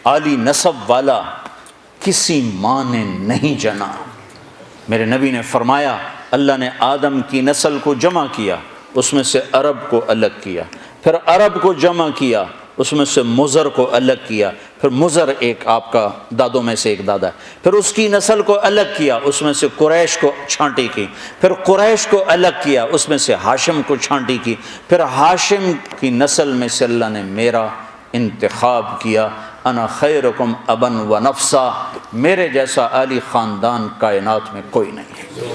عالی نسب والا کسی ماں نے نہیں جنا۔ میرے نبی نے فرمایا اللہ نے آدم کی نسل کو جمع کیا، اس میں سے عرب کو الگ کیا، پھر عرب کو جمع کیا، اس میں سے مضر کو الگ کیا، پھر مضر ایک آپ کا دادوں میں سے ایک دادا ہے، پھر اس کی نسل کو الگ کیا، اس میں سے قریش کو چھانٹی کی، پھر قریش کو الگ کیا، اس میں سے ہاشم کو چھانٹی کی، پھر ہاشم کی نسل میں سے اللہ نے میرا انتخاب کیا۔ انا خیرکم ابن و نفسا، میرے جیسا عالی خاندان کائنات میں کوئی نہیں ہے۔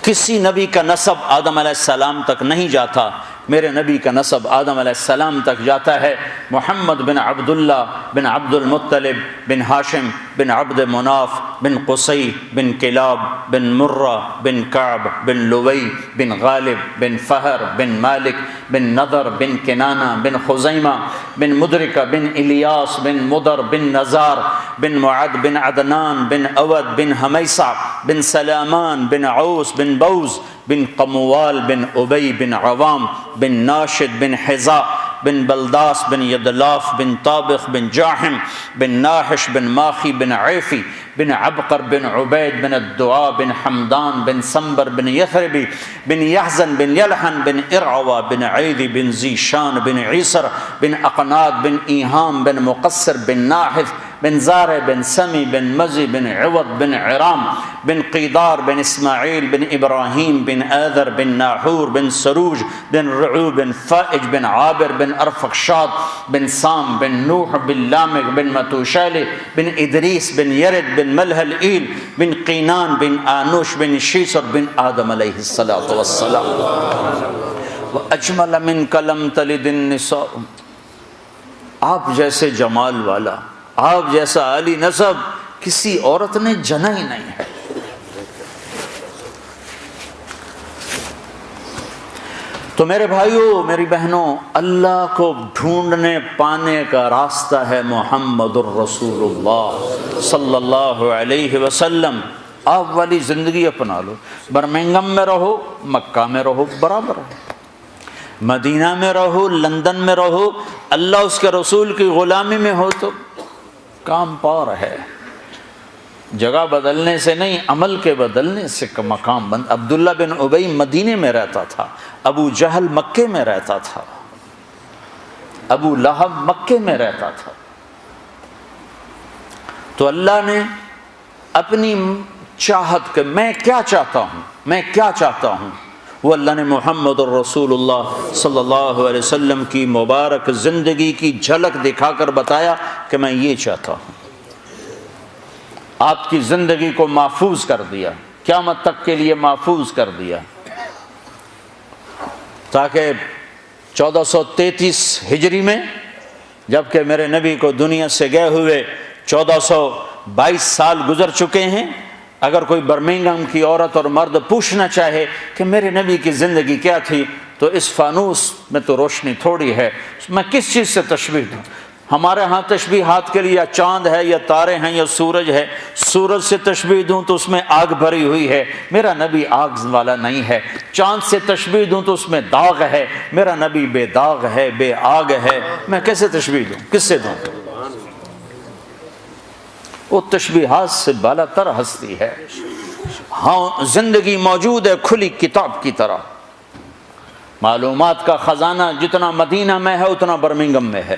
کسی نبی کا نسب آدم علیہ السلام تک نہیں جاتا، میرے نبی کا نسب آدم علیہ السلام تک جاتا ہے۔ محمد بن عبداللہ بن عبد المطلب بن ہاشم بن عبد مناف بن قصی بن کلاب بن مرہ بن کعب بن لوی بن غالب بن فہر بن مالک بن نضر بن کنانہ بن خزیمہ بن مدرکہ بن الیاس بن مدر بن نزار بن معد بن عدنان بن اود بن حمیسہ بن سلامان بن عوس بن بوز بن قموال بن ابی بن عوام بن ناشد بن حذاء بن بلداس بن یدلاف بن طابخ بن جاحم بن ناحش بن ماخی بن عیفی بن عبقر بن عبید بن الدعاء بن حمدان بن سنبر بن یثربی بن یحزن بن یلحن بن ارعوى بن عیدی بن زیشان بن عیسر بن اقناد بن ایہام بن مقصر بن ناحف بن زارع بن سمی بن مزی بن عوض بن عرام بن قیدار بن اسماعیل بن ابراہیم بن آذر بن ناحور بن سروج بن رعو بن فائج بن عابر بن ارفقشاد بن سام بن نوح بن لامق بن متوشالح بن ادریس بن یرد بن ملہل ایل بن قینان بن آنوش بن شیسر بن آدم علیہ السلام۔ وَأَجْمَلَ مِنْكَ لَمْ تَلِدِ النِّسَاءُ، آپ جیسے جمال والا، آپ جیسا عالی نسب کسی عورت نے جنا ہی نہیں ہے۔ تو میرے بھائیوں، میری بہنوں، اللہ کو ڈھونڈنے پانے کا راستہ ہے محمد الرسول اللہ صلی اللہ علیہ وسلم۔ آپ والی زندگی اپنا لو، برمنگم میں رہو، مکہ میں رہو، برابر ہے، مدینہ میں رہو، لندن میں رہو، اللہ اس کے رسول کی غلامی میں ہو تو کام پار ہے۔ جگہ بدلنے سے نہیں، عمل کے بدلنے سے مقام بند۔ عبداللہ بن ابی مدینے میں رہتا تھا، ابو جہل مکے میں رہتا تھا، ابو لہب مکے میں رہتا تھا۔ تو اللہ نے اپنی چاہت کہ میں کیا چاہتا ہوں، میں کیا چاہتا ہوں، وہ اللہ نے محمد الرسول اللہ صلی اللہ علیہ وسلم کی مبارک زندگی کی جھلک دکھا کر بتایا کہ میں یہ چاہتا ہوں۔ آپ کی زندگی کو محفوظ کر دیا، قیامت تک کے لیے محفوظ کر دیا، تاکہ 1433 ہجری میں جبکہ میرے نبی کو دنیا سے گئے ہوئے 1422 سال گزر چکے ہیں، اگر کوئی برمنگھم کی عورت اور مرد پوچھنا چاہے کہ میرے نبی کی زندگی کیا تھی، تو اس فانوس میں تو روشنی تھوڑی ہے، میں کس چیز سے تشبیہ دوں؟ ہمارے ہاں تشبیہات کے لیے یا چاند ہے یا تارے ہیں یا سورج ہے، سورج سے تشبیہ دوں تو اس میں آگ بھری ہوئی ہے، میرا نبی آگ والا نہیں ہے۔ چاند سے تشبیہ دوں تو اس میں داغ ہے، میرا نبی بے داغ ہے، بے آگ ہے، میں کیسے تشبیہ دوں، کس سے دوں؟ وہ تشبیہات سے بالا تر ہستی ہے۔ ہاں زندگی موجود ہے کھلی کتاب کی طرح، معلومات کا خزانہ جتنا مدینہ میں ہے اتنا برمنگھم میں ہے،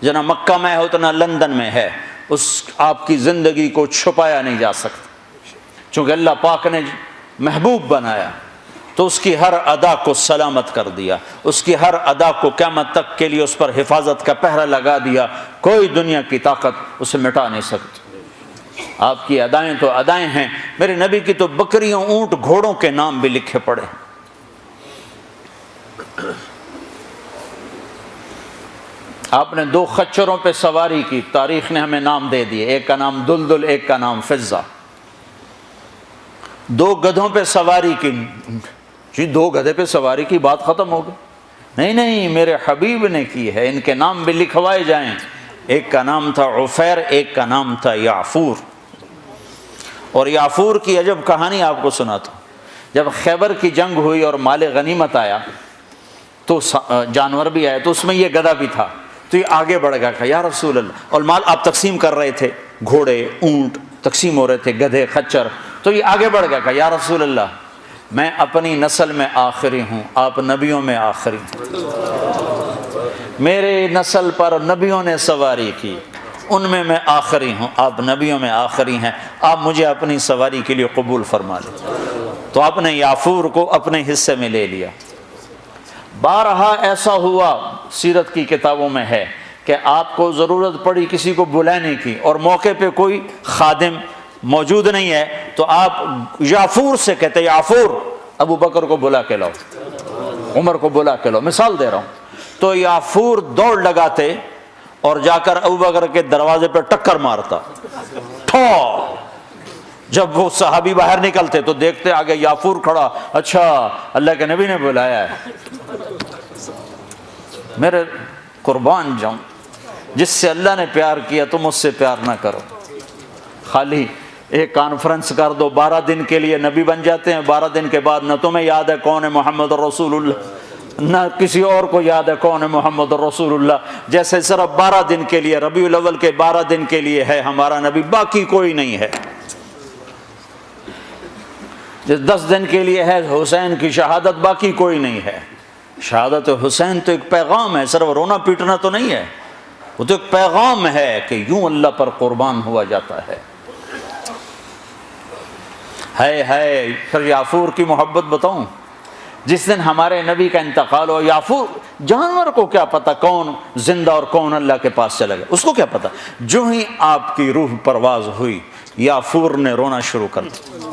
جتنا مکہ میں ہے اتنا لندن میں ہے، اس آپ کی زندگی کو چھپایا نہیں جا سکتا، چونکہ اللہ پاک نے محبوب بنایا تو اس کی ہر ادا کو سلامت کر دیا، اس کی ہر ادا کو قیامت تک کے لیے اس پر حفاظت کا پہرا لگا دیا، کوئی دنیا کی طاقت اسے مٹا نہیں سکتی۔ آپ کی ادائیں تو ادائیں ہیں، میرے نبی کی تو بکریوں، اونٹ، گھوڑوں کے نام بھی لکھے پڑے ہیں۔ آپ نے 2 خچروں پہ سواری کی، تاریخ نے ہمیں نام دے دیے، ایک کا نام دلدل، ایک کا نام فضہ۔ 2 گدھوں پہ سواری کی، جی 2 گدھے پہ سواری کی بات ختم ہو گئی؟ نہیں، میرے حبیب نے کی ہے، ان کے نام بھی لکھوائے جائیں۔ ایک کا نام تھا عفیر، ایک کا نام تھا یعفور۔ اور یعفور کی عجب کہانی آپ کو سناتا ہوں۔ جب خیبر کی جنگ ہوئی اور مال غنیمت آیا تو جانور بھی آئے، تو اس میں یہ گدھا بھی تھا، تو یہ آگے بڑھ گیا کہ یا رسول اللہ، اور مال آپ تقسیم کر رہے تھے، گھوڑے، اونٹ تقسیم ہو رہے تھے، گدھے، خچر، تو یہ آگے بڑھ گیا کہ یا رسول اللہ، میں اپنی نسل میں آخری ہوں، آپ نبیوں میں آخری ہیں، میرے نسل پر نبیوں نے سواری کی، ان میں آخری ہوں، آپ نبیوں میں آخری ہیں، آپ مجھے اپنی سواری کے لیے قبول فرما لیں۔ تو آپ نے یعفور کو اپنے حصے میں لے لیا۔ بارہا ایسا ہوا، سیرت کی کتابوں میں ہے کہ آپ کو ضرورت پڑی کسی کو بلانے کی اور موقع پہ کوئی خادم موجود نہیں ہے، تو آپ یعفور سے کہتے یعفور ابو بکر کو بلا کے لاؤ، عمر کو بلا کے لاؤ، مثال دے رہا ہوں۔ تو یعفور دوڑ لگاتے اور جا کر ابو بکر کے دروازے پہ ٹکر مارتا، ٹھو۔ جب وہ صحابی باہر نکلتے تو دیکھتے آگے یعفور کھڑا، اچھا اللہ کے نبی نے بلایا ہے۔ میرے قربان جاؤں، جس سے اللہ نے پیار کیا تم اس سے پیار نہ کرو، خالی ایک کانفرنس کر دو، 12 دن کے لیے نبی بن جاتے ہیں، 12 دن کے بعد نہ تمہیں یاد ہے کون ہے محمد رسول اللہ، نہ کسی اور کو یاد ہے کون ہے محمد رسول اللہ، جیسے صرف 12 دن کے لیے، ربیع الاول کے 12 دن کے لیے ہے ہمارا نبی، باقی کوئی نہیں ہے۔ 10 دن کے لیے ہے حسین کی شہادت، باقی کوئی نہیں ہے۔ شہادت حسین تو ایک پیغام ہے، صرف رونا پیٹنا تو نہیں ہے، وہ تو ایک پیغام ہے کہ یوں اللہ پر قربان ہوا جاتا ہے۔ پھر یعفور کی محبت بتاؤں، جس دن ہمارے نبی کا انتقال ہو، یعفور جانور کو کیا پتا کون زندہ اور کون اللہ کے پاس چلا گیا، اس کو کیا پتا، جو ہی آپ کی روح پرواز ہوئی یعفور نے رونا شروع کر دیا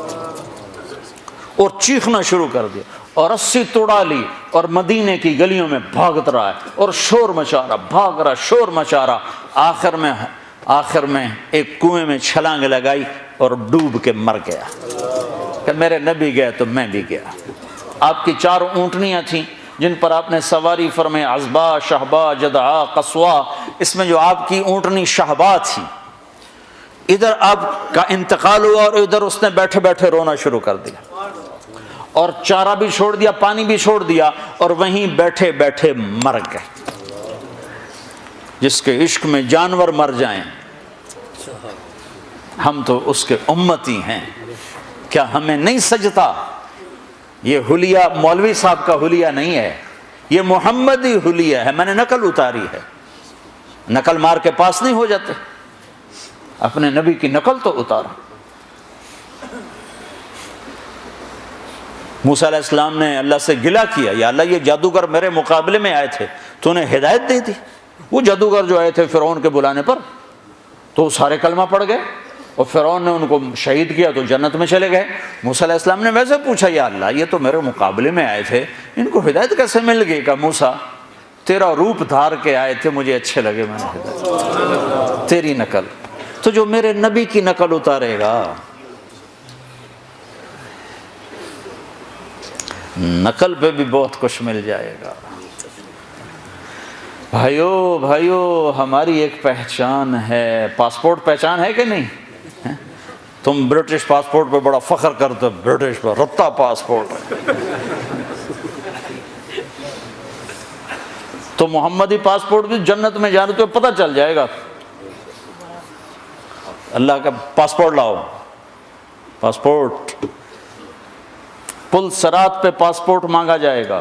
اور چیخنا شروع کر دیا اور رسی توڑا لی اور مدینے کی گلیوں میں بھاگت رہا ہے اور شور مچا رہا، بھاگ رہا، شور مچا رہا، آخر میں ایک کنویں میں چھلانگ لگائی اور ڈوب کے مر گیا کہ میرے نبی گئے تو میں بھی گیا۔ آپ کی 4 اونٹنیاں تھیں جن پر آپ نے سواری فرمائی، عزبا، شہبا، جدعا، قصوا۔ اس میں جو آپ کی اونٹنی شہبا تھی، ادھر آپ کا انتقال ہوا اور ادھر اس نے بیٹھے بیٹھے رونا شروع کر دیا اور چارہ بھی چھوڑ دیا، پانی بھی چھوڑ دیا اور وہیں بیٹھے بیٹھے مر گئے۔ جس کے عشق میں جانور مر جائیں، ہم تو اس کے امتی ہیں، کیا ہمیں نہیں سجتا؟ یہ حلیہ مولوی صاحب کا حلیہ نہیں ہے، یہ محمدی حلیہ ہے، میں نے نقل اتاری ہے۔ نقل مار کے پاس نہیں ہو جاتے، اپنے نبی کی نقل تو اتارا۔ موسیٰ علیہ السلام نے اللہ سے گلہ کیا، یا اللہ یہ جادوگر میرے مقابلے میں آئے تھے، تو انہیں ہدایت دے دی۔ وہ جادوگر جو آئے تھے فرعون کے بلانے پر، تو سارے کلمہ پڑھ گئے، اور فرعون نے ان کو شہید کیا تو جنت میں چلے گئے۔ موسیٰ علیہ السلام نے ویسے پوچھا، یا اللہ یہ تو میرے مقابلے میں آئے تھے، ان کو ہدایت کیسے مل گئی؟ کہ موسیٰ تیرا روپ دھار کے آئے تھے، مجھے اچھے لگے، میں نے ہدایت تیری نقل۔ تو جو میرے نبی کی نقل اتارے گا، نقل پہ بھی بہت کچھ مل جائے گا۔ بھائیو ہماری ایک پہچان ہے، پاسپورٹ پہچان ہے کہ نہیں؟ تم برٹش پاسپورٹ پہ بڑا فخر کرتے، برٹش پر رتا پاسپورٹ ہے، تو محمدی پاسپورٹ بھی جنت میں جانے تو پتہ چل جائے گا۔ اللہ کا پاسپورٹ لاؤ، پاسپورٹ پل صراط پہ پاسپورٹ مانگا جائے گا،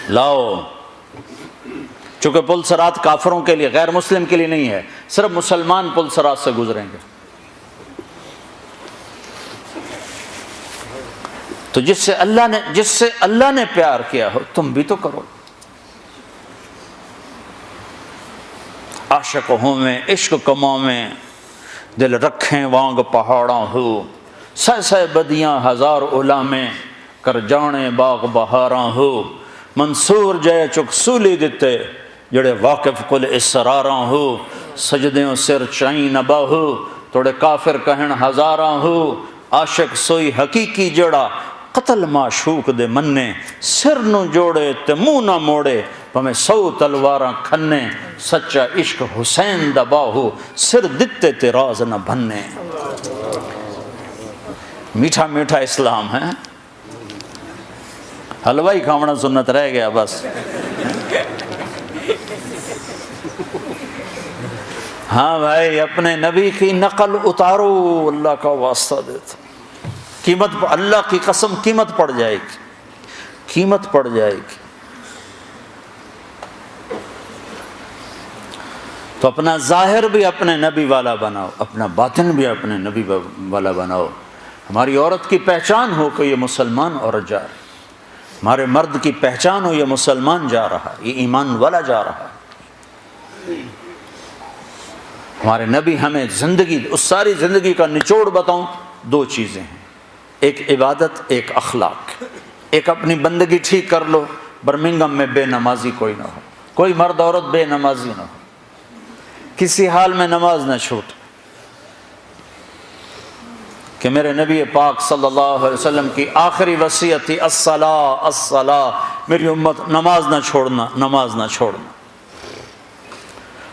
لاؤ۔ چونکہ پل صراط کافروں کے لیے، غیر مسلم کے لیے نہیں ہے، صرف مسلمان پل صراط سے گزریں گے۔ تو جس سے اللہ نے پیار کیا ہو، تم بھی تو کرو۔ عاشق ہوں میں عشق کماں میں، دل رکھیں وانگ پہاڑاں ہو، سہ سہ بدیاں ہزار اولا میں، کر جانے باغ بہاراں ہو، منصور جے چک سولی دتے، جڑے واقف کل اسراراں ہو، سجدیوں سر چائیں نبا ہو، توڑے کافر کہن ہزاراں ہو، عاشق سوئی حقیقی جڑا، قتل معشوق دے مننے، سر نو جوڑے تے منہ نہ موڑے، پمیں 100 تلواراں کھنے، سچا عشق حسین دا باہو، سر دتے تے راز نہ بھنے۔ میٹھا میٹھا اسلام ہے، حلوائی کھاونا سنت رہ گیا بس۔ ہاں بھائی، اپنے نبی کی نقل اتارو، اللہ کا واسطہ دیتا، قیمت اللہ کی قسم قیمت پڑ جائے گی، قیمت پڑ جائے گی۔ تو اپنا ظاہر بھی اپنے نبی والا بناؤ، اپنا باطن بھی اپنے نبی والا بناؤ۔ ہماری عورت کی پہچان ہو کہ یہ مسلمان عورت جا رہی، ہمارے مرد کی پہچان ہو یہ مسلمان جا رہا، یہ ایمان والا جا رہا۔ ہمارے نبی ہمیں زندگی، اس ساری زندگی کا نچوڑ بتاؤں، 2 چیزیں ہیں، ایک عبادت، ایک اخلاق۔ ایک اپنی بندگی ٹھیک کر لو، برمنگم میں بے نمازی کوئی نہ ہو، کوئی مرد عورت بے نمازی نہ ہو، کسی حال میں نماز نہ چھوٹ۔ کہ میرے نبی پاک صلی اللہ علیہ وسلم کی آخری وصیت تھی، الصلاۃ الصلاۃ، میری امت نماز نہ چھوڑنا، نماز نہ چھوڑنا۔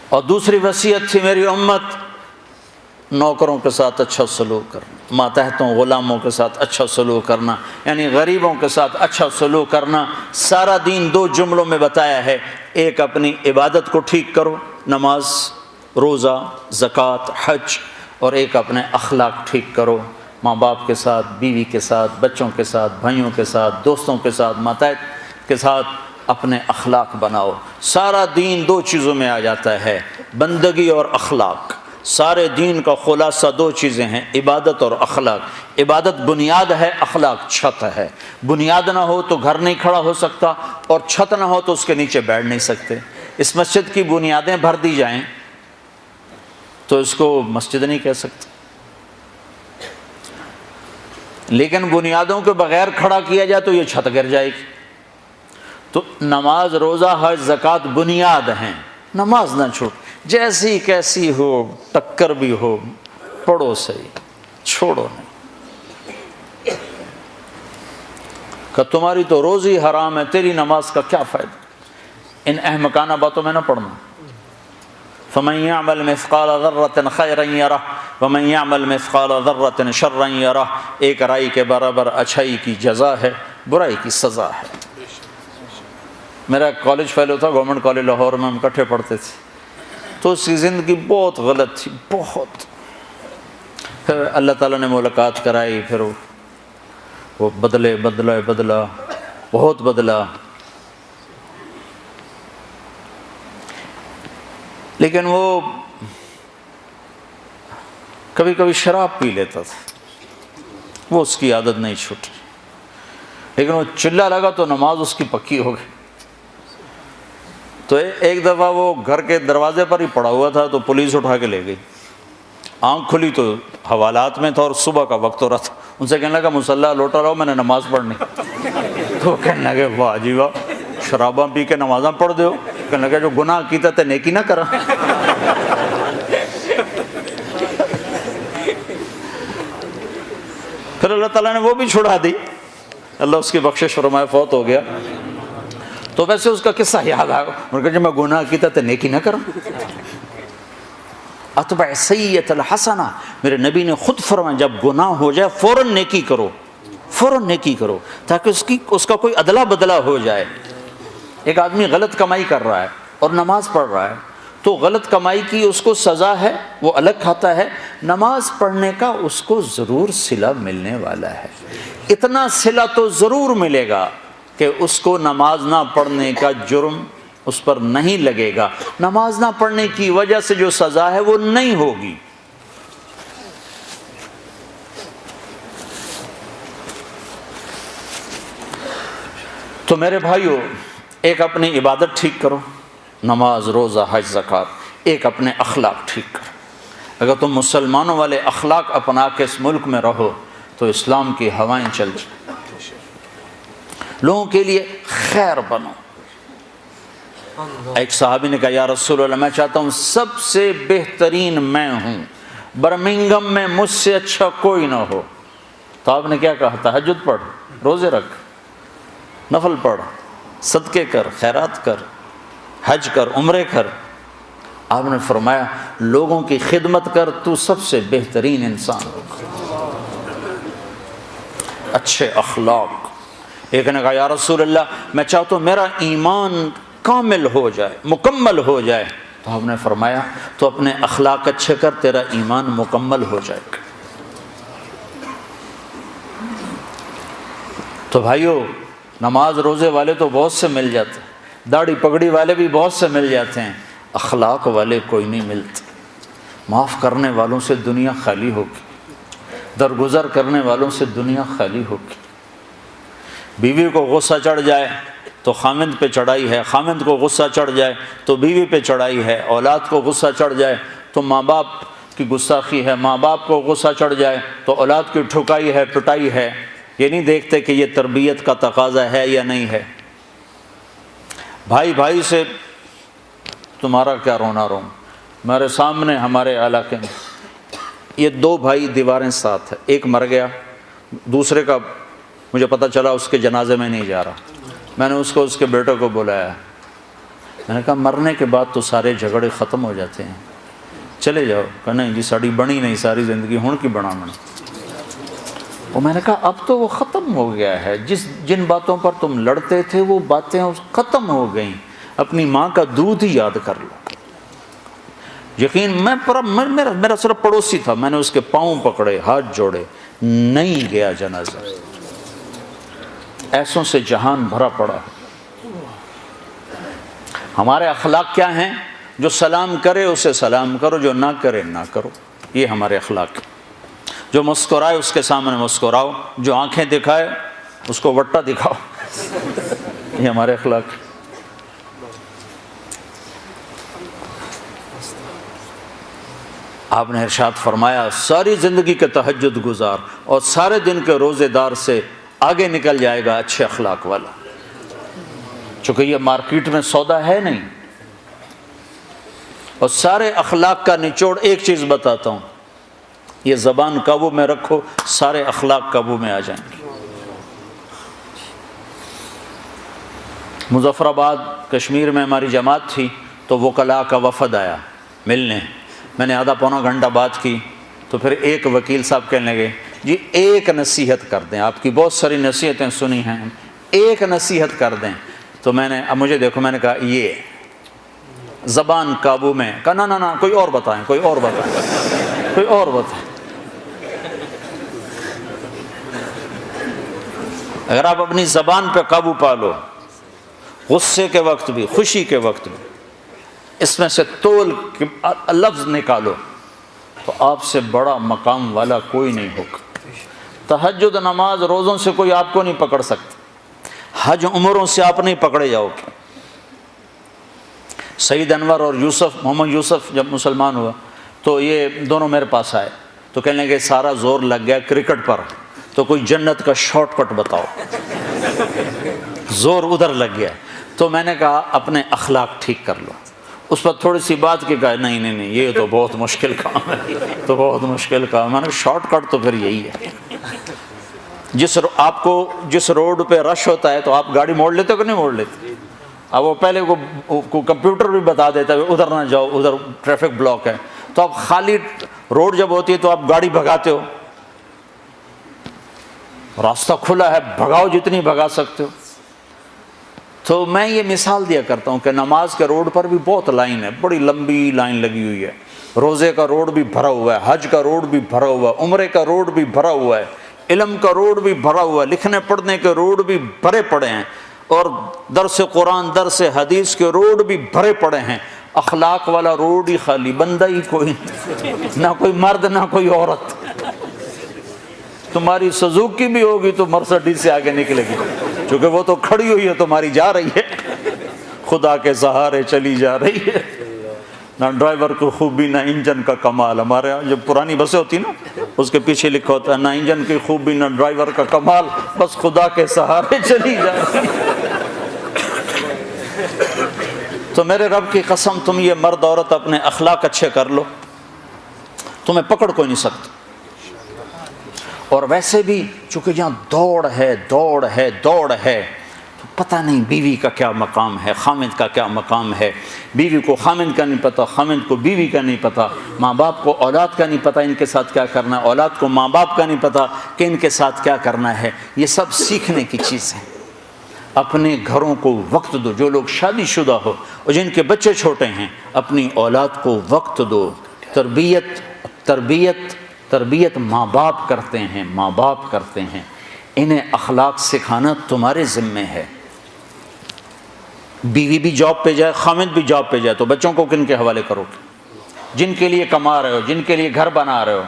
اور دوسری وصیت تھی، میری امت نوکروں کے ساتھ اچھا سلوک کرنا، ماتحتوں غلاموں کے ساتھ اچھا سلوک کرنا، یعنی غریبوں کے ساتھ اچھا سلوک کرنا۔ سارا دین 2 جملوں میں بتایا ہے، ایک اپنی عبادت کو ٹھیک کرو، نماز، روزہ، زکوٰۃ، حج، اور ایک اپنے اخلاق ٹھیک کرو، ماں باپ کے ساتھ، بیوی کے ساتھ، بچوں کے ساتھ، بھائیوں کے ساتھ، دوستوں کے ساتھ، ماتحت کے ساتھ اپنے اخلاق بناؤ۔ سارا دین 2 چیزوں میں آ جاتا ہے، بندگی اور اخلاق۔ سارے دین کا خلاصہ 2 چیزیں ہیں، عبادت اور اخلاق۔ عبادت بنیاد ہے، اخلاق چھت ہے۔ بنیاد نہ ہو تو گھر نہیں کھڑا ہو سکتا، اور چھت نہ ہو تو اس کے نیچے بیٹھ نہیں سکتے۔ اس مسجد کی بنیادیں بھر دی جائیں تو اس کو مسجد نہیں کہہ سکتے، لیکن بنیادوں کے بغیر کھڑا کیا جائے تو یہ چھت گر جائے گی۔ تو نماز، روزہ، حج، زکوٰۃ بنیاد ہیں، نماز نہ چھوڑ، جیسی کیسی ہو، ٹکر بھی ہو، پڑھو صحیح، چھوڑو نہیں۔ کہ تمہاری تو روزی حرام ہے، تیری نماز کا کیا فائدہ؟ ان احمقانہ باتوں میں نہ پڑھنا۔ فَمَن يَعْمَلْ مِثْقَالَ ذَرَّةٍ خَيْرًا يَرَهُ وَمَن يَعْمَلْ مِثْقَالَ ذَرَّةٍ شَرًّا يَرَهُ۔ ایک رائی کے برابر اچھائی کی جزا ہے، برائی کی سزا ہے۔ میرا کالج فیلو تھا، گورنمنٹ کالج لاہور میں، ہم اکٹھے پڑھتے تھے، تو اس کی زندگی بہت غلط تھی، بہت. پھر اللہ تعالیٰ نے ملاقات کرائی، پھر وہ بدلا بہت بدلا. لیکن وہ کبھی کبھی شراب پی لیتا تھا، وہ اس کی عادت نہیں چھوٹی. لیکن وہ چلا لگا تو نماز اس کی پکی ہو گئی. تو ایک دفعہ وہ گھر کے دروازے پر ہی پڑا ہوا تھا تو پولیس اٹھا کے لے گئی. آنکھ کھلی تو حوالات میں تھا اور صبح کا وقت ہو رہا تھا. ان سے کہنے لگا مصلی لوٹا رہو، میں نے نماز پڑھنی. تو وہ کہنے لگے واہ جی واہ، شراباں پی کے نمازاں پڑھ دو. کہنے لگا جو گناہ کیتا تے نیکی نہ کرا. پھر اللہ تعالیٰ نے وہ بھی چھڑا دی، اللہ اس کی بخشش فرمائے، فوت ہو گیا. تو ویسے اس کا قصہ یاد آ گیا، انہوں نے کہا جو میں گناہ کیتا تے نیکی نہ کرا. اتبع سیئۃ الحسنہ، میرے نبی نے خود فرمایا جب گناہ ہو جائے فوراً نیکی کرو، فوراً نیکی کرو، تاکہ اس کا کوئی ادلا بدلا ہو جائے. ایک آدمی غلط کمائی کر رہا ہے اور نماز پڑھ رہا ہے، تو غلط کمائی کی اس کو سزا ہے، وہ الگ کھاتا ہے. نماز پڑھنے کا اس کو ضرور صلہ ملنے والا ہے. اتنا صلہ تو ضرور ملے گا کہ اس کو نماز نہ پڑھنے کا جرم اس پر نہیں لگے گا. نماز نہ پڑھنے کی وجہ سے جو سزا ہے وہ نہیں ہوگی. تو میرے بھائیو، ایک اپنی عبادت ٹھیک کرو، نماز، روزہ، حج، زکوٰۃ. ایک اپنے اخلاق ٹھیک کرو. اگر تم مسلمانوں والے اخلاق اپنا کے اس ملک میں رہو تو اسلام کی ہوائیں چل جائیں. لوگوں کے لیے خیر بنو. ایک صحابی نے کہا یا رسول اللہ میں چاہتا ہوں سب سے بہترین میں ہوں، برمنگم میں مجھ سے اچھا کوئی نہ ہو. تو آپ نے کیا کہا؟ تہجد پڑھ، روزے رکھ، نفل پڑھ، صدقے کر، خیرات کر، حج کر، عمرے کر. آپ نے فرمایا لوگوں کی خدمت کر، تو سب سے بہترین انسان ہوگا. اچھے اخلاق. ایک نے کہا یا رسول اللہ میں چاہتا ہوں میرا ایمان کامل ہو جائے، مکمل ہو جائے. تو آپ نے فرمایا تو اپنے اخلاق اچھے کر، تیرا ایمان مکمل ہو جائے گا. تو بھائیو، نماز روزے والے تو بہت سے مل جاتے ہیں، داڑھی پگڑی والے بھی بہت سے مل جاتے ہیں، اخلاق والے کوئی نہیں ملتے. معاف کرنے والوں سے دنیا خالی ہوگی، درگزر کرنے والوں سے دنیا خالی ہوگی. بیوی کو غصہ چڑھ جائے تو خامند پہ چڑھائی ہے، خامند کو غصہ چڑھ جائے تو بیوی پہ چڑھائی ہے، اولاد کو غصہ چڑھ جائے تو ماں باپ کی گستاخی ہے، ماں باپ کو غصہ چڑھ جائے تو اولاد کی ٹھکائی ہے، پٹائی ہے. یہ نہیں دیکھتے کہ یہ تربیت کا تقاضا ہے یا نہیں ہے. بھائی بھائی سے تمہارا کیا رونا رو. ہمارے سامنے ہمارے علاقے میں یہ دو بھائی دیواریں ساتھ ہیں، ایک مر گیا، دوسرے کا مجھے پتہ چلا اس کے جنازے میں نہیں جا رہا. میں نے اس کے بیٹے کو بلایا، میں نے کہا مرنے کے بعد تو سارے جھگڑے ختم ہو جاتے ہیں، چلے جاؤ. کہا نہیں جی ساڑی بنی نہیں ساری زندگی ہون کی بنا میں. اور میں نے کہا اب تو وہ ختم ہو گیا ہے، جن باتوں پر تم لڑتے تھے وہ باتیں ختم ہو گئیں. اپنی ماں کا دودھ ہی یاد کر لو. یقین میرا صرف پڑوسی تھا، میں نے اس کے پاؤں پکڑے، ہاتھ جوڑے، نہیں گیا جنازہ. ایسوں سے جہان بھرا پڑا. ہمارے اخلاق کیا ہیں؟ جو سلام کرے اسے سلام کرو، جو نہ کرے نہ کرو. یہ ہمارے اخلاق. جو مسکرائے اس کے سامنے مسکراؤ، جو آنکھیں دکھائے اس کو وٹا دکھاؤ. یہ ہمارے اخلاق. آپ نے ارشاد فرمایا ساری زندگی کے تہجد گزار اور سارے دن کے روزے دار سے آگے نکل جائے گا اچھے اخلاق والا. چونکہ یہ مارکیٹ میں سودا ہے نہیں. اور سارے اخلاق کا نچوڑ ایک چیز بتاتا ہوں، یہ زبان قابو میں رکھو، سارے اخلاق قابو میں آ جائیں گے. مظفر آباد کشمیر میں ہماری جماعت تھی تو وکلاء کا وفد آیا ملنے. میں نے آدھا پونا گھنٹہ بات کی تو پھر ایک وکیل صاحب کہنے لگے جی ایک نصیحت کر دیں، آپ کی بہت ساری نصیحتیں سنی ہیں، ایک نصیحت کر دیں. تو میں نے اب مجھے دیکھو، میں نے کہا زبان قابو میں. کہا نا نا نا کوئی اور بتائیں، کوئی اور بتائیں، کوئی اور بتائیں. اگر آپ اپنی زبان پہ قابو پا لو، غصے کے وقت بھی، خوشی کے وقت بھی، اس میں سے تول کے لفظ نکالو، تو آپ سے بڑا مقام والا کوئی نہیں ہوگا. تہجد نماز روزوں سے کوئی آپ کو نہیں پکڑ سکتا، حج عمروں سے آپ نہیں پکڑے جاؤ گے. سعید انور اور محمد یوسف جب مسلمان ہوا تو یہ دونوں میرے پاس آئے تو کہنے لگے سارا زور لگ گیا کرکٹ پر، تو کوئی جنت کا شارٹ کٹ بتاؤ. زور ادھر لگ گیا. تو میں نے کہا اپنے اخلاق ٹھیک کر لو. اس پر تھوڑی سی بات کی، کہا نہیں نہیں نہیں یہ تو بہت مشکل کام ہے، تو بہت مشکل کام. میں نے کہا شارٹ کٹ تو پھر یہی ہے. آپ کو جس روڈ پہ رش ہوتا ہے تو آپ گاڑی موڑ لیتے ہو کہ نہیں موڑ لیتے؟ اب وہ پہلے کو کمپیوٹر بھی بتا دیتا ہے ادھر نہ جاؤ، ادھر ٹریفک بلاک ہے. تو اب خالی روڈ جب ہوتی ہے تو آپ گاڑی بھگاتے ہو، راستہ کھلا ہے، بھگاؤ جتنی بھگا سکتے ہو. تو میں یہ مثال دیا کرتا ہوں کہ نماز کے روڈ پر بھی بہت لائن ہے، بڑی لمبی لائن لگی ہوئی ہے. روزے کا روڈ بھی بھرا ہوا ہے، حج کا روڈ بھی بھرا ہوا ہے، عمرے کا روڈ بھی بھرا ہوا ہے، علم کا روڈ بھی بھرا ہوا ہے، لکھنے پڑھنے کے روڈ بھی بھرے پڑے ہیں، اور درس قرآن درس حدیث کے روڈ بھی بھرے پڑے ہیں. اخلاق والا روڈ ہی خالی، بندہ ہی کوئی نہ کوئی مرد نہ کوئی عورت. تمہاری سزوکی بھی ہوگی تو مرسڈیز سے آگے نکلے گی، چونکہ وہ تو کھڑی ہوئی ہے، تمہاری جا رہی ہے، خدا کے سہارے چلی جا رہی ہے. نہ ڈرائیور کو خوبی نہ انجن کا کمال. ہمارے یہاں جو پرانی بسیں ہوتی نا اس کے پیچھے لکھا ہوتا ہے نہ انجن کی خوبی نہ ڈرائیور کا کمال، بس خدا کے سہارے چلی جا رہی ہے. تو میرے رب کی قسم تم یہ مرد عورت اپنے اخلاق اچھے کر لو، تمہیں پکڑ کوئی نہیں سکتا. اور ویسے بھی چونکہ جہاں دوڑ ہے دوڑ ہے دوڑ ہے، تو پتہ نہیں بیوی کا کیا مقام ہے، خامد کا کیا مقام ہے. بیوی کو خامد کا نہیں پتہ، خامد کو بیوی کا نہیں پتہ، ماں باپ کو اولاد کا نہیں پتہ ان کے ساتھ کیا کرنا ہے، اولاد کو ماں باپ کا نہیں پتہ کہ ان کے ساتھ کیا کرنا ہے. یہ سب سیکھنے کی چیز ہے. اپنے گھروں کو وقت دو. جو لوگ شادی شدہ ہو اور جن کے بچے چھوٹے ہیں، اپنی اولاد کو وقت دو. تربیت ماں باپ کرتے ہیں، ماں باپ کرتے ہیں. انہیں اخلاق سکھانا تمہارے ذمے ہے. بیوی بھی جاب پہ جائے، خامد بھی جاب پہ جائے، تو بچوں کو کن کے حوالے کرو گے؟ جن کے لیے کما رہے ہو، جن کے لیے گھر بنا رہے ہو،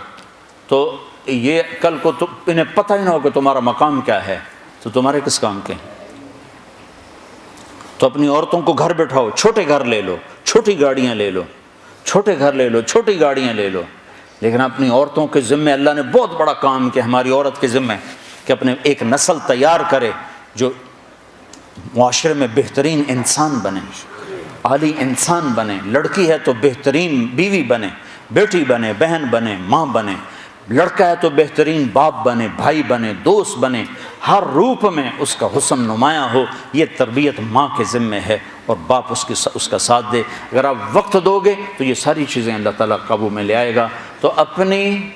تو یہ کل کو انہیں پتہ ہی نہ ہو کہ تمہارا مقام کیا ہے، تو تمہارے کس کام کے ہیں؟ تو اپنی عورتوں کو گھر بٹھاؤ. چھوٹے گھر لے لو، چھوٹی گاڑیاں لے لو، چھوٹے گھر لے لو، چھوٹی گاڑیاں لے لو. لیکن اپنی عورتوں کے ذمے اللہ نے بہت بڑا کام کیا ہماری عورت کے ذمے، کہ اپنے ایک نسل تیار کرے جو معاشرے میں بہترین انسان بنے، عالی انسان بنے. لڑکی ہے تو بہترین بیوی بنے، بیٹی بنے، بہن بنے، ماں بنے. لڑکا ہے تو بہترین باپ بنے، بھائی بنے، دوست بنے. ہر روپ میں اس کا حسن نمایاں ہو. یہ تربیت ماں کے ذمے ہے اور باپ اس کا ساتھ دے. اگر آپ وقت دو گے تو یہ ساری چیزیں اللہ تعالیٰ قابو میں لے آئے گا. تو اپنی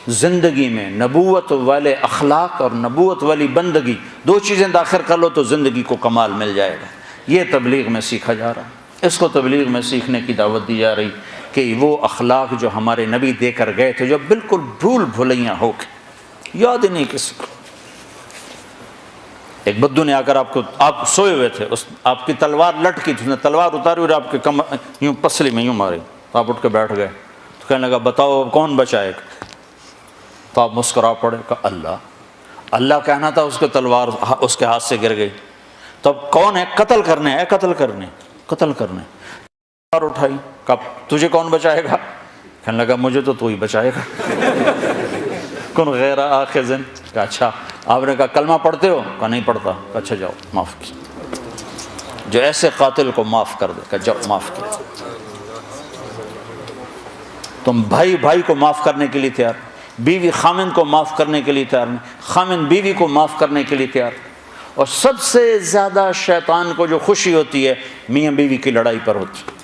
زندگی میں نبوت والے اخلاق اور نبوت والی بندگی، دو چیزیں داخل کر لو تو زندگی کو کمال مل جائے گا. یہ تبلیغ میں سیکھا جا رہا ہے. اس کو تبلیغ میں سیکھنے کی دعوت دی جا رہی کہ وہ اخلاق جو ہمارے نبی دے کر گئے تھے، جو بالکل بھول بھلیاں ہو کے یاد ہی نہیں کسی کو. ایک بدو نے آ کر آپ سوئے ہوئے تھے، آپ کی تلوار لٹکی تھی، اس نے تلوار اتاری اور آپ کے یوں پسلی میں یوں ماری. تو آپ اٹھ کے بیٹھ گئے. تو کہنے لگا بتاؤ کون بچائے گا؟ تو آپ مسکرا پڑے. کہا اللہ کہنا تھا، اس کے تلوار اس کے ہاتھ سے گر گئی. تو اب کون ہے؟ قتل کرنے ہے، قتل کرنے. تلوار اٹھائی. کہا تجھے کون بچائے گا؟ کہنے لگا مجھے تو ہی بچائے گا. کن غیر آخذ. کہا اچھا. آپ نے کہا کلمہ پڑھتے ہو؟ کہا نہیں پڑھتا. کہا اچھا جاؤ معاف کی. جو ایسے قاتل کو معاف کر دے. کہا جاؤ معاف کیا. تم بھائی کو معاف کرنے کے لیے تیار، بیوی خامن کو معاف کرنے کے لیے تیار نہیں، خامن بیوی کو معاف کرنے کے لیے تیار. اور سب سے زیادہ شیطان کو جو خوشی ہوتی ہے میاں بیوی کی لڑائی پر ہوتی ہے.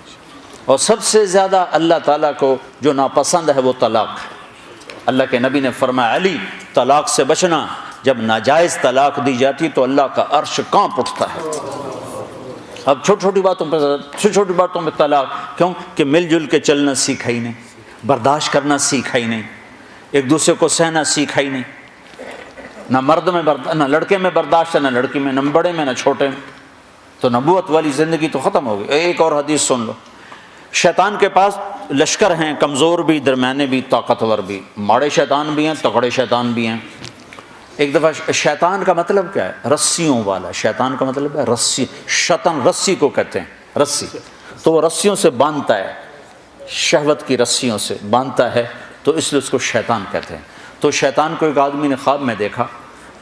اور سب سے زیادہ اللہ تعالیٰ کو جو ناپسند ہے وہ طلاق ہے. اللہ کے نبی نے فرمایا علی طلاق سے بچنا. جب ناجائز طلاق دی جاتی تو اللہ کا عرش کانپ اٹھتا ہے. اب چھوٹی چھوٹی باتوں پہ طلاق کیوں؟ کہ مل جل کے چلنا سیکھا ہی نہیں، برداشت کرنا سیکھا ہی نہیں، ایک دوسرے کو سہنا سیکھا ہی نہیں، نہ مرد میں نہ لڑکے میں برداشت ہے، نہ لڑکی میں، نہ بڑے میں نہ چھوٹے میں، تو نبوت والی زندگی تو ختم ہو گئی۔ ایک اور حدیث سن لو، شیطان کے پاس لشکر ہیں، کمزور بھی، درمیانے بھی، طاقتور بھی، ماڑے شیطان بھی ہیں، تگڑے شیطان بھی ہیں۔ ایک دفعہ شیطان کا مطلب کیا ہے؟ رسیوں والا، شیطان کا مطلب ہے رسی، شیطان رسی کو کہتے ہیں، رسی، تو وہ رسیوں سے باندھتا ہے، شہوت کی رسیوں سے باندھتا ہے، تو اس لیے اس کو شیطان کہتے ہیں۔ تو شیطان کو ایک آدمی نے خواب میں دیکھا،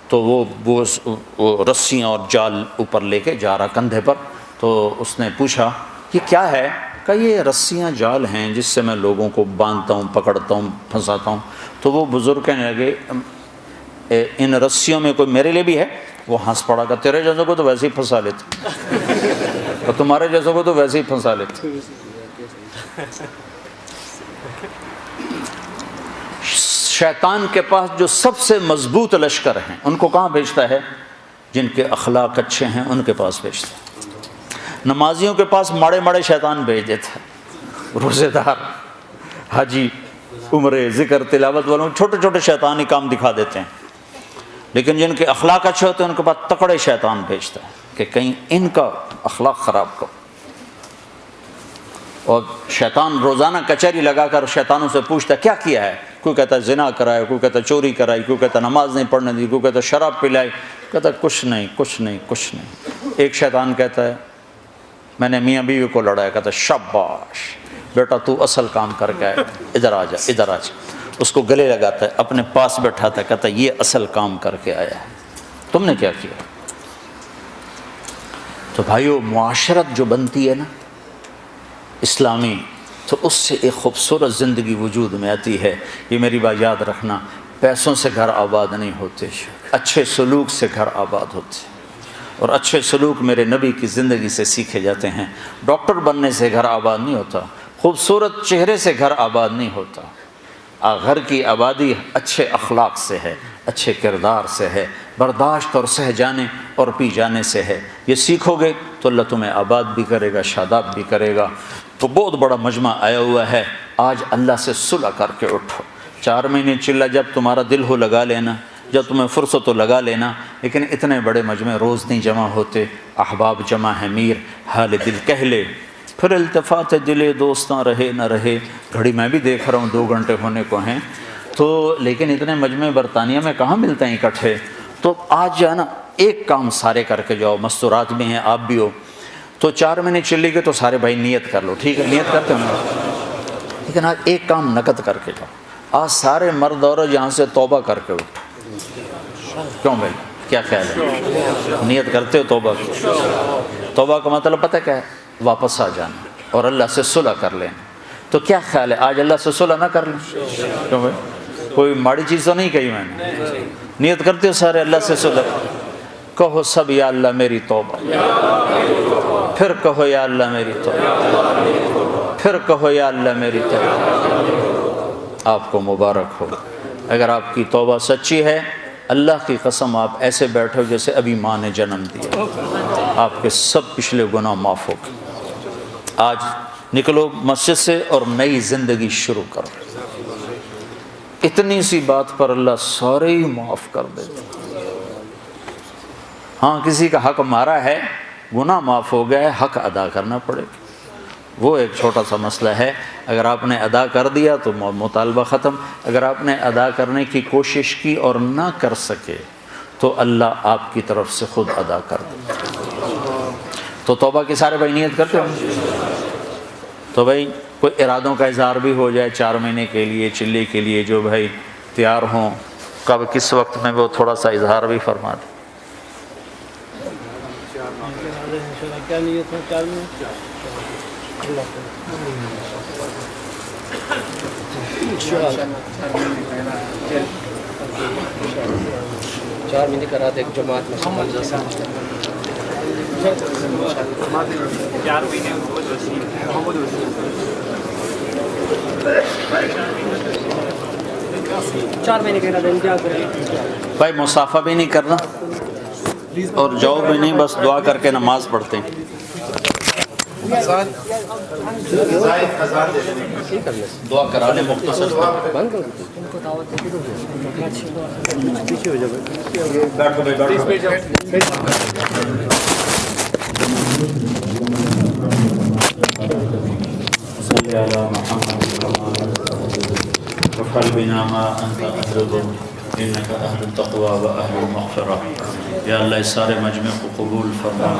تو وہ رسیاں اور جال اوپر لے کے جا رہا کندھے پر، تو اس نے پوچھا یہ کیا ہے؟ کہ یہ رسیاں جال ہیں جس سے میں لوگوں کو باندھتا ہوں، پکڑتا ہوں، پھنساتا ہوں۔ تو وہ بزرگ کہنے لگے ان رسیوں میں کوئی میرے لیے بھی ہے؟ وہ ہنس پڑا کہ تیرے جیسوں کو تو ویسے ہی پھنسا لیتے، اور تمہارے جیسوں کو تو ویسے ہی پھنسا لیتے۔ شیطان کے پاس جو سب سے مضبوط لشکر ہیں ان کو کہاں بھیجتا ہے؟ جن کے اخلاق اچھے ہیں ان کے پاس بھیجتا ہے۔ نمازیوں کے پاس ماڑے شیطان بھیج دیتا ہے، روزے دار، حاجی، عمرے، ذکر، تلاوت والوں چھوٹے شیطانی کام دکھا دیتے ہیں، لیکن جن کے اخلاق اچھے ہوتے ہیں ان کے پاس تکڑے شیطان بھیجتا ہے کہ کہیں ان کا اخلاق خراب کرو۔ اور شیطان روزانہ کچہری لگا کر شیطانوں سے پوچھتا ہے کیا کیا ہے؟ کوئی کہتا ہے زنا کرایا، کوئی کہتا ہے چوری کرائی، کوئی کہتا ہے نماز نہیں پڑھنے دی، کوئی کہتا ہے شراب پلائی، کہتا ہے کچھ نہیں۔ ایک شیطان کہتا ہے میں نے میاں بیوی کو لڑایا، کہتا ہے شاباش بیٹا تو اصل کام کر کے آیا، ادھر آ جا، اس کو گلے لگاتا ہے، اپنے پاس بیٹھاتا ہے، کہتا ہے یہ اصل کام کر کے آیا ہے، تم نے کیا کیا؟ تو بھائیو معاشرت جو بنتی ہے نا اسلامی، تو اس سے ایک خوبصورت زندگی وجود میں آتی ہے۔ یہ میری بات یاد رکھنا، پیسوں سے گھر آباد نہیں ہوتے، اچھے سلوک سے گھر آباد ہوتے، اور اچھے سلوک میرے نبی کی زندگی سے سیکھے جاتے ہیں۔ ڈاکٹر بننے سے گھر آباد نہیں ہوتا، خوبصورت چہرے سے گھر آباد نہیں ہوتا، گھر کی آبادی اچھے اخلاق سے ہے، اچھے کردار سے ہے، برداشت اور سہ جانے اور پی جانے سے ہے۔ یہ سیکھو گے تو اللہ تمہیں آباد بھی کرے گا، شاداب بھی کرے گا۔ تو بہت بڑا مجمع آیا ہوا ہے، آج اللہ سے صلح کر کے اٹھو۔ 4 مہینے چلا جب تمہارا دل ہو لگا لینا، جب تمہیں فرصت ہو لگا لینا، لیکن اتنے بڑے مجمع روز نہیں جمع ہوتے۔ احباب جمع ہے میر، حال دل کہہ لے، پھر التفات دلے دوستاں رہے نہ رہے۔ گھڑی میں بھی دیکھ رہا ہوں 2 گھنٹے ہونے کو ہیں، تو لیکن اتنے مجمع برطانیہ میں کہاں ملتے ہیں اکٹھے۔ تو آج جو ہے نا ایک کام سارے کر کے جاؤ، مستورات بھی ہیں آپ بھی ہو، تو 4 مہینے چلی گئے تو سارے بھائی نیت کر لو، ٹھیک ہے نیت کرتے ہو نا، لیکن آج ایک کام نقد کر کے جاؤ۔ آج سارے مرد عورت یہاں سے توبہ کر کے اٹھو۔ کیوں بھائی کیا خیال ہے؟ نیت کرتے ہو توبہ کی؟ توبہ کا مطلب پتہ کیا ہے؟ واپس آ جانا اور اللہ سے صلح کر لینا۔ تو کیا خیال ہے آج اللہ سے صلح نہ کر لیں؟ کیوں بھائی کوئی ماڑی چیز تو نہیں کہی میں نے؟ نیت کرتے ہو سارے اللہ سے صلح؟ کہو سب یا اللہ میری توبہ، پھر کہو یا اللہ میری توبہ، پھر کہو یا اللہ میری توبہ۔ آپ کو مبارک ہو، اگر آپ کی توبہ سچی ہے، اللہ کی قسم آپ ایسے بیٹھو جیسے ابھی ماں نے جنم دیا، آپ کے سب پچھلے گناہ معاف ہو گئے۔ آج نکلو مسجد سے اور نئی زندگی شروع کرو۔ اتنی سی بات پر اللہ سارے ہی معاف کر دیتا۔ ہاں کسی کا حق مارا ہے، گناہ معاف ہو گیا ہے، حق ادا کرنا پڑے گا، وہ ایک چھوٹا سا مسئلہ ہے۔ اگر آپ نے ادا کر دیا تو مطالبہ ختم، اگر آپ نے ادا کرنے کی کوشش کی اور نہ کر سکے تو اللہ آپ کی طرف سے خود ادا کر دے۔ تو توبہ کی سارے بھائی نیت کرتے ہو؟ تو بھائی کوئی ارادوں کا اظہار بھی ہو جائے 4 مہینے کے لیے، چلے کے لیے، جو بھائی تیار ہوں، کب کس وقت میں وہ تھوڑا سا اظہار بھی فرما دیں۔ کیا نیت ہے 4 مہینے؟ 4 مہینے کرا دے جماعت میں سنبھال جا سکتے ہیں۔ 4 مہینے بہت وسیع ہے۔ 4 مہینے کرا دیں کیا کریں بھائی مصافحہ بھی نہیں کرنا اور جاؤ بھی نہیں، بس دعا کر کے نماز پڑھتے ہیں۔ دعا کرا لیں مختصر بند کر پیچھے ہو جائے. بیٹھو بھائی بیٹھو. صلی علی محمد وقلبنا ما انت اهله انك اهل التقوى واهل المغفرة. یا اللہ اس سارے مجمع کو قبول فرما.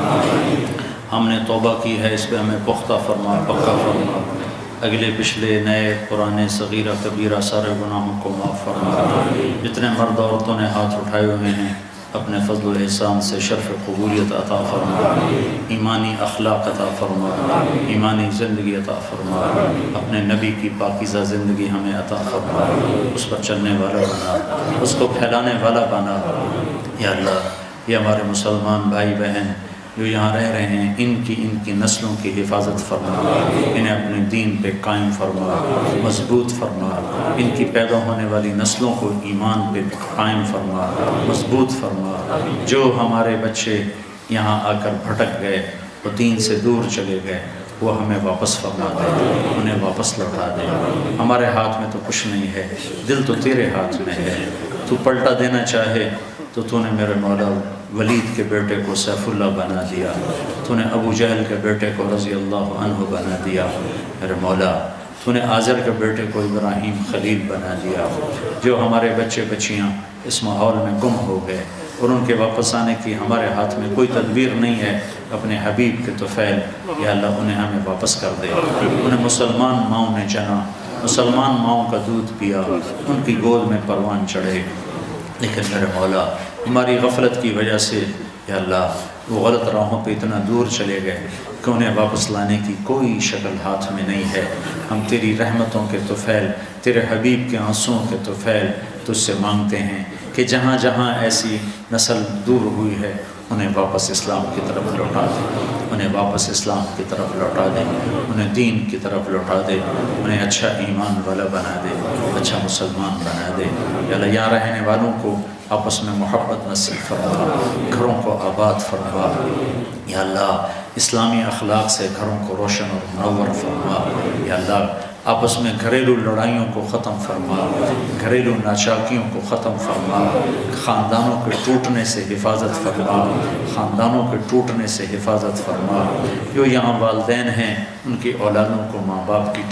ہم نے توبہ کی ہے، اس پہ ہمیں پختہ فرما، پکا فرما. اگلے پچھلے نئے پرانے صغیرہ کبیرہ سارے گناہوں کو معاف فرما. جتنے مرد عورتوں نے ہاتھ اٹھائے ہوئے ہیں اپنے فضل و احسان سے شرف قبولیت عطا فرما، ایمانی اخلاق عطا فرما، ایمانی زندگی عطا فرما. اپنے نبی کی پاکیزہ زندگی ہمیں عطا فرما، اس پر چلنے والا بنا، اس کو پھیلانے والا بنا. یا اللہ یہ ہمارے مسلمان بھائی بہن جو یہاں رہ رہے ہیں ان کی نسلوں کی حفاظت فرما، انہیں اپنے دین پہ قائم فرما، مضبوط فرما. ان کی پیدا ہونے والی نسلوں کو ایمان پہ قائم فرما، مضبوط فرما. جو ہمارے بچے یہاں آ کر بھٹک گئے، وہ دین سے دور چلے گئے، وہ ہمیں واپس فرما دے، انہیں واپس لوٹا دے. ہمارے ہاتھ میں تو کچھ نہیں ہے، دل تو تیرے ہاتھ میں ہے. تو پلٹا دینا چاہے تو نے میرے مولا ولید کے بیٹے کو سیف اللہ بنا دیا، تو نے ابو جہل کے بیٹے کو رضی اللہ عنہ بنا دیا. میرے مولا تو نے آزر کے بیٹے کو ابراہیم خلیل بنا دیا. جو ہمارے بچے بچیاں اس ماحول میں گم ہو گئے اور ان کے واپس آنے کی ہمارے ہاتھ میں کوئی تدبیر نہیں ہے، اپنے حبیب کے طفیل یا اللہ انہیں ہمیں واپس کر دے. انہیں مسلمان ماؤں نے جنا، مسلمان ماؤں کا دودھ پیا، ان کی گود میں پروان چڑھے. لیکن میرے مولا ہماری غفلت کی وجہ سے یا اللہ وہ غلط راہوں پہ اتنا دور چلے گئے کہ انہیں واپس لانے کی کوئی شکل ہاتھ میں نہیں ہے. ہم تیری رحمتوں کے طفیل، تیرے حبیب کے آنسوؤں کے طفیل تجھ سے مانگتے ہیں کہ جہاں جہاں ایسی نسل دور ہوئی ہے انہیں واپس اسلام کی طرف لوٹا دے، انہیں واپس اسلام کی طرف لوٹا دے، انہیں دین کی طرف لوٹا دے، انہیں اچھا ایمان والا بنا دے، اچھا مسلمان بنا دے. یا اللہ یہاں رہنے والوں کو آپس میں محبت نصیب فرما، گھروں کو آباد فرما. یا اللہ اسلامی اخلاق سے گھروں کو روشن اور منور فرما. یا اللہ آپس میں گھریلو لڑائیوں کو ختم فرما، گھریلو ناچاکیوں کو ختم فرما. خاندانوں کے ٹوٹنے سے حفاظت فرما، خاندانوں کے ٹوٹنے سے حفاظت فرما. جو یہاں والدین ہیں ان کی اولادوں کو ماں باپ کی